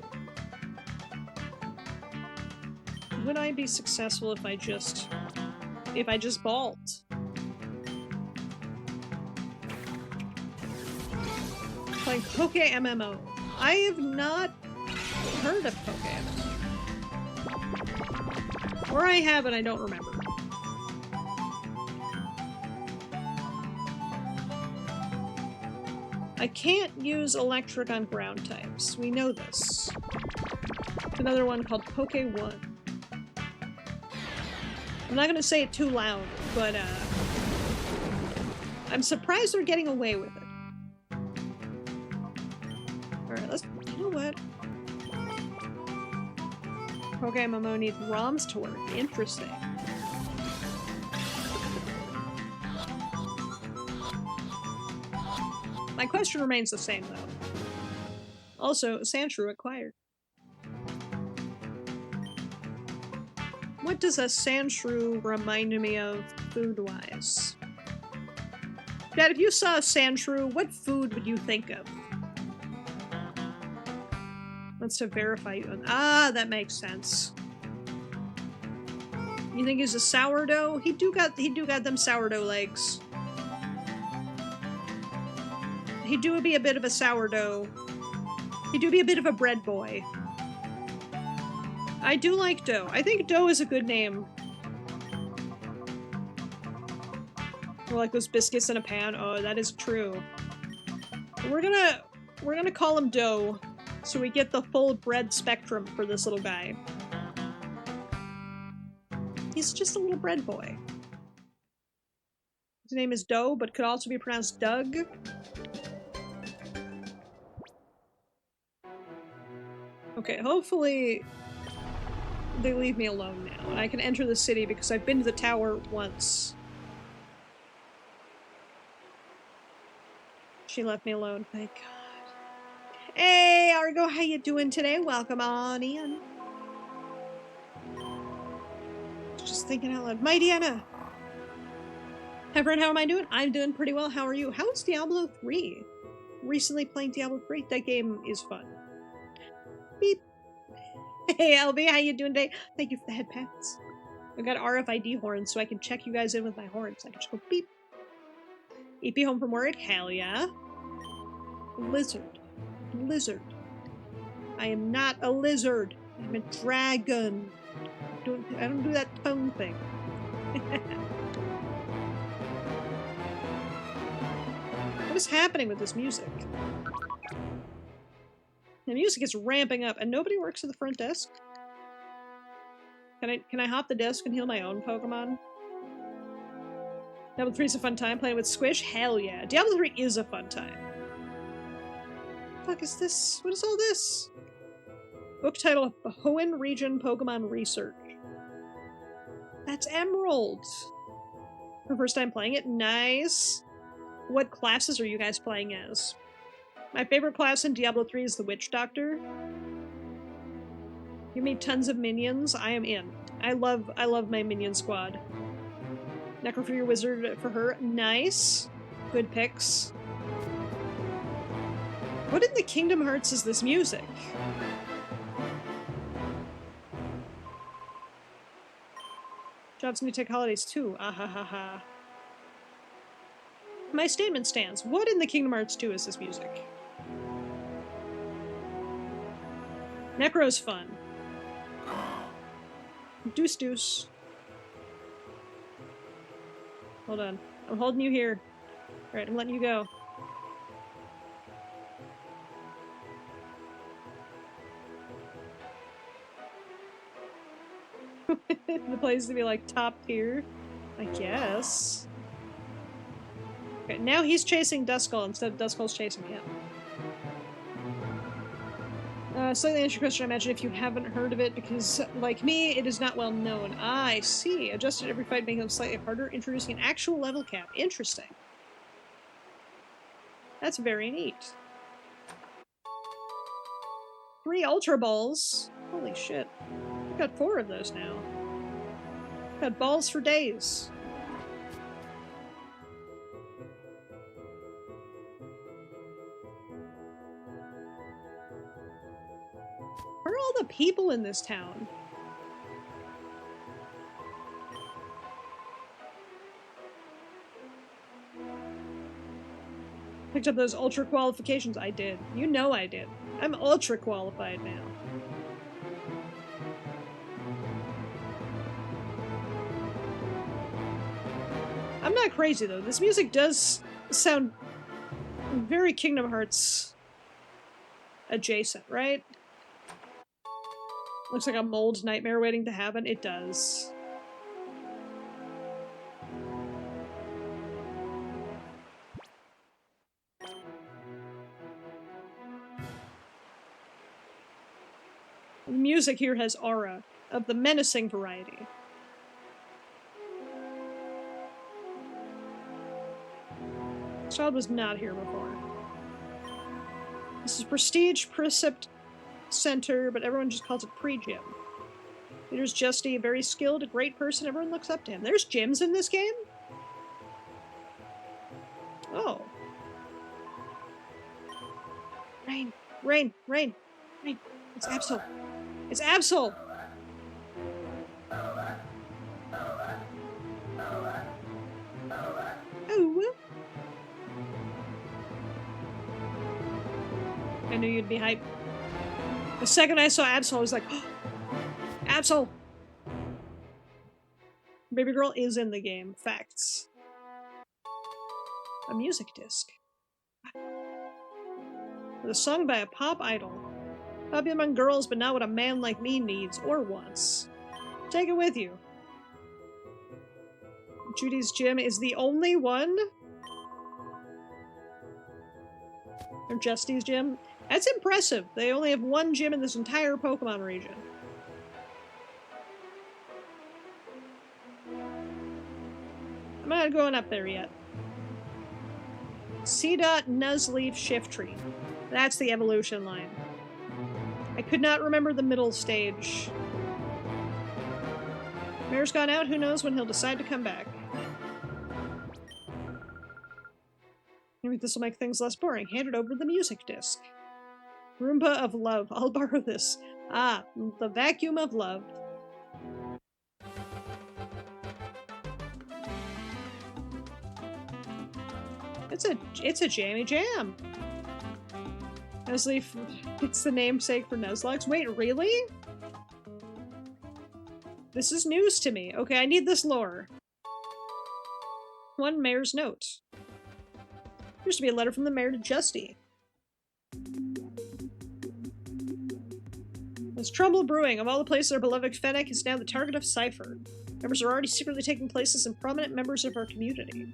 Would I be successful if I just balled? Playing Poke MMO. I have not heard of Poke MMO. Or I have and I don't remember. I can't use electric on ground types. We know this. Another one called Poke 1. I'm not gonna say it too loud, but I'm surprised they're getting away with it. Alright, let's... You know what? Poke MMO needs ROMs to work. Interesting. My question remains the same, though. Also, Sandshrew acquired. What does a Sandshrew remind me of food-wise? Dad, if you saw a Sandshrew, what food would you think of? Wants to verify you. Ah, that makes sense. You think he's a sourdough? He do got them sourdough legs. He do be a bit of a sourdough. He do be a bit of a bread boy. I do like dough. I think dough is a good name. Or like those biscuits in a pan. Oh, that is true. We're gonna call him dough, so we get the full bread spectrum for this little guy. He's just a little bread boy. His name is Dough, but could also be pronounced Doug. Okay, hopefully they leave me alone now, and I can enter the city because I've been to the tower once. She left me alone, thank God. Hey, Argo, how you doing today? Welcome on in. Just thinking out loud. Mighty Anna! Hi friend, how am I doing? I'm doing pretty well, how are you? How is Diablo 3? Recently playing Diablo 3? That game is fun. Beep. Hey LB, how you doing today? Thank you for the head pats. I've got RFID horns so I can check you guys in with my horns. I can just go beep. EP home from work? Hell yeah. Lizard. Lizard. I am not a lizard. I'm a dragon. I don't do that phone thing. What is happening with this music? The music is ramping up, and nobody works at the front desk. Can I hop the desk and heal my own Pokemon? Diablo 3 is a fun time playing with Squish? Hell yeah. Diablo 3 is a fun time. What the fuck is this? What is all this? Book title, Hoenn Region Pokemon Research. That's Emerald. Her first time playing it? Nice. What classes are you guys playing as? My favorite class in Diablo 3 is the Witch Doctor. Give me tons of minions. I am in. I love my minion squad. Necrophilia Wizard for her. Nice. Good picks. What in the Kingdom Hearts is this music? Jobs New Tech Holidays too. Ah ha ha ha. My statement stands. What in the Kingdom Hearts 2 is this music? Necro's fun. Deuce deuce. Hold on. I'm holding you here. Alright, I'm letting you go. The place to be like top tier, I guess. Okay, now he's chasing Duskull instead of Duskull's chasing him. Slightly answer your question, I imagine, if you haven't heard of it, because, like me, it is not well known. Ah, I see. Adjusted every fight, making them slightly harder, introducing an actual level cap. Interesting. That's very neat. 3 Ultra Balls? Holy shit. I've got 4 of those now. I've got balls for days. Where are all the people in this town? Picked up those ultra qualifications. I did. You know I did. I'm ultra qualified now. I'm not crazy though. This music does sound very Kingdom Hearts adjacent, right? Looks like a mold nightmare waiting to happen. It does. The music here has aura, of the menacing variety. This child was not here before. This is Prestige Precept Center, but everyone just calls it Pre-Gym. Leader's Justy, very skilled, a great person, everyone looks up to him. There's gyms in this game? Oh. Rain, rain, rain, rain. It's Absol. It's Absol! Oh. I knew you'd be hyped. The second I saw Absol, I was like, oh, Absol! Baby girl is in the game. Facts. A music disc. With a song by a pop idol. Popular among girls, but not what a man like me needs or wants. Take it with you. Judy's gym is the only one? Or Justy's gym? That's impressive. They only have one gym in this entire Pokemon region. I'm not going up there yet. C-Dot Nuzleaf Shiftry. That's the evolution line. I could not remember the middle stage. Mayor's gone out, who knows when he'll decide to come back. Maybe this will make things less boring. Hand it over to the music disc. Roomba of Love. I'll borrow this. Ah, the vacuum of love. It's a jammy jam. Nuzleaf, it's the namesake for Nuzlocke. Wait, really? This is news to me. Okay, I need this lore. One mayor's note. Appears to be a letter from the mayor to Justy. There's trouble brewing. Of all the places our beloved Fennec is now the target of Cypher. Members are already secretly taking places in prominent members of our community.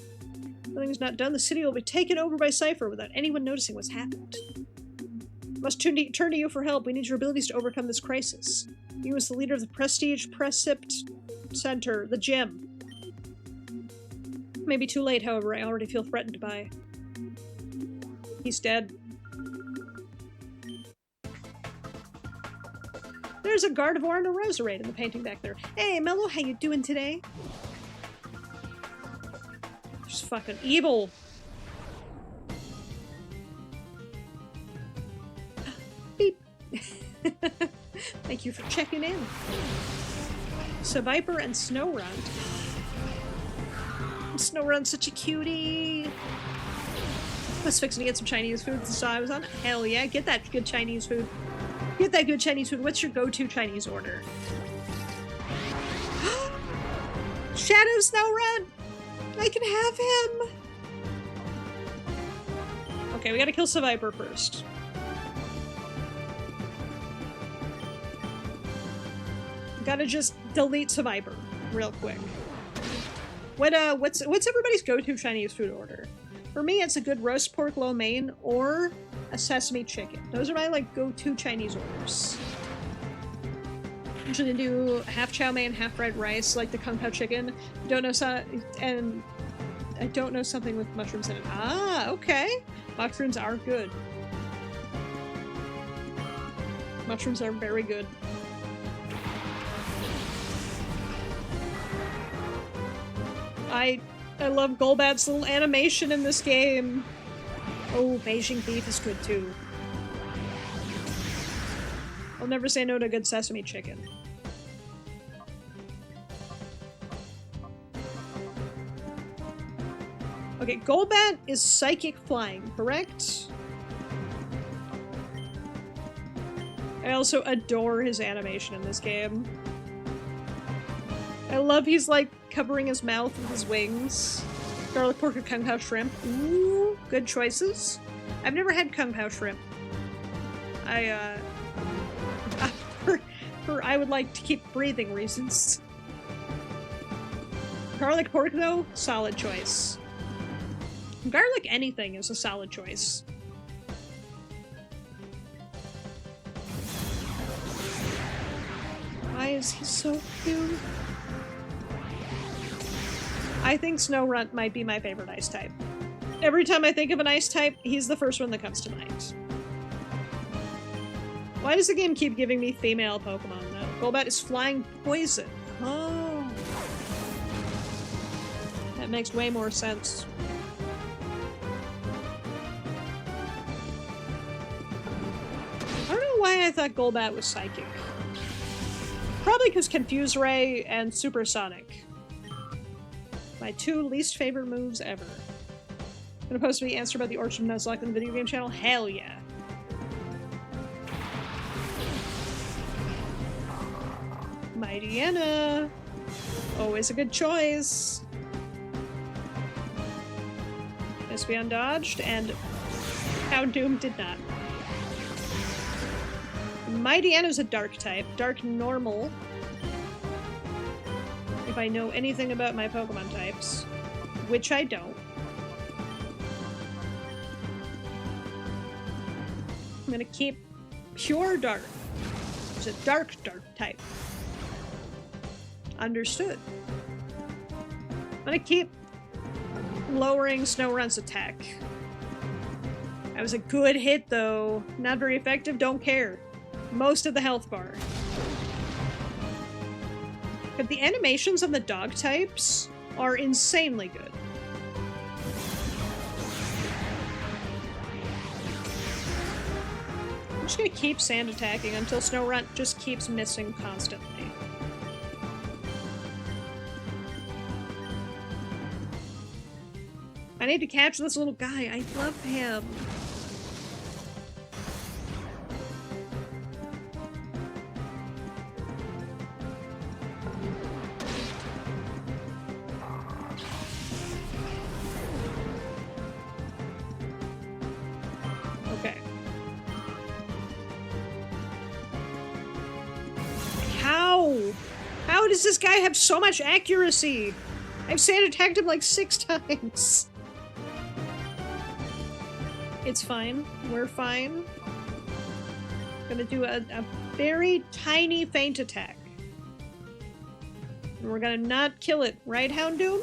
If nothing's not done, the city will be taken over by Cypher without anyone noticing what's happened. Must turn to you for help. We need your abilities to overcome this crisis. You as the leader of the Prestige Precept Center, the gym. Maybe too late, however, I already feel threatened by... He's dead. There's a Gardevoir and a Roserade in the painting back there. Hey, Mello, how you doing today? Just fucking evil. Beep. Thank you for checking in. Seviper and Snowrunt. Snowrunt's such a cutie. I was fixing to get some Chinese food so I was on. Hell yeah, get that good Chinese food. Get that good Chinese food. What's your go-to Chinese order? Shadow Snowrun! I can have him! Okay, we gotta kill Survivor first. Gotta just delete Survivor real quick. What's everybody's go-to Chinese food order? For me, it's a good roast pork lo mein or a sesame chicken. Those are my like go-to Chinese orders. Usually do half chow mein, half fried rice, like the kung pao chicken. Don't know and I don't know something with mushrooms in it. Ah, okay. Mushrooms are good. Mushrooms are very good. I love Golbat's little animation in this game. Oh, Beijing beef is good too. I'll never say no to good sesame chicken. Okay, Golbat is psychic flying, correct? I also adore his animation in this game. I love he's like covering his mouth with his wings. Garlic pork or kung pao shrimp. Ooh, good choices. I've never had kung pao shrimp. I would like to keep breathing reasons. Garlic pork though, solid choice. Garlic anything is a solid choice. Why is he so cute? I think Snowrunt might be my favorite ice type. Every time I think of an ice type, he's the first one that comes to mind. Why does the game keep giving me female Pokemon though? Golbat is flying poison. Oh. That makes way more sense. I don't know why I thought Golbat was psychic. Probably because Confuse Ray and Supersonic. My two least favorite moves ever. Gonna post the answer about the Orchard Nuzlocke on the video game channel? Hell yeah. Mightyena. Always a good choice. Must be undodged, and Houndoom did not. Mightyena's a dark type. Dark normal. If I know anything about my Pokemon types. Which I don't. I'm gonna keep Pure Dark. It's a dark type. Understood. I'm gonna keep lowering Snowrunt's attack. That was a good hit though. Not very effective, don't care. Most of the health bar. But the animations on the dog types are insanely good. I'm just gonna keep sand attacking until Snowrunt just keeps missing constantly. I need to catch this little guy. I love him. Okay. How does this guy have so much accuracy? I've sand attacked him like 6 times. It's fine. We're fine. Gonna do a very tiny feint attack. And we're gonna not kill it, right, Houndoom?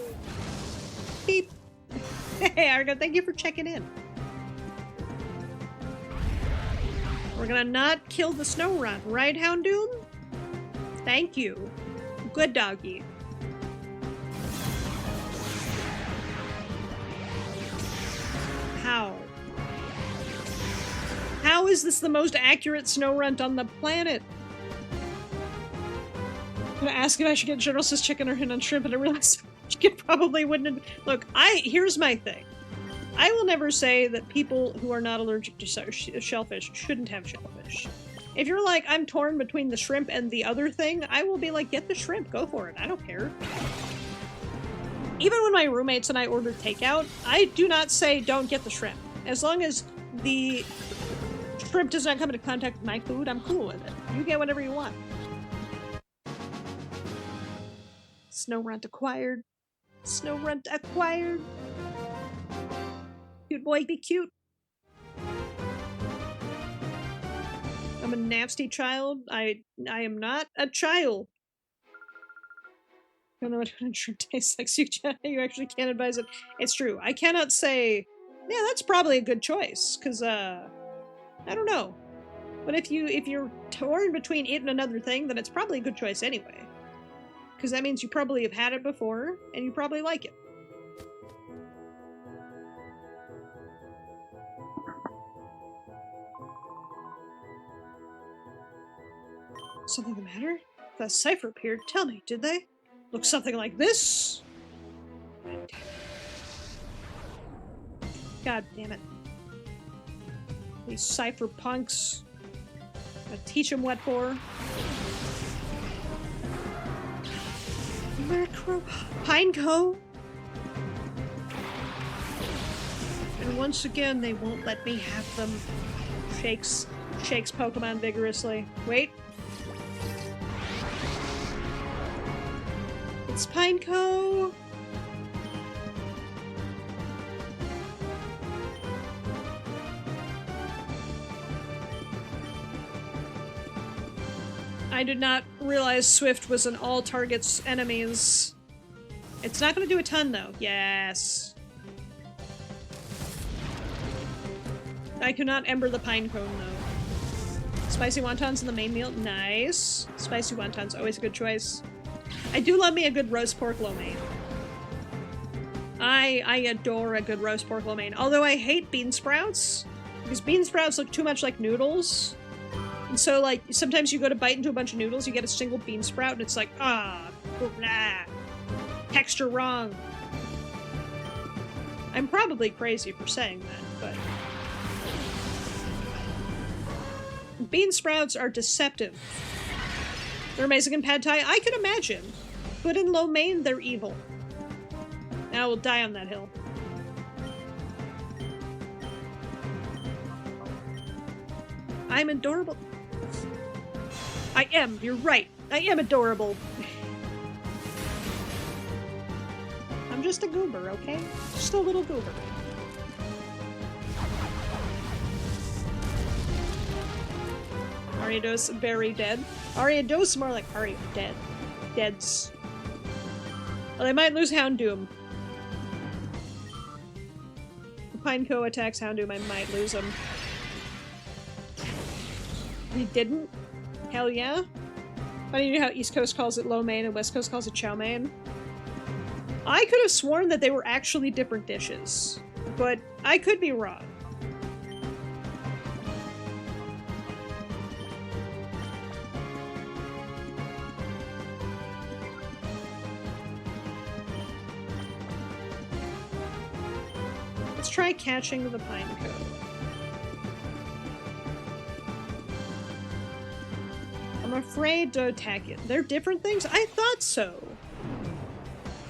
Beep. Hey, Argo, thank you for checking in. We're gonna not kill the Snowrunt, right, Houndoom? Thank you. Good doggy. How? How is this the most accurate Snowrunt on the planet? I'm gonna ask if I should get General Tso's chicken or hen on shrimp, and I realized chicken probably wouldn't. Look, here's my thing. I will never say that people who are not allergic to shellfish shouldn't have shellfish. If you're like, I'm torn between the shrimp and the other thing, I will be like, get the shrimp, go for it, I don't care. Even when my roommates and I order takeout, I do not say don't get the shrimp. As long as the shrimp does not come into contact with my food, I'm cool with it. You get whatever you want. Snow runt acquired. Snow runt acquired. Cute boy, be cute. I'm a nasty child. I am not a child. I don't know what shrimp tastes like. So you actually can't advise it. It's true. I cannot say, yeah, that's probably a good choice. Because, I don't know. But if you're torn between it and another thing, then it's probably a good choice anyway. Because that means you probably have had it before, and you probably like it. Something the matter? That cipher appeared. Tell me, did they? Look something like this? God damn it. These cipher punks. Gotta teach them what for. Macro Pineco. And once again, they won't let me have them. Shakes Pokemon vigorously. Wait. It's Pineco. I did not realize Swift was an all targets enemies. It's not going to do a ton though. Yes. I cannot ember the pine cone though. Spicy wontons in the main meal. Nice. Spicy wontons, always a good choice. I do love me a good roast pork lo mein. I adore a good roast pork lo mein. Although I hate bean sprouts. Because bean sprouts look too much like noodles. And so, like, sometimes you go to bite into a bunch of noodles, you get a single bean sprout, and it's like, ah, blah, texture wrong. I'm probably crazy for saying that, but... bean sprouts are deceptive. They're amazing in pad thai, I can imagine. But in lo mein, they're evil. Now we'll die on that hill. I'm adorable. I am, you're right. I am adorable. I'm just a goober, okay? Just a little goober. Ariados very dead. Ariados more like Aria dead. Deads. Well, they might lose Houndoom. If Pineco attacks Houndoom, I might lose him. He didn't? Hell yeah. Funny you know how East Coast calls it lo mein and West Coast calls it chow mein. I could have sworn that they were actually different dishes, but I could be wrong. Let's try catching the Pineco. I'm afraid to attack it. They're different things? I thought so.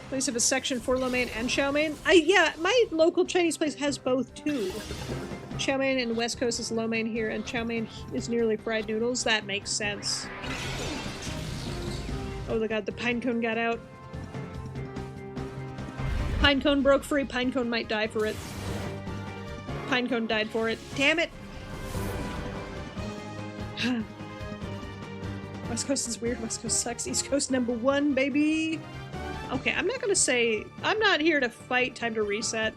Place of a section for lo mein and chow mein. Yeah, my local Chinese place has both too. Chow mein in the West Coast is lo mein here, and chow mein is nearly fried noodles. That makes sense. Oh my god, the pinecone got out. Pinecone broke free. Pinecone might die for it. Pinecone died for it. Damn it! West Coast is weird, West Coast sucks, East Coast #1, baby! Okay, I'm not gonna say... I'm not here to fight, time to reset.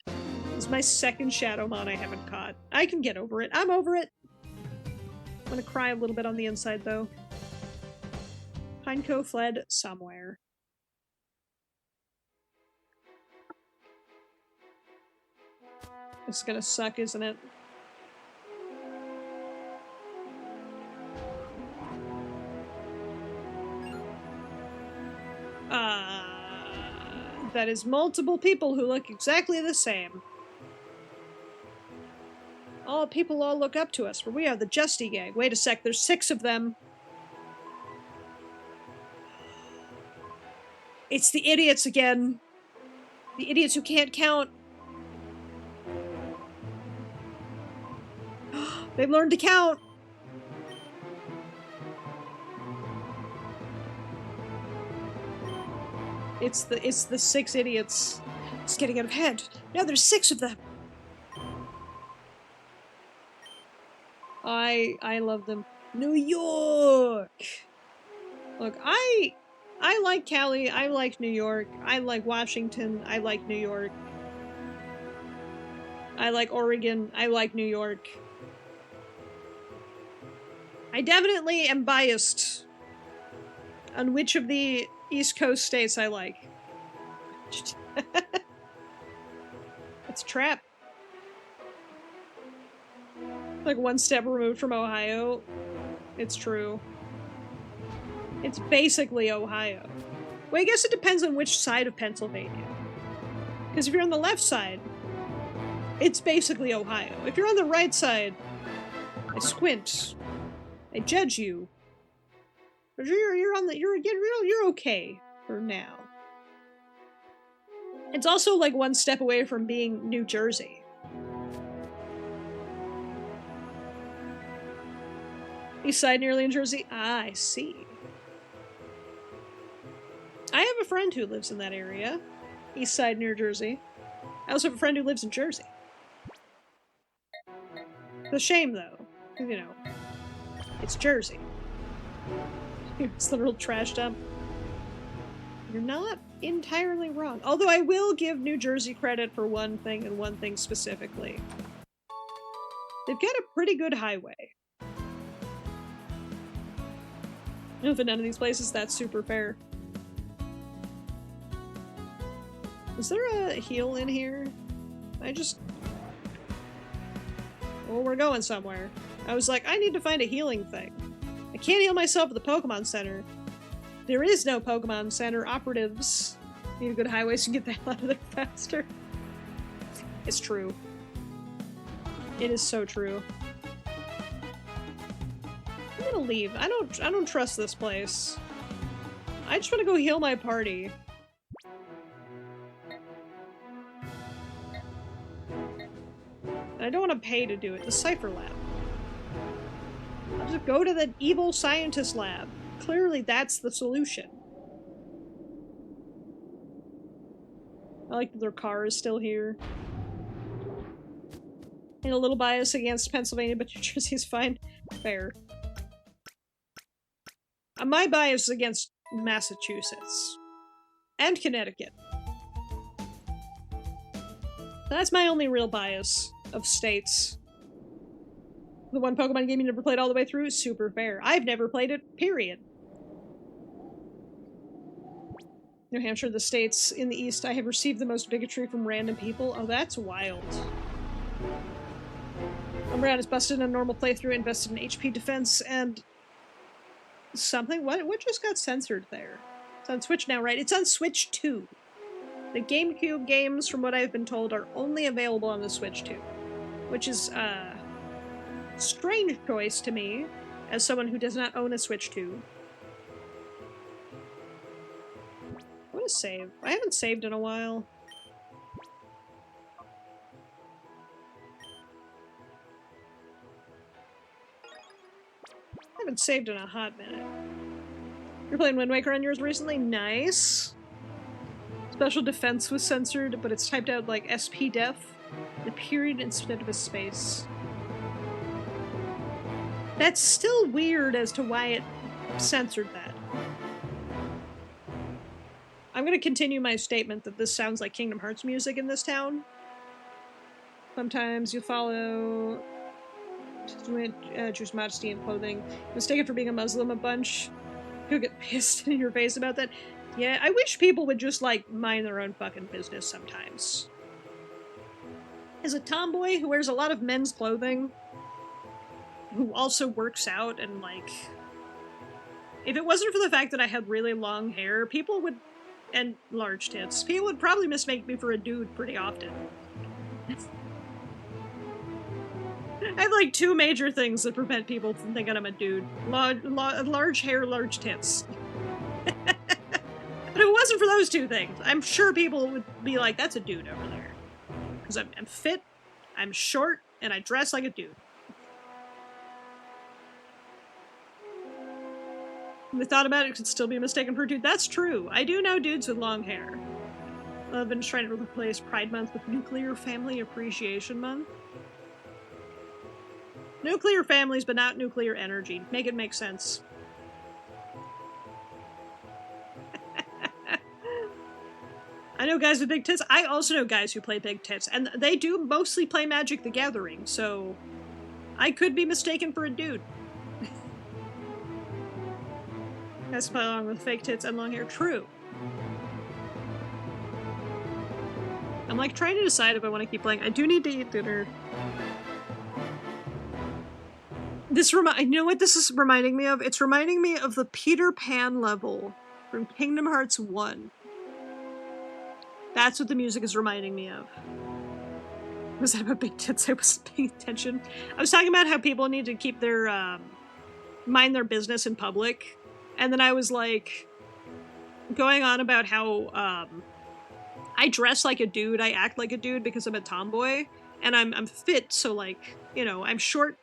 This is my second Shadowmon I haven't caught. I can get over it. I'm over it! I'm gonna cry a little bit on the inside, though. Pineco fled somewhere. This is gonna suck, isn't it? That is multiple people who look exactly the same. All people all look up to us, for we are the Justy Gang. Wait a sec, there's 6 of them. It's the idiots again. The idiots who can't count. They've learned to count. It's the 6 idiots. It's getting out of hand. Now there's 6 of them. I love them. New York. Look, I like Cali. I like New York. I like Washington. I like New York. I like Oregon. I like New York. I definitely am biased on which of the East Coast states I like. It's a trap. Like 1 step removed from Ohio. It's true. It's basically Ohio. Well, I guess it depends on which side of Pennsylvania. Because if you're on the left side, it's basically Ohio. If you're on the right side, I squint. I judge you. But you're okay for now. It's also like 1 step away from being New Jersey. East side nearly in Jersey? Ah, I see. I have a friend who lives in that area. East side near Jersey. I also have a friend who lives in Jersey. It's a shame though. You know. It's Jersey. It's the real trash dump. You're not entirely wrong. Although I will give New Jersey credit for one thing and one thing specifically. They've got a pretty good highway. I don't know if in none of these places that's super fair. Is there a heal in here? Well, we're going somewhere. I was like, I need to find a healing thing. I can't heal myself at the Pokemon Center. There is no Pokemon Center operatives. Need a good highway so you can get the hell out of there faster. It's true. It is so true. I'm gonna leave. I don't trust this place. I just want to go heal my party. I don't want to pay to do it. The Cypher Lab. I'll just go to the evil scientist lab. Clearly that's the solution. I like that their car is still here. And a little bias against Pennsylvania, but New Jersey is fine. Fair. My bias is against Massachusetts. And Connecticut. That's my only real bias of states. The one Pokemon game you never played all the way through is super fair. I've never played it, period. New Hampshire, the states in the East, I have received the most bigotry from random people. Oh, that's wild. Umbrella is busted in a normal playthrough, invested in HP defense, and something? What just got censored there? It's on Switch now, right? It's on Switch 2. The GameCube games, from what I've been told, are only available on the Switch 2. Which is, strange choice to me, as someone who does not own a Switch 2. I want to save. I haven't saved in a while. I haven't saved in a hot minute. You're playing Wind Waker on yours recently? Nice. Special defense was censored, but it's typed out like SP def, the period instead of a space. That's still weird as to why it censored that. I'm gonna continue my statement that this sounds like Kingdom Hearts music in this town. Sometimes you follow choose modesty in clothing. Mistaken for being a Muslim a bunch. You'll get pissed in your face about that. Yeah, I wish people would just, like, mind their own fucking business sometimes. As a tomboy who wears a lot of men's clothing, who also works out and, like... If it wasn't for the fact that I had really long hair, people would... and large tits, people would probably mistake me for a dude pretty often. I have like two major things that prevent people from thinking I'm a dude. Large hair, large tits. But if it wasn't for those two things, I'm sure people would be like, that's a dude over there. Because I'm fit, I'm short, and I dress like a dude. When we thought about it, it could still be mistaken for a dude. That's true. I do know dudes with long hair. I've been trying to replace Pride Month with Nuclear Family Appreciation Month. Nuclear families, but not nuclear energy. Make it make sense. I know guys with big tits. I also know guys who play big tits, and they do mostly play Magic the Gathering, so I could be mistaken for a dude. Guys play along with fake tits and long hair. True. I'm like trying to decide if I want to keep playing. I do need to eat dinner. You know what this is reminding me of? It's reminding me of the Peter Pan level from Kingdom Hearts 1. That's what the music is reminding me of. Was that about big tits? I wasn't paying attention. I was talking about how people need to keep their, mind their business in public. And then I was like, going on about how, I dress like a dude, I act like a dude because I'm a tomboy. And I'm fit, so like, you know, I'm short,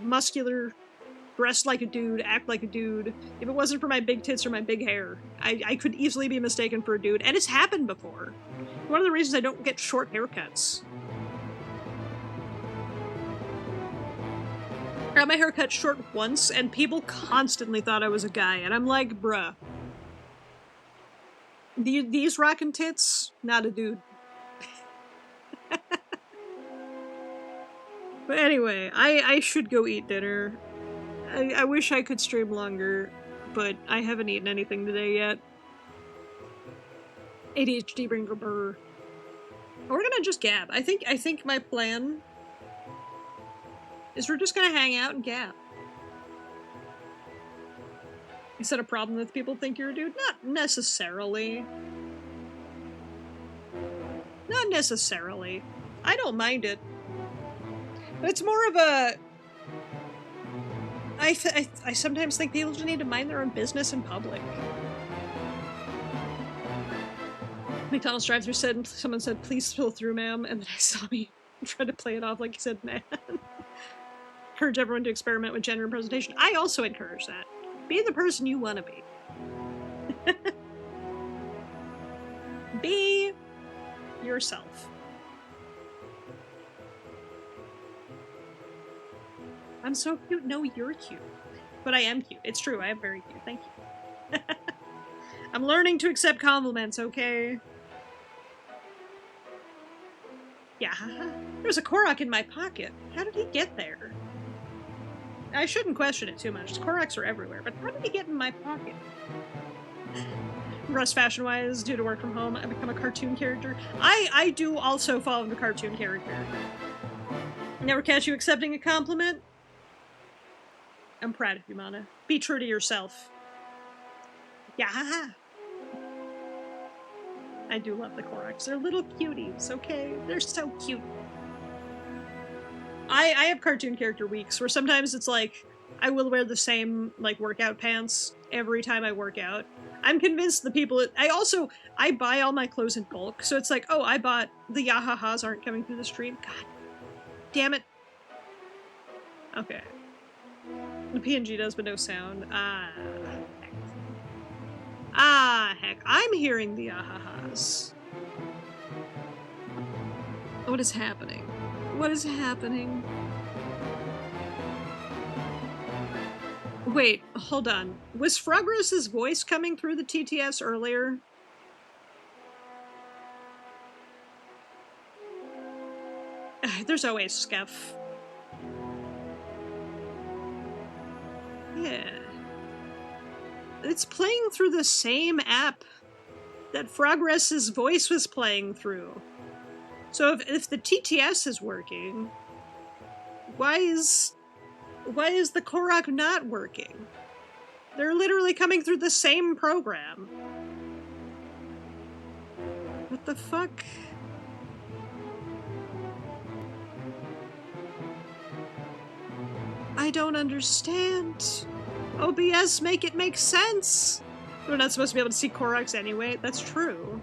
muscular, dressed like a dude, act like a dude. If it wasn't for my big tits or my big hair, I could easily be mistaken for a dude. And it's happened before. One of the reasons I don't get short haircuts. I got my hair cut short once, and people constantly thought I was a guy. And I'm like, bruh. These rockin' tits? Not a dude. But anyway, I should go eat dinner. I wish I could stream longer, but I haven't eaten anything today yet. ADHD bringer burr. We're gonna just gab. I think my plan is we're just gonna hang out and gab. Is that a problem if people think you're a dude? Not necessarily. Not necessarily. I don't mind it. But it's more of a... I sometimes think people just need to mind their own business in public. McDonald's drive-thru said, someone said, please fill through, ma'am, and then I saw me try to play it off like he said, man. Encourage everyone to experiment with gender and presentation. I also encourage that. Be the person you want to be. Be yourself. I'm so cute. No, you're cute. But I am cute. It's true. I am very cute. Thank you. I'm learning to accept compliments, okay? Yeah. There's a Korok in my pocket. How did he get there? I shouldn't question it too much. Koroks are everywhere, but how did he get in my pocket? Russ, fashion-wise, due to work from home, I become a cartoon character. I do also follow the cartoon character. Never catch you accepting a compliment? I'm proud of you, Mana. Be true to yourself. Yeah. I do love the Koroks. They're little cuties, okay? They're so cute. I have cartoon character weeks where sometimes it's like I will wear the same like workout pants every time I work out. I'm convinced the people I buy all my clothes in bulk, so it's like, oh, I bought the Yahahas aren't coming through the stream. God damn it. Okay. The PNG does, but no sound. Heck. Heck. I'm hearing the Yahahas. What is happening? What is happening? Wait, hold on. Was Frogros's voice coming through the TTS earlier? There's always scuff. Yeah. It's playing through the same app that Frogros's voice was playing through. So if the TTS is working, why is the Korok not working? They're literally coming through the same program. What the fuck? I don't understand. OBS, make it make sense. We're not supposed to be able to see Koroks anyway. That's true.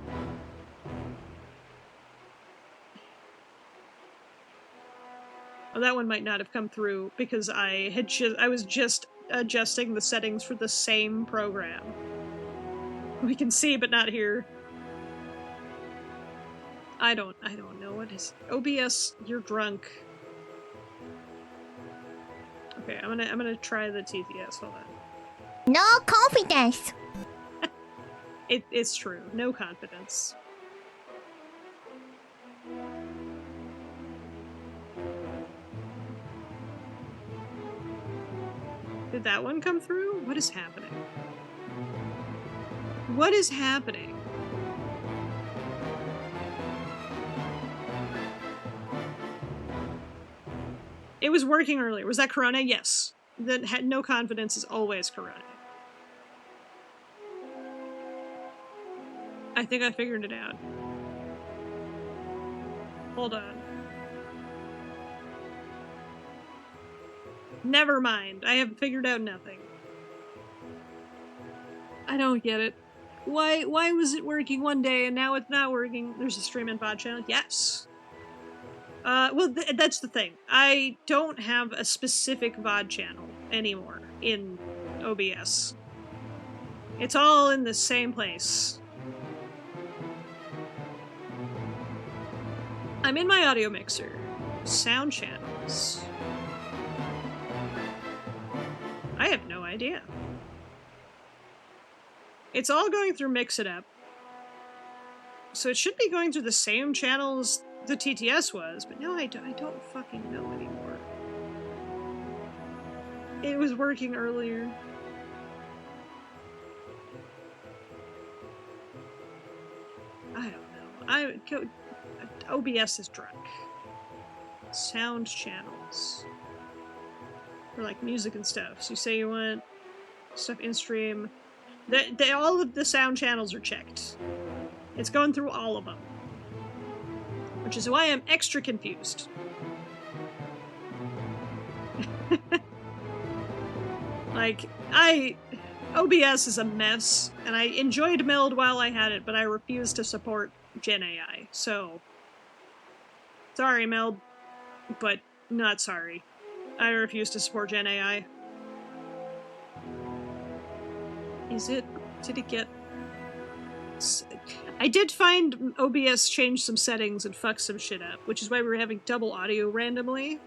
Well, that one might not have come through because I was just adjusting the settings for the same program. We can see but not hear. I don't know what is OBS. You're drunk. Okay, I'm gonna try the TTS. Hold on. No confidence. It's true. No confidence. Did that one come through? What is happening? What is happening? It was working earlier. Was that Corona? Yes. That had no confidence is always Corona. I think I figured it out. Hold on. Never mind. I have figured out nothing. I don't get it. Why was it working one day and now it's not working? There's a stream and VOD channel? Yes. Well, that's the thing. I don't have a specific VOD channel anymore in OBS. It's all in the same place. I'm in my audio mixer. Sound channels. I have no idea. It's all going through Mix It Up. So it should be going through the same channels the TTS was, but no, I don't fucking know anymore. It was working earlier. I don't know. OBS is drunk. Sound channels. For like music and stuff. So you say you want stuff in stream. All of the sound channels are checked. It's going through all of them. Which is why I'm extra confused. Like, OBS is a mess, and I enjoyed Meld while I had it, but I refuse to support Gen AI, so... Sorry, Meld, but not sorry. I refuse to support Gen AI. Did it get... I did find OBS changed some settings and fucked some shit up, which is why we were having double audio randomly.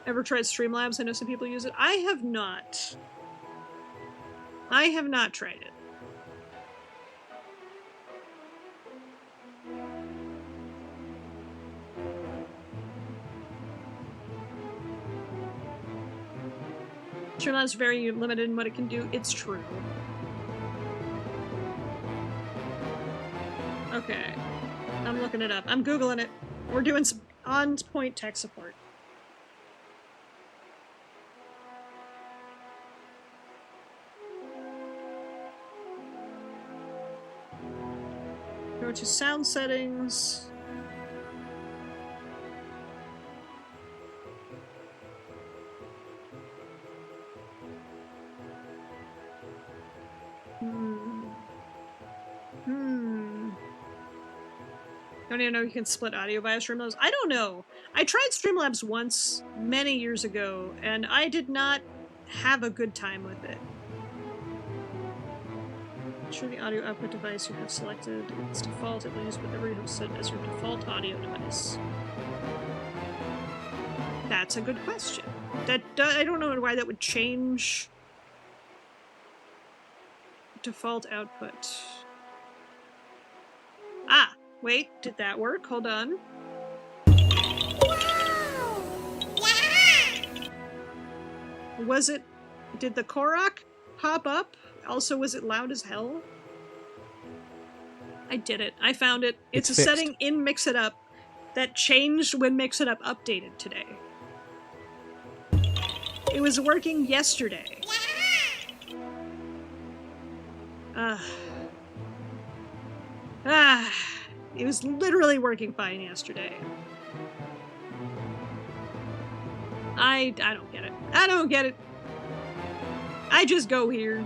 Ever tried Streamlabs? I know some people use it. I have not. I have not tried it. Streamlabs is very limited in what it can do. It's true. Okay. I'm looking it up. I'm Googling it. We're doing some on-point tech support. Go to sound settings. Don't even know you can split audio via Streamlabs. I don't know. I tried Streamlabs once, many years ago, and I did not have a good time with it. Ensure the audio output device you have selected is default. It will use whatever you have set as your default audio device. That's a good question. I don't know why that would change default output. Ah! Wait, did that work? Hold on. Wow! Yeah! Was it... Did the Korok pop up? Also, was it loud as hell? I did it. I found it. It's a fixed. setting in Mix It Up that changed when Mix It Up updated today. It was working yesterday. It was literally working fine yesterday. I don't get it. I don't get it. I just go here.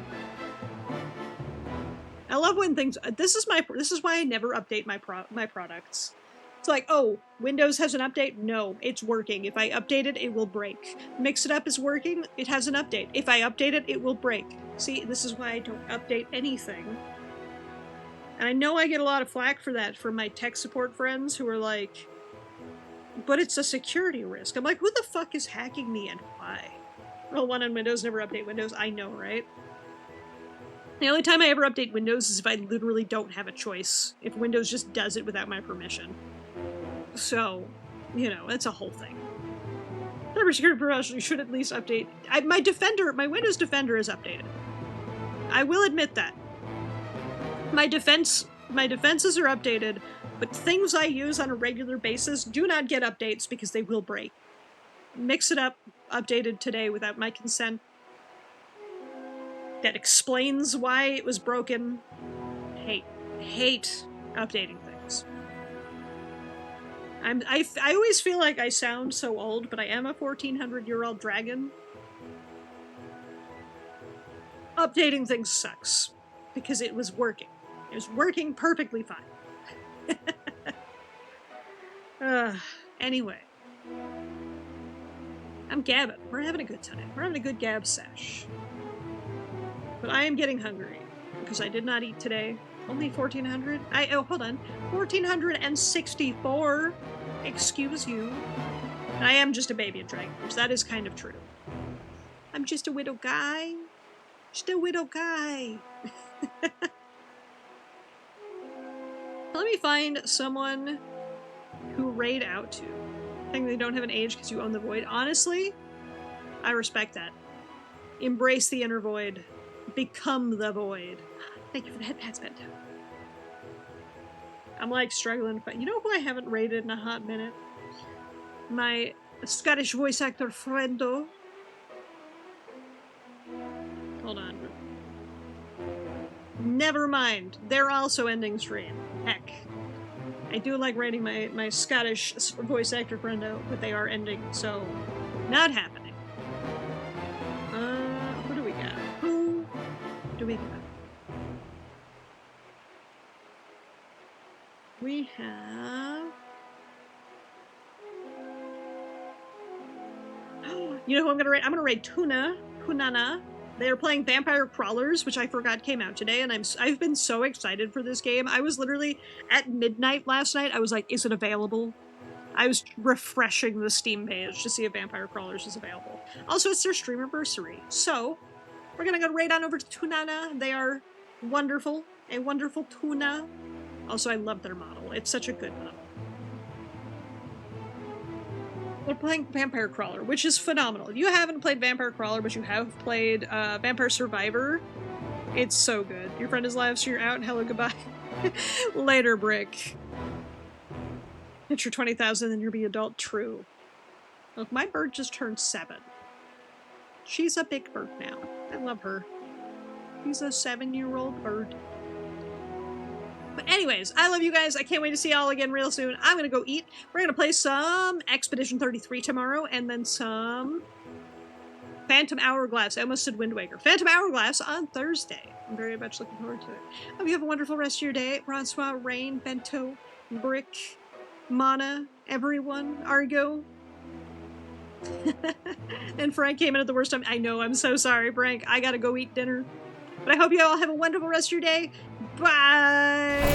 I love when things. This is why I never update my products. It's like, oh, Windows has an update? No, it's working. If I update it, it will break. Mix It Up is working, it has an update. If I update it, it will break. See, this is why I don't update anything. And I know I get a lot of flack for that from my tech support friends who are like, but it's a security risk. I'm like, who the fuck is hacking me and why? Roll one on Windows, never update Windows. I know, right? The only time I ever update Windows is if I literally don't have a choice. If Windows just does it without my permission. So, you know, it's a whole thing. Cybersecurity professional should at least update. My Windows Defender is updated. I will admit that. My defenses are updated, but things I use on a regular basis do not get updates because they will break. Mix It Up updated today without my consent. That explains why it was broken. Hate updating things. I always feel like I sound so old, but I am a 1400-year-old dragon. Updating things sucks because it was working. It was working perfectly fine. Anyway. I'm gabbing. We're having a good time. We're having a good gab sesh. But I am getting hungry because I did not eat today. Only 1400? Oh, hold on. 1464. Excuse you. And I am just a baby at Dragon Age. That is kind of true. I'm just a widow guy. Just a widow guy. Let me find someone who raid out to. I think they don't have an age because you own the void. Honestly, I respect that. Embrace the inner void. Become the void. Thank you for the headpads, Bento. I'm like struggling, but you know who I haven't rated in a hot minute? My Scottish voice actor friendo. Hold on. Never mind. They're also ending stream. Heck. I do like rating my Scottish voice actor friendo, but they are ending, so not happening. Who do we got? Who do we got? We have... You know who I'm gonna raid? I'm gonna raid Tunana. They're playing Vampire Crawlers, which I forgot came out today, and I've been so excited for this game. I was literally at midnight last night. I was like, is it available? I was refreshing the Steam page to see if Vampire Crawlers is available. Also, it's their stream anniversary. So, we're gonna go raid on over to Tunana. They are wonderful. A wonderful tuna. Also, I love their model. It's such a good model. We're playing Vampire Crawler, which is phenomenal. If you haven't played Vampire Crawler, but you have played Vampire Survivor, it's so good. Your friend is live, so you're out. Hello, goodbye. Later, Brick. Hit your 20,000 and you'll be adult. True. Look, my bird just turned 7. She's a big bird now. I love her. She's a 7-year-old bird. But anyways, I love you guys. I can't wait to see y'all again real soon. I'm gonna go eat. We're gonna play some Expedition 33 tomorrow, and then some Phantom Hourglass. I almost said Wind Waker. Phantom Hourglass on Thursday. I'm very much looking forward to it. Hope you have a wonderful rest of your day. Francois, Rain, Bento, Brick, Mana, everyone, Argo. And Frank came in at the worst time. I know, I'm so sorry, Frank. I gotta go eat dinner. But I hope you all have a wonderful rest of your day. Bye!